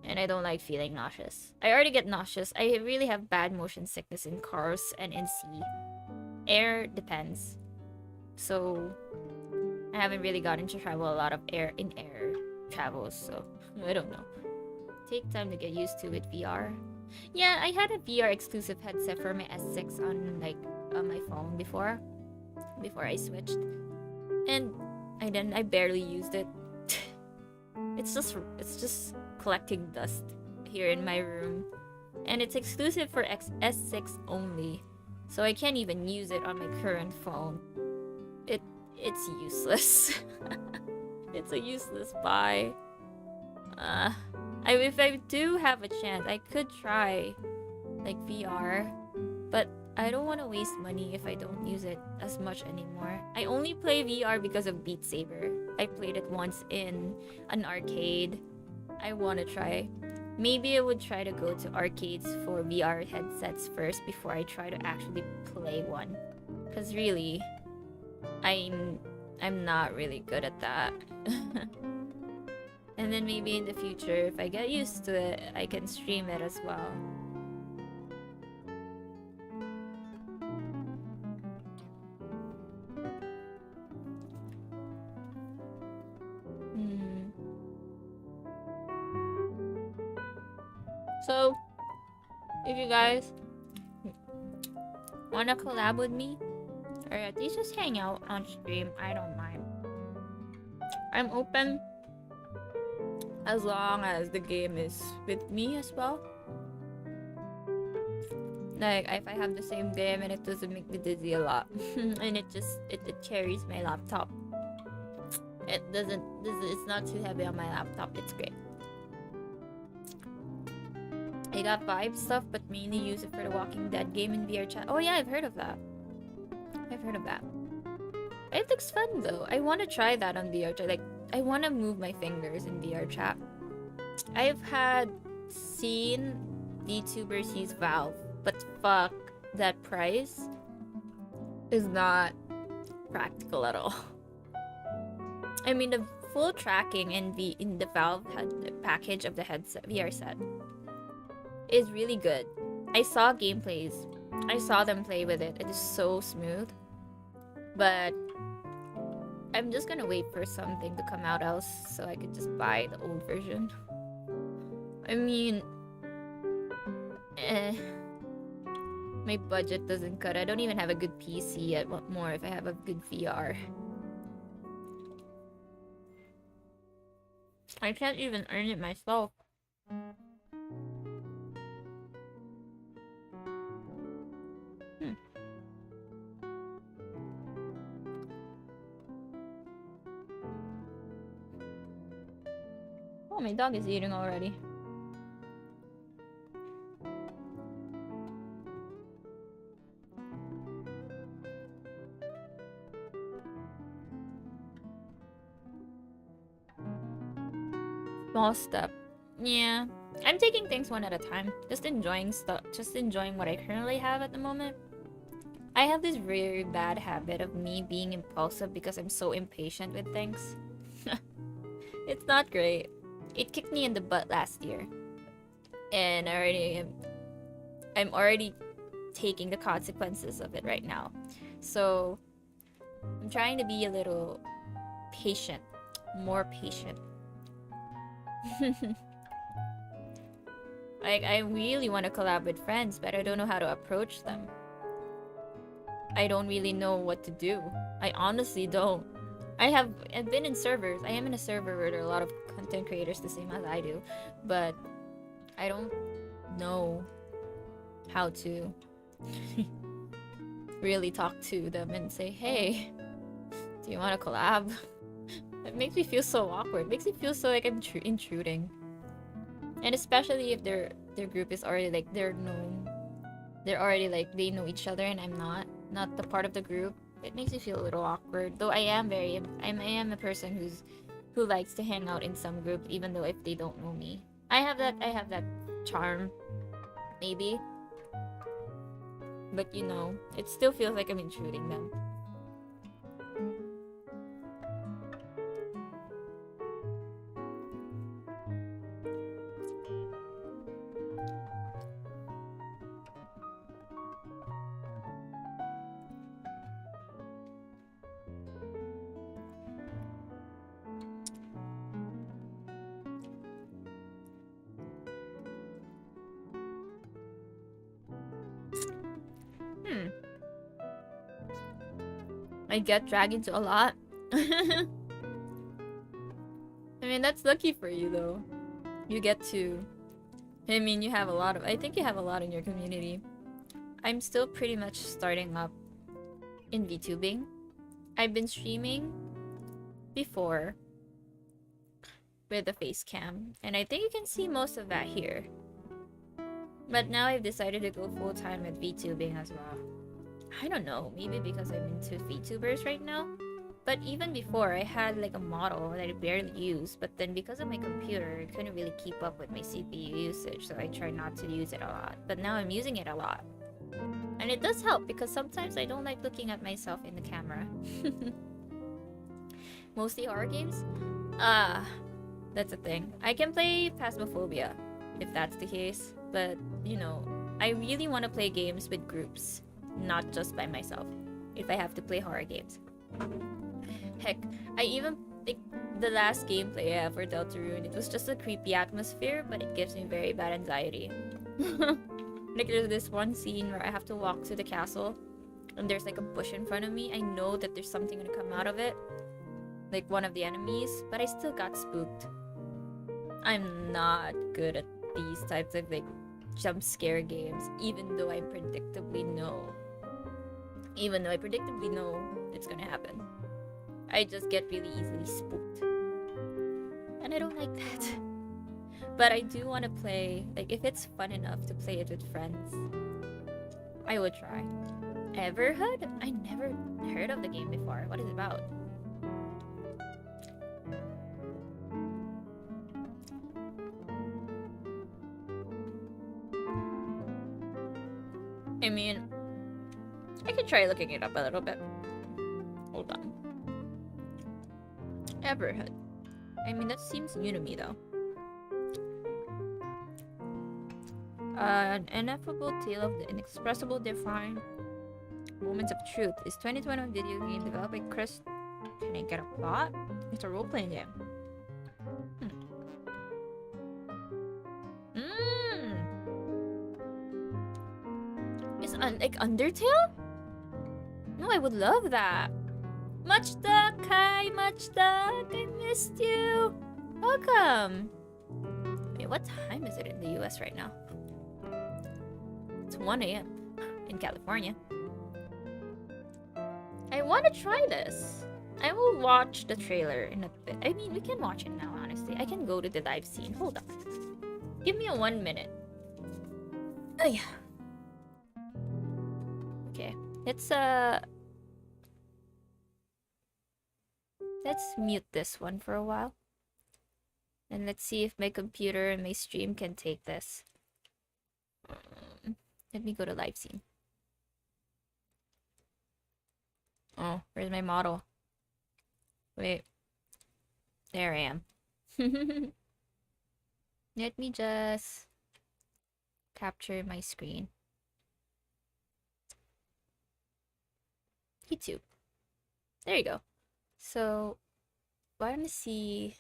And I don't like feeling nauseous. I already get nauseous. I really have bad motion sickness in cars and in sea. Air depends. So I haven't really gotten to travel a lot of air travels, so I don't know. Take time to get used to with VR. Yeah, I had a VR exclusive headset for my S6 on my phone before I switched. And I barely used it. It's just collecting dust here in my room. And it's exclusive for S6 only. So I can't even use it on my current phone. It's useless. It's a useless buy. If I do have a chance, I could try like VR, but I don't want to waste money if I don't use it as much anymore. I only play VR because of Beat Saber. I played it once in an arcade. I want to try. Maybe I would try to go to arcades for VR headsets first before I try to actually play one. Cause really, I'm not really good at that. And then maybe in the future, if I get used to it, I can stream it as well. So, if you guys wanna collab with me, or at least just hang out on stream, I don't mind. I'm open as long as the game is with me as well. Like if I have the same game and it doesn't make me dizzy a lot, and it carries my laptop. It's not too heavy on my laptop. It's great. I got Vibe stuff, but mainly use it for the Walking Dead game in VR chat. Oh yeah, I've heard of that. It looks fun though. I want to try that on VR chat. Like, I want to move my fingers in VR chat. I've had seen VTubers use Valve, but fuck, that price is not practical at all. I mean, the full tracking in the Valve package of the headset VR set is really good. I saw gameplays. I saw them play with it. It is so smooth. But I'm just gonna wait for something to come out else so I could just buy the old version. I mean, my budget doesn't cut. I don't even have a good PC yet. What more if I have a good VR? I can't even earn it myself. Oh, my dog is eating already. Small step. Yeah. I'm taking things one at a time. Just enjoying stuff. Just enjoying what I currently have at the moment. I have this very bad habit of me being impulsive because I'm so impatient with things. It's not great. It kicked me in the butt last year. And I'm already taking the consequences of it right now. So I'm trying to be a little patient. More patient. Like, I really want to collab with friends, but I don't know how to approach them. I don't really know what to do. I honestly don't. I've been in servers. I am in a server where there are a lot of content creators the same as I do, but I don't know how to really talk to them and say, hey, do you want to collab? It makes me feel so awkward. It makes me feel so like I'm intruding. And especially if their group is already like they're known. They're already like they know each other and I'm not the part of the group. It makes me feel a little awkward. Though I am a person who likes to hang out in some group even though if they don't know me. I have that charm maybe. But you know, it still feels like I'm intruding them. I get dragged into a lot. I mean, that's lucky for you though. You get to... I mean, you have a lot of... I think you have a lot in your community. I'm still pretty much starting up in VTubing. I've been streaming before with a face cam, and I think you can see most of that here. But now I've decided to go full-time with VTubing as well. I don't know, maybe because I'm into VTubers right now. But even before, I had like a model that I barely used, but then because of my computer, I couldn't really keep up with my CPU usage, so I tried not to use it a lot. But now I'm using it a lot. And it does help because sometimes I don't like looking at myself in the camera. Mostly horror games? That's a thing. I can play Phasmophobia, if that's the case. But, you know, I really want to play games with groups, not just by myself, if I have to play horror games. Heck, I even think the last gameplay I have for Deltarune, it was just a creepy atmosphere, but it gives me very bad anxiety. Like there's this one scene where I have to walk to the castle, and there's like a bush in front of me. I know that there's something gonna come out of it, like one of the enemies, but I still got spooked. I'm not good at these types of like jump scare games, even though I predictably know it's gonna happen. I just get really easily spooked, and I don't like that. But I do want to play, like if it's fun enough to play it with friends, I would try. Everhood? I never heard of the game before. What is it about? mean, I can try looking it up a little bit. Hold on. Everhood. I mean, that seems new to me though. An ineffable tale of the inexpressible defined moments of truth is 2021 video game developed by Chris. Can I get a plot? It's a role-playing game. Is like Undertale? No, I would love that. Much duck, hi, much duck. I missed you. Welcome. Wait, what time is it in the US right now? It's 1 a.m. in California. I want to try this. I will watch the trailer in a bit. I mean, we can watch it now, honestly. I can go to the live scene. Hold on. Give me a 1 minute. Oh, yeah. Okay. Let's mute this one for a while. And let's see if my computer and my stream can take this. Let me go to live scene. Oh, where's my model? Wait. There I am. Let me just capture my screen. YouTube. There you go. So, why don't I see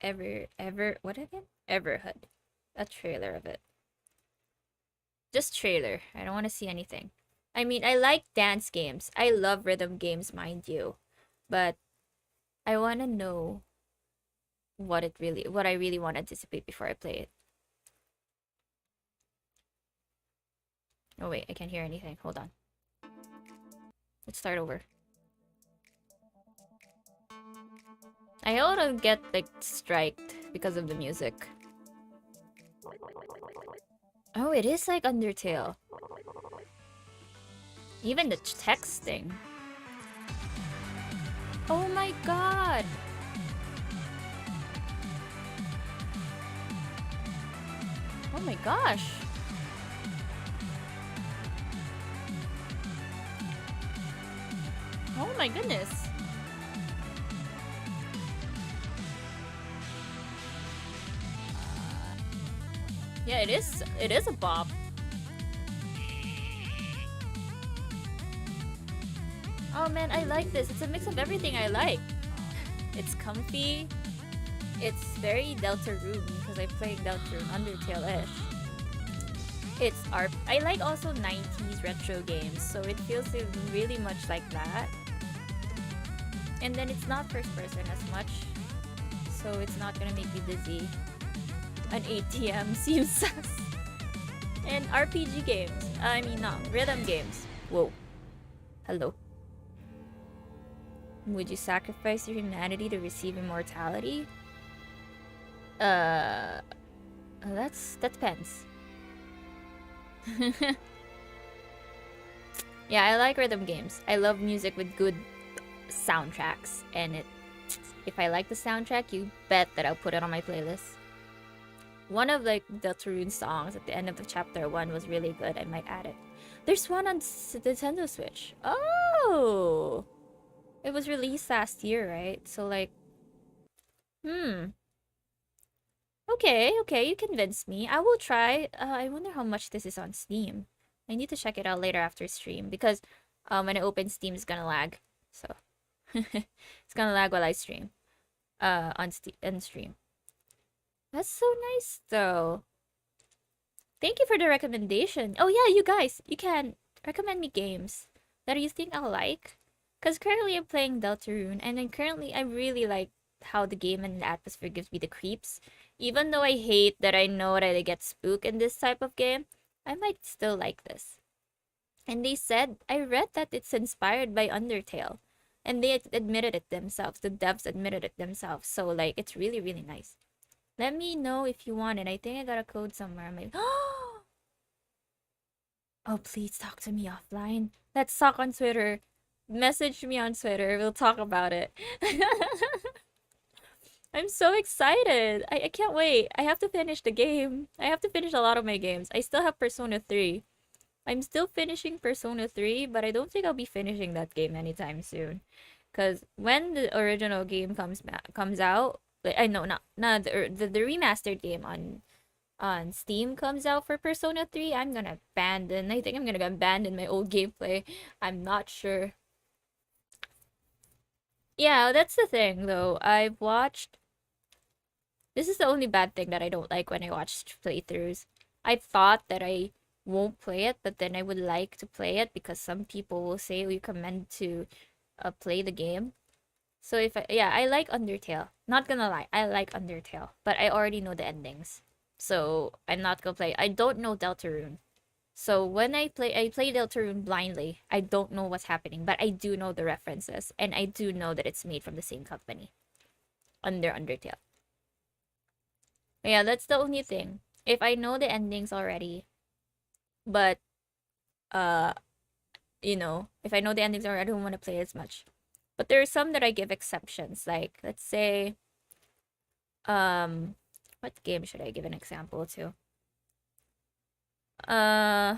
what again? Everhood. A trailer of it. Just trailer. I don't want to see anything. I mean, I like dance games. I love rhythm games, mind you. But I want to know what I really want to anticipate before I play it. Oh wait, I can't hear anything. Hold on. Let's start over. I ought to get like striked because of the music. Oh, it is like Undertale. Even the texting. Oh my god! Oh my gosh! Oh my goodness! Yeah, it is a bop. Oh man, I like this. It's a mix of everything I like. It's comfy. It's very Deltarune because I played Deltarune Undertale-ish. I like also 90s retro games, so it feels really much like that. And then it's not first person as much, so it's not gonna make me dizzy. An ATM seems sus. And RPG games. I mean, no, rhythm games. Whoa. Hello. Would you sacrifice your humanity to receive immortality? That depends. Yeah, I like rhythm games. I love music with good soundtracks, and if I like the soundtrack, you bet that I'll put it on my playlist. One of like Deltarune songs at the end of the chapter 1 was really good. I might add it. There's one on Nintendo Switch. Oh, it was released last year, right? So like, Okay, you convinced me. I will try. I wonder how much this is on Steam. I need to check it out later after stream because when I open Steam, it's gonna lag. So it's gonna lag while I stream. On stream. That's so nice, though. Thank you for the recommendation. Oh yeah, you guys, you can recommend me games that you think I'll like. Because currently I'm playing Deltarune, and then currently I really like how the game and the atmosphere gives me the creeps. Even though I hate that I know that I get spooked in this type of game, I might still like this. And I read that it's inspired by Undertale. And they admitted it themselves. The devs admitted it themselves. So like, it's really, really nice. Let me know if you want it. I think I got a code somewhere. I'm like, oh, please talk to me offline. Let's talk on Twitter. Message me on Twitter. We'll talk about it. I'm so excited. I can't wait. I have to finish the game. I have to finish a lot of my games. I still have Persona 3. I'm still finishing Persona 3, but I don't think I'll be finishing that game anytime soon. Cause when the original game comes out, like I know not the remastered game on Steam comes out for Persona 3, I'm gonna abandon. I think I'm gonna abandon my old gameplay. I'm not sure. Yeah, that's the thing though. I've watched. This is the only bad thing that I don't like when I watch playthroughs. I thought that I won't play it, but then I would like to play it because some people will say we recommend to play the game. So yeah, I like Undertale. Not gonna lie, I like Undertale, but I already know the endings. So I'm not gonna play. I don't know Deltarune. So when I play Deltarune blindly. I don't know what's happening, but I do know the references, and I do know that it's made from the same company under Undertale. Yeah, that's the only thing. If I know the endings already, but uh, if I know the endings already, I don't want to play as much. But there are some that I give exceptions. Like let's say, um, what game should I give an example to? Uh,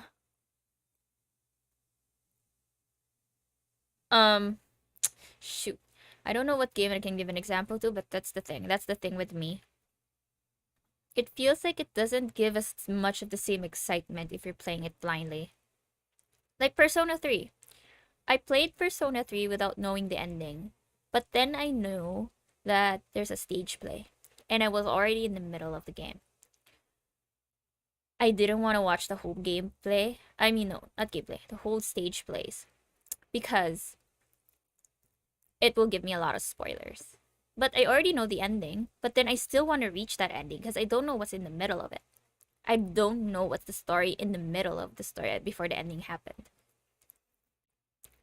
um, shoot. I don't know what game I can give an example to, but that's the thing. That's the thing with me. It feels like it doesn't give us much of the same excitement if you're playing it blindly. Like Persona 3. I played Persona 3 without knowing the ending, but then I knew that there's a stage play, and I was already in the middle of the game. I didn't want to watch the whole gameplay. I mean, no, not gameplay, the whole stage plays, because it will give me a lot of spoilers. But I already know the ending, but then I still want to reach that ending because I don't know what's in the middle of it. I don't know what's the story in the middle of the story before the ending happened.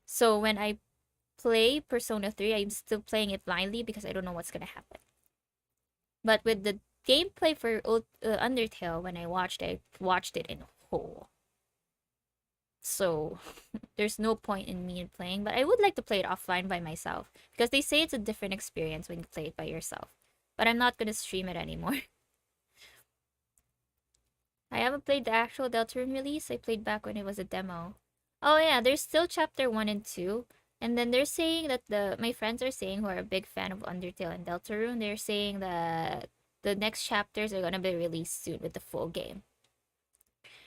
So when I play Persona 3, I'm still playing it blindly because I don't know what's gonna happen. But with the gameplay for Undertale, when I watched it in whole. So there's no point in me playing, but I would like to play it offline by myself because they say it's a different experience when you play it by yourself. But I'm not gonna stream it anymore. I haven't played the actual Deltarune release. I played back when it was a demo. Oh yeah, there's still chapter 1 and 2. And then they're saying that my friends are saying who are a big fan of Undertale and Deltarune, they're saying that the next chapters are gonna be released soon with the full game.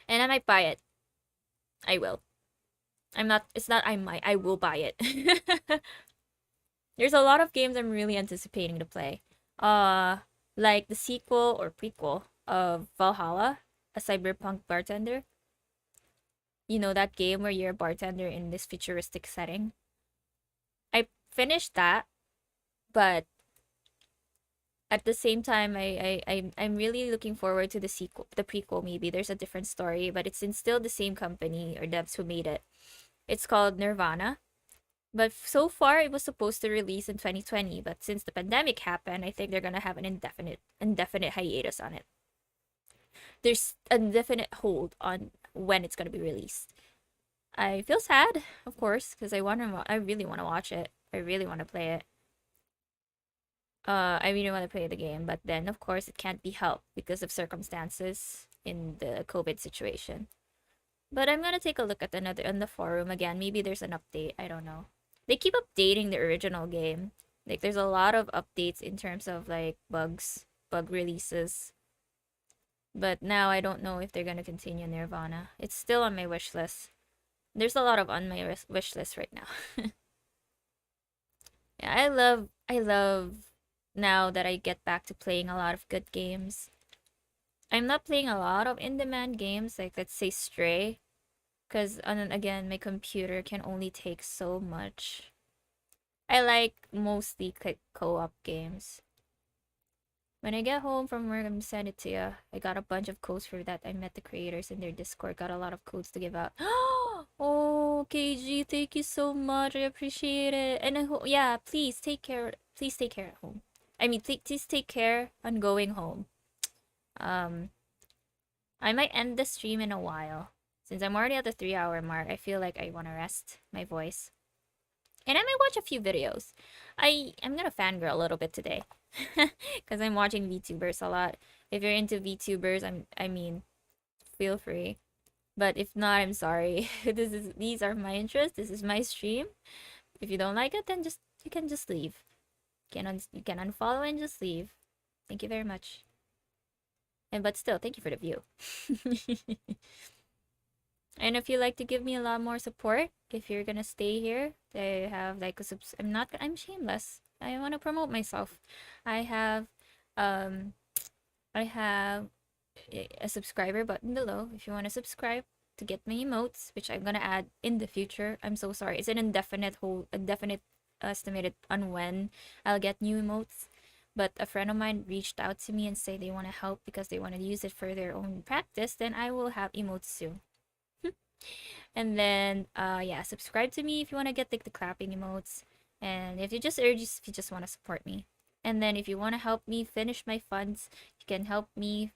And I might buy it. I will. I will buy it. There's a lot of games I'm really anticipating to play. Like the sequel or prequel of Valhalla, a cyberpunk bartender. You know that game where you're a bartender in this futuristic setting? I finished that, but at the same time I'm really looking forward to the sequel, the prequel maybe. There's a different story, but it's in still the same company or devs who made it. It's called Nirvana. But so far it was supposed to release in 2020, but since the pandemic happened, I think they're going to have an indefinite hiatus on it. There's a definite hold on when it's going to be released. I feel sad, of course, because I really want to watch it. I really want to play it. I really want to play the game, but then of course it can't be helped because of circumstances in the COVID situation. But I'm gonna take a look at another on the forum again. Maybe there's an update. I don't know. They keep updating the original game. Like there's a lot of updates in terms of like bug releases. But now I don't know if they're gonna continue Nirvana. It's still on my wish list. There's a lot of on my wish list right now. Yeah, I love now that I get back to playing a lot of good games. I'm not playing a lot of in-demand games, like let's say Stray, because again, my computer can only take so much. I like mostly co-op games. When I get home from work, I'm gonna send it to you. I got a bunch of codes for that. I met the creators in their Discord. Got a lot of codes to give out. Oh, KG, thank you so much. I appreciate it. And yeah, please take care. Please take care at home. I mean, please take care on going home. I might end the stream in a while. Since I'm already at the 3-hour mark, I feel like I want to rest my voice. And I might watch a few videos. I'm gonna fangirl a little bit today. Because I'm watching VTubers a lot. If you're into VTubers, I mean, feel free. But if not, I'm sorry. These are my interests. This is my stream. If you don't like it, then you can just leave. You can unfollow and just leave. Thank you very much. And but still, thank you for the view. And if you'd like to give me a lot more support, if you're gonna stay here, I have like I'm shameless. I want to promote myself. I have um I have a subscriber button below if you want to subscribe to get my emotes, which I'm gonna add in the future. I'm so sorry. It's an indefinite estimated on when I'll get new emotes. But a friend of mine reached out to me and say they want to help because they want to use it for their own practice. Then I will have emotes soon. And then yeah, subscribe to me if you want to get like the clapping emotes. And if you just want to support me. And then if you want to help me finish my funds, you can help me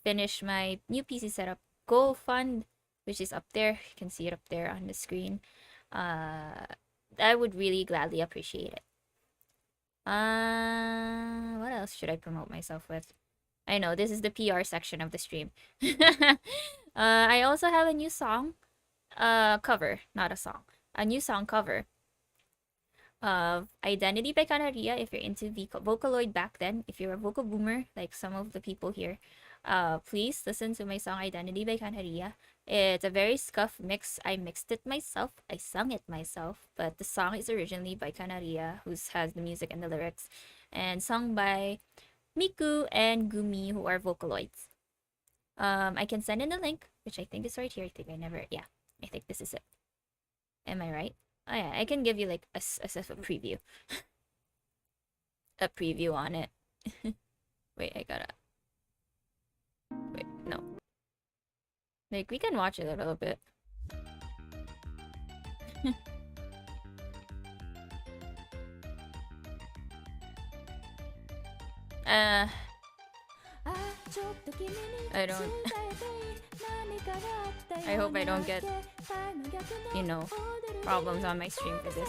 finish my new PC setup goal fund, which is up there. You can see it up there on the screen. I would really gladly appreciate it. What else should I promote myself with? I know this is the PR section of the stream. I also have a new song cover, not a song. A new song cover of Identity by Canaria. If you're into Vocaloid back then, if you're a vocal boomer like some of the people here, please listen to my song Identity by Canaria. It's a very scuff mix. I mixed it myself. I sung it myself, but the song is originally by Canaria, who has the music and the lyrics, and sung by Miku and Gumi, who are Vocaloids. I can send in the link, which I think is right here. Yeah, I think this is it. Am I right? Oh yeah, I can give you like a preview. A preview on it. Wait, wait, no. Like, we can watch it a little bit. I don't... I hope I don't get, you know, problems on my stream for this.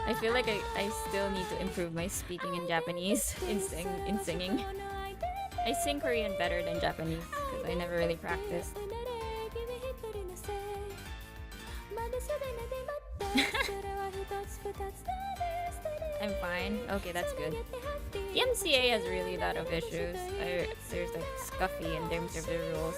I feel like I still need to improve my speaking in Japanese in singing. I sing Korean better than Japanese because I never really practiced. I'm fine. Okay, that's good. The MCA has really a lot of issues. There's like scuffy in terms of the rules.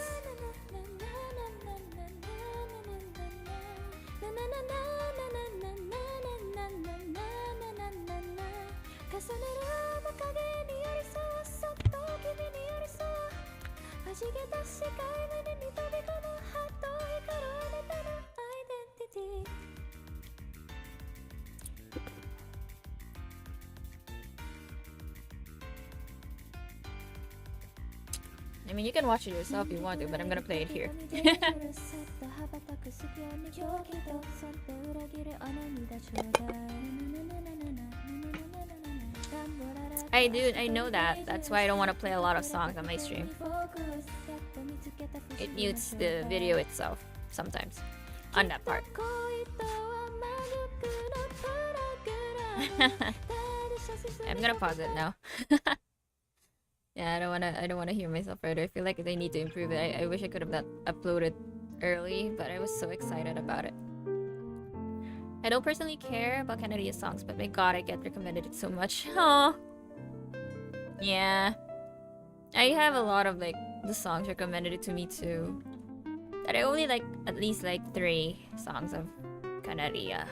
I mean, you can watch it yourself if you want to, but I'm gonna play it here. I know that. That's why I don't want to play a lot of songs on my stream. It mutes the video itself sometimes on that part. I'm gonna pause it now. Yeah, I don't wanna hear myself further. I feel like they need to improve it. I wish I could have uploaded early, but I was so excited about it. I don't personally care about Canadian songs, but my god, I get recommended it so much. Oh, yeah. I have a lot of like the songs recommended to me too. But I only like at least like 3 songs of Canaria.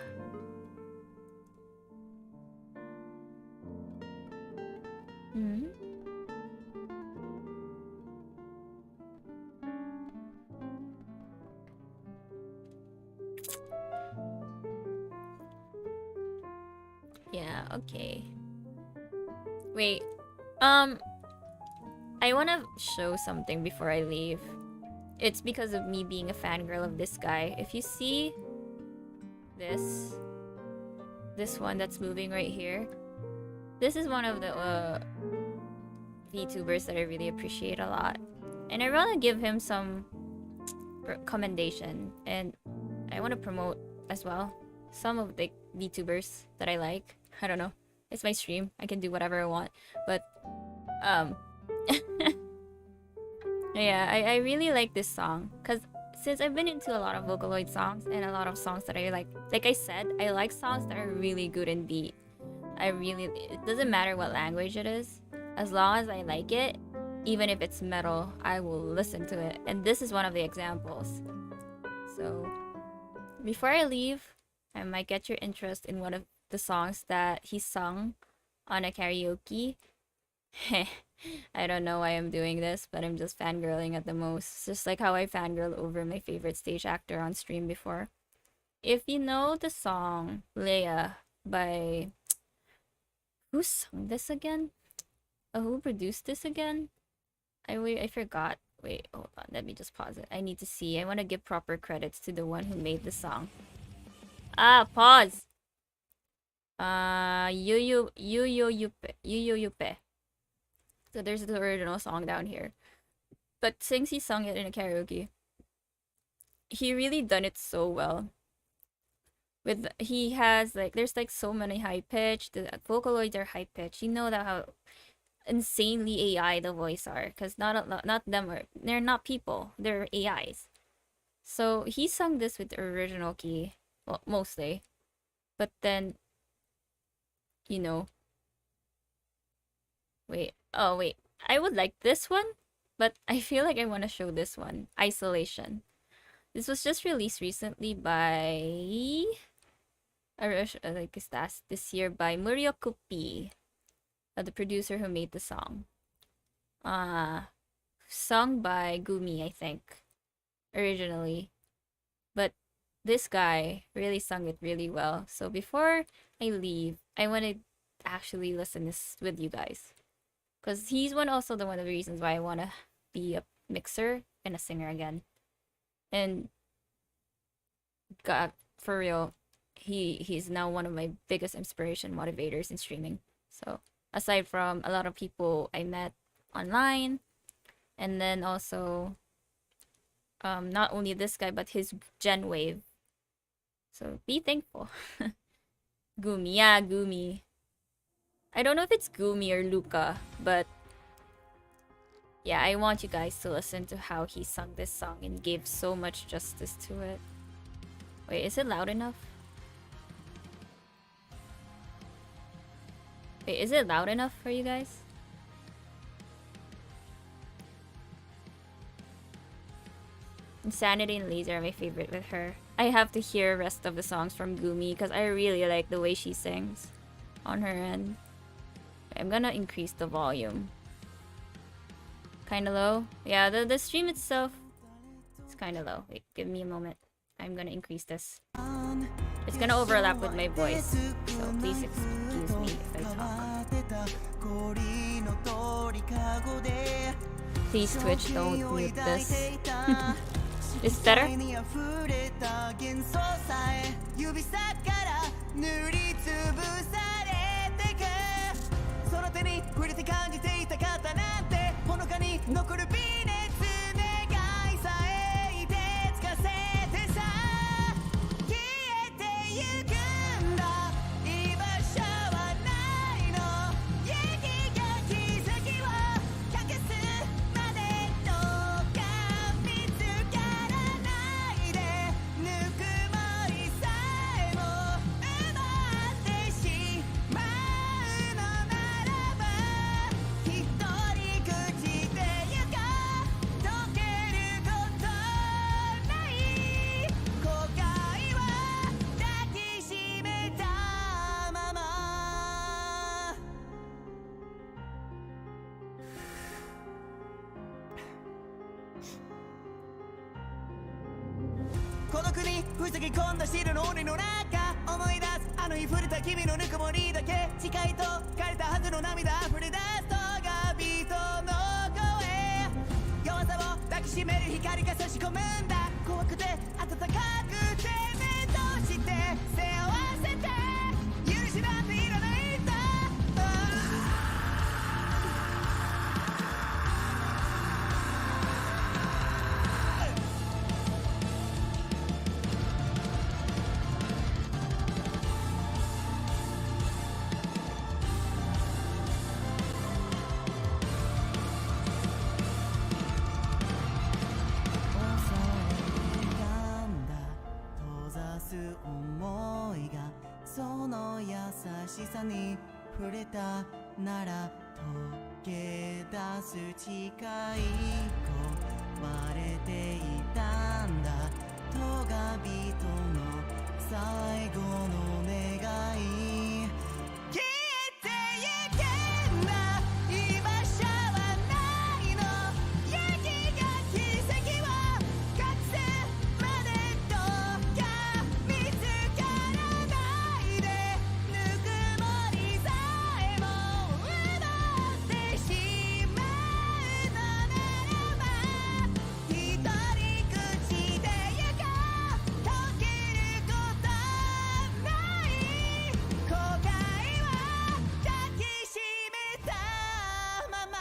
Hmm. Yeah, okay. Wait. I wanna show something before I leave. It's because of me being a fangirl of this guy. If you see this one that's moving right here, this is one of the VTubers that I really appreciate a lot. And I wanna give him some commendation, and I wanna promote as well some of the VTubers that I like. I don't know. It's my stream. I can do whatever I want. But yeah, I really like this song because since I've been into a lot of Vocaloid songs and a lot of songs that I like I said, I like songs that are really good in beat. It doesn't matter what language it is, as long as I like it, even if it's metal, I will listen to it. And this is one of the examples. So before I leave, I might get your interest in one of the songs that he sung on a karaoke. I don't know why I'm doing this, but I'm just fangirling at the most. It's just like how I fangirl over my favorite stage actor on stream before. If you know the song Leia by... Who sung this again? Who produced this again? I forgot. Wait, hold on. Let me just pause it. I need to see. I want to give proper credits to the one who made the song. Pause! Yu Yupe. So there's the original song down here. But since he sung it in a karaoke, he really done it so well. He has there's so many high pitch. The Vocaloids are high pitch. You know that how insanely AI the voice are, because they're not people, they're AIs. So he sung this with the original key, well, mostly, but then wait, I would like this one, but I feel like I want to show this one, Isolation. This was just released recently by this year by Muryokupi, the producer who made the song. Sung by Gumi, I think, originally. But this guy really sung it really well. So before I leave, I want to actually listen this with you guys. Because he's one of the reasons why I want to be a mixer and a singer again. And God, for real, he's now one of my biggest inspiration motivators in streaming. So aside from a lot of people I met online, and then also not only this guy but his Gen Wave. So be thankful. Gumi, yeah, Gumi. I don't know if it's Gumi or Luca, but yeah, I want you guys to listen to how he sung this song and gave so much justice to it. Wait, is it loud enough? Wait, is it loud enough for you guys? Insanity and Laser are my favorite with her. I have to hear rest of the songs from Gumi because I really like the way she sings on her end. I'm gonna increase the volume. Kinda low? Yeah, the stream itself is kinda low. Wait, give me a moment. I'm gonna increase this. It's gonna overlap with my voice, so please excuse me if I talk. Please Twitch, don't mute this. Is it better? さに触れたなら溶け出す誓い壊れていたんだ戸が人の最後の願い消えてゆけんだ居場所はないの雪が奇跡を隠すまでどうか見つからないでぬくもりさえも奪ってしまうのならば一人口でゆこう溶けることない後悔は抱きしめたまま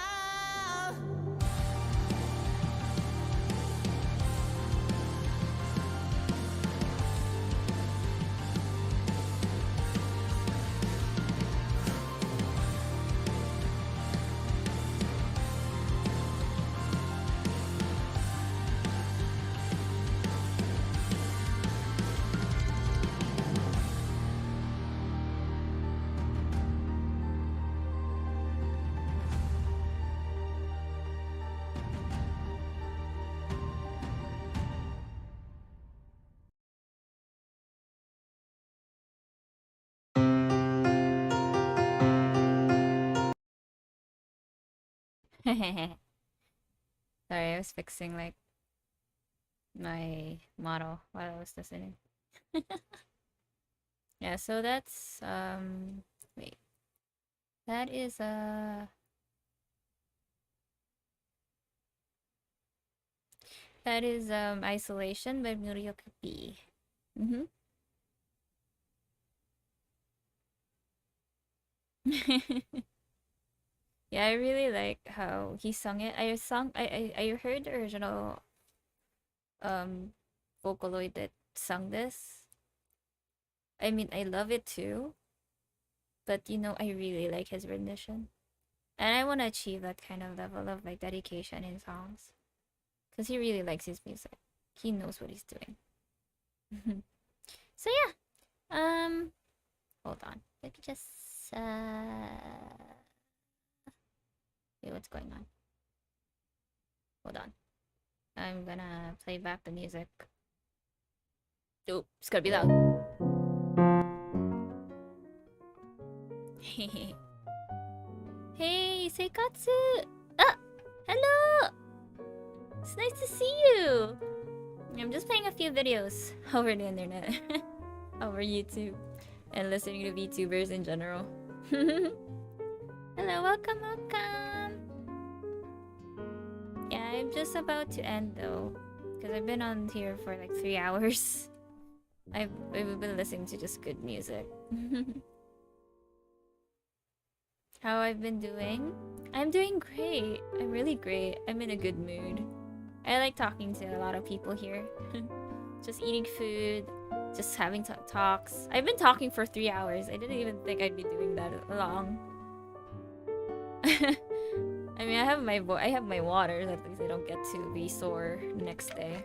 Sorry, I was fixing like my model while I was listening. Yeah, so that's wait. That is Isolation by Muryokupi. Mm-hmm. Yeah, I really like how he sung it. I heard the original Vocaloid that sung this. I mean, I love it too, but you know, I really like his rendition. And I want to achieve that kind of level of like dedication in songs. Cuz he really likes his music. He knows what he's doing. So yeah. Hold on. Let me just see what's going on. Hold on. I'm gonna play back the music. Oh, it's gonna be loud. Hey, Seikatsu! Ah! Hello! It's nice to see you! I'm just playing a few videos over the internet. Over YouTube. And listening to VTubers in general. Hello, welcome, welcome! Yeah, I'm just about to end though. Because I've been on here for like 3 hours. I've been listening to just good music. How I've been doing? I'm doing great. I'm really great. I'm in a good mood. I like talking to a lot of people here. Just eating food, just having talks. I've been talking for 3 hours. I didn't even think I'd be doing that long. I mean, I have my water. At least I don't get to be sore the next day.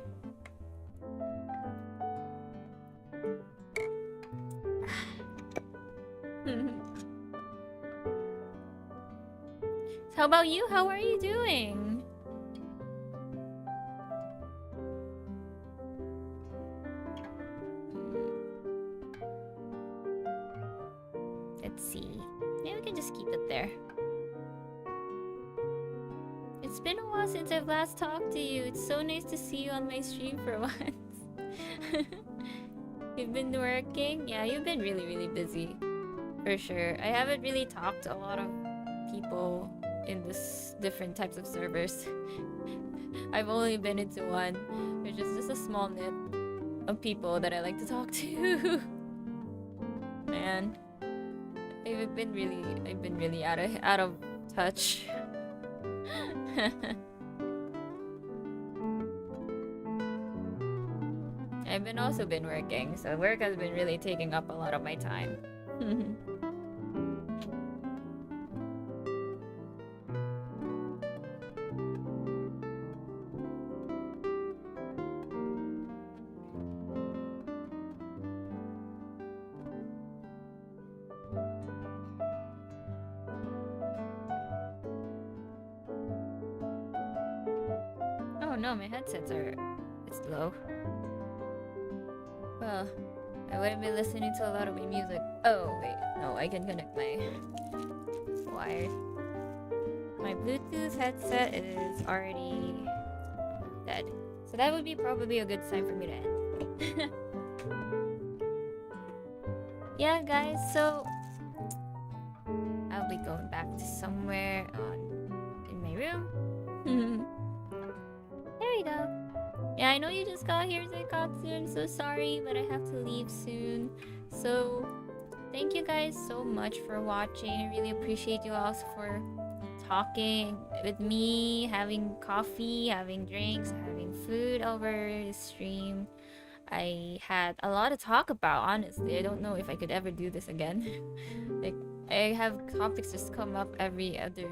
How about you? How are you doing? Let's see. Maybe we can just keep it there. It's been a while since I've last talked to you. It's so nice to see you on my stream for once. You've been working? Yeah, you've been really, really busy. For sure. I haven't really talked to a lot of people in this different types of servers. I've only been into one. There's just a small knit of people that I like to talk to. Man. I've been really out of touch. I've also been working, so work has been really taking up a lot of my time. Oh no, my headsets are... It's low. Well, I wouldn't be listening to a lot of my music. Oh, wait. No, I can connect my wire. My Bluetooth headset is already dead. So that would be probably a good sign for me to end. Yeah, guys, so I'll be going back to somewhere in my room. There we go. Yeah, I know you just got here, Zekatsu. I'm so sorry, but I have to leave soon. So, thank you guys so much for watching. I really appreciate you all for talking with me, having coffee, having drinks, having food over the stream. I had a lot to talk about, honestly. I don't know if I could ever do this again. Like, I have topics just come up every other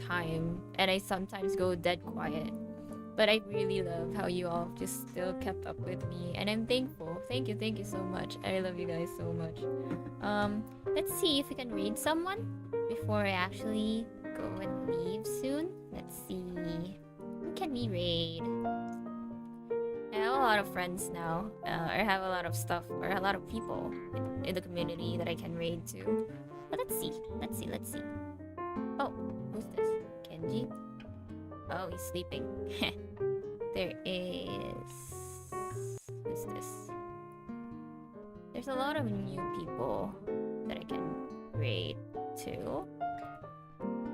time, and I sometimes go dead quiet. But I really love how you all just still kept up with me, and I'm thankful. Thank you so much. I love you guys so much. Let's see if we can raid someone before I actually go and leave soon. Let's see. Who can we raid? I have a lot of friends now. I have a lot of stuff, or a lot of people in the community that I can raid to. But let's see. Oh, who's this? Kenji? Oh, he's sleeping. There is... Who's this? There's a lot of new people that I can raid to.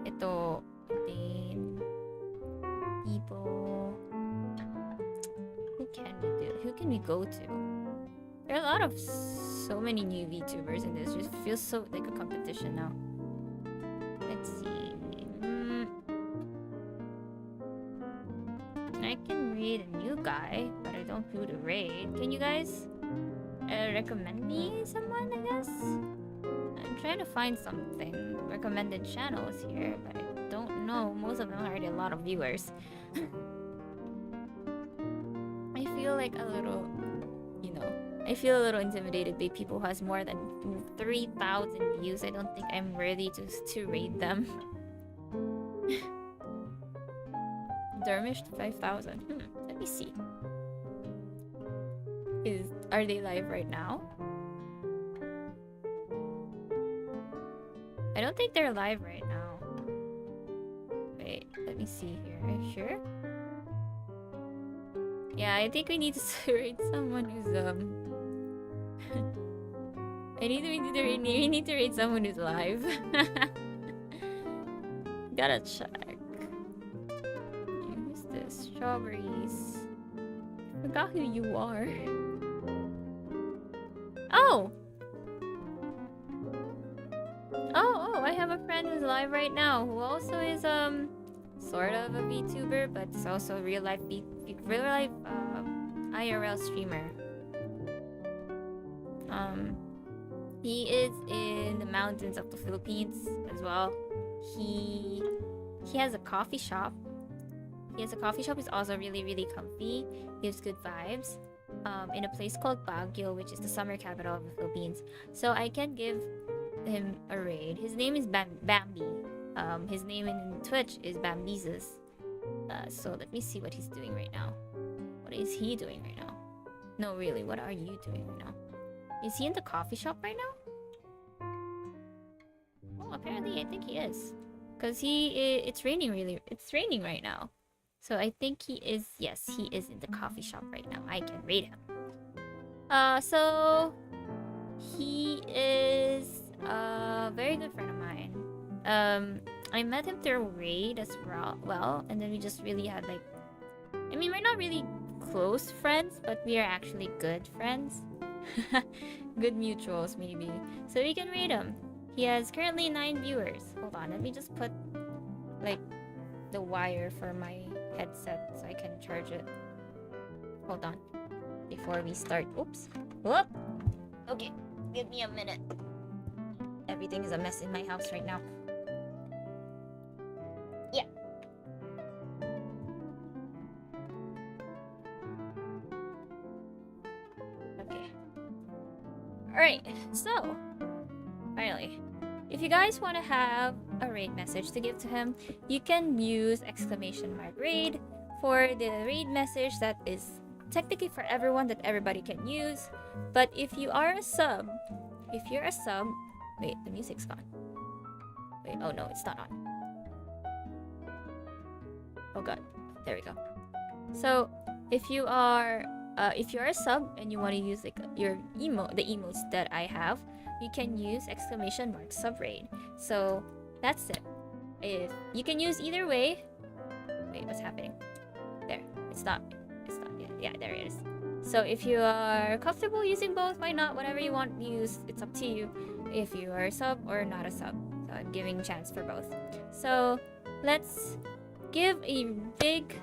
Ito, Dane, people. Who can we do? Who can we go to? There are a lot of so many new VTubers in this. It just feels so like a competition now. Let's see. I can raid a new guy, but I don't know who to raid. Can you guys recommend me someone, I guess? I'm trying to find something. Recommended channels here, but I don't know. Most of them are already a lot of viewers. I feel like a little, I feel a little intimidated by people who has more than 3,000 views. I don't think I'm worthy to raid them. Dermish 5,000. Let me see. Are they live right now? I don't think they're live right now. Wait, let me see here. Are you sure? Yeah, I think we need to raid someone who's we need to raid someone who's live. Gotta check. Who's this? Strawberries. Forgot who you are. Oh! Oh, I have a friend who's live right now who also is sort of a VTuber, but is also a real life IRL streamer. He is in the mountains of the Philippines as well. He has a coffee shop. He's also really, really comfy. Gives good vibes. In a place called Baguio, which is the summer capital of the Philippines. So I can give him a raid. His name is Bambi. His name in Twitch is Bambizus. So let me see what he's doing right now. What is he doing right now? No, really, what are you doing right now? Is he in the coffee shop right now? Oh, apparently I think he is. Cause it's raining raining right now. So I think he is in the coffee shop right now. I can raid him. So he is a very good friend of mine. I met him through raid as well, and then we just really had we're not really close friends, but we are actually good friends. Good mutuals, maybe. So we can raid him. He has currently 9 viewers. Hold on, let me just put the wire for my headset so I can charge it. Hold on. Before we start. Oops. Whoop. Okay, give me a minute. Everything is a mess in my house right now. Yeah. Okay. Alright, so finally, if you guys want to have a raid message to give to him, you can use !raid for the raid message that is technically for everyone that everybody can use. But if you are a sub, wait, the music's gone. Wait, oh no, it's not on. Oh god, there we go. So if you are a sub and you want to use like the emotes that I have, you can use !! sub raid. So that's it. If you can use either way. Wait, what's happening? There, it's not. Yeah, there it is. So if you are comfortable using both, why not? Whatever you want to use, it's up to you. If you are a sub or not a sub, so I'm giving a chance for both. So let's give a big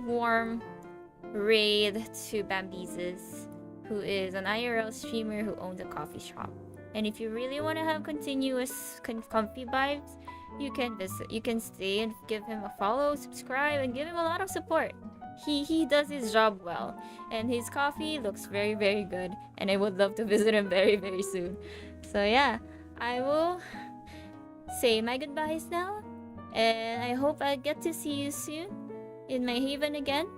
warm raid to Bambizes, who is an IRL streamer who owns a coffee shop. And if you really want to have continuous comfy vibes, you can stay and give him a follow, subscribe, and give him a lot of support. He does his job well, and his coffee looks very, very good, and I would love to visit him very, very soon. So yeah, I will say my goodbyes now, and I hope I get to see you soon in my haven again,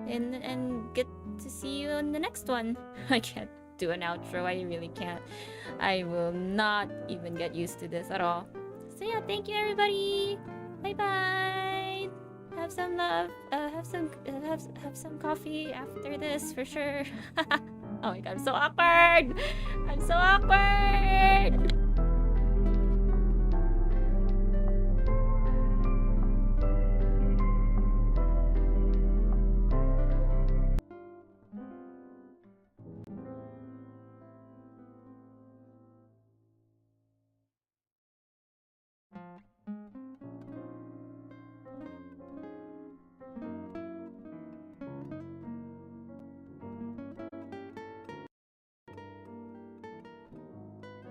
and get to see you on the next one. I can't do an outro, I really can't. I will not even get used to this at all. So yeah, thank you everybody. Bye bye. Have some love. Have some coffee after this for sure. Oh my god, I'm so awkward. I'm so awkward.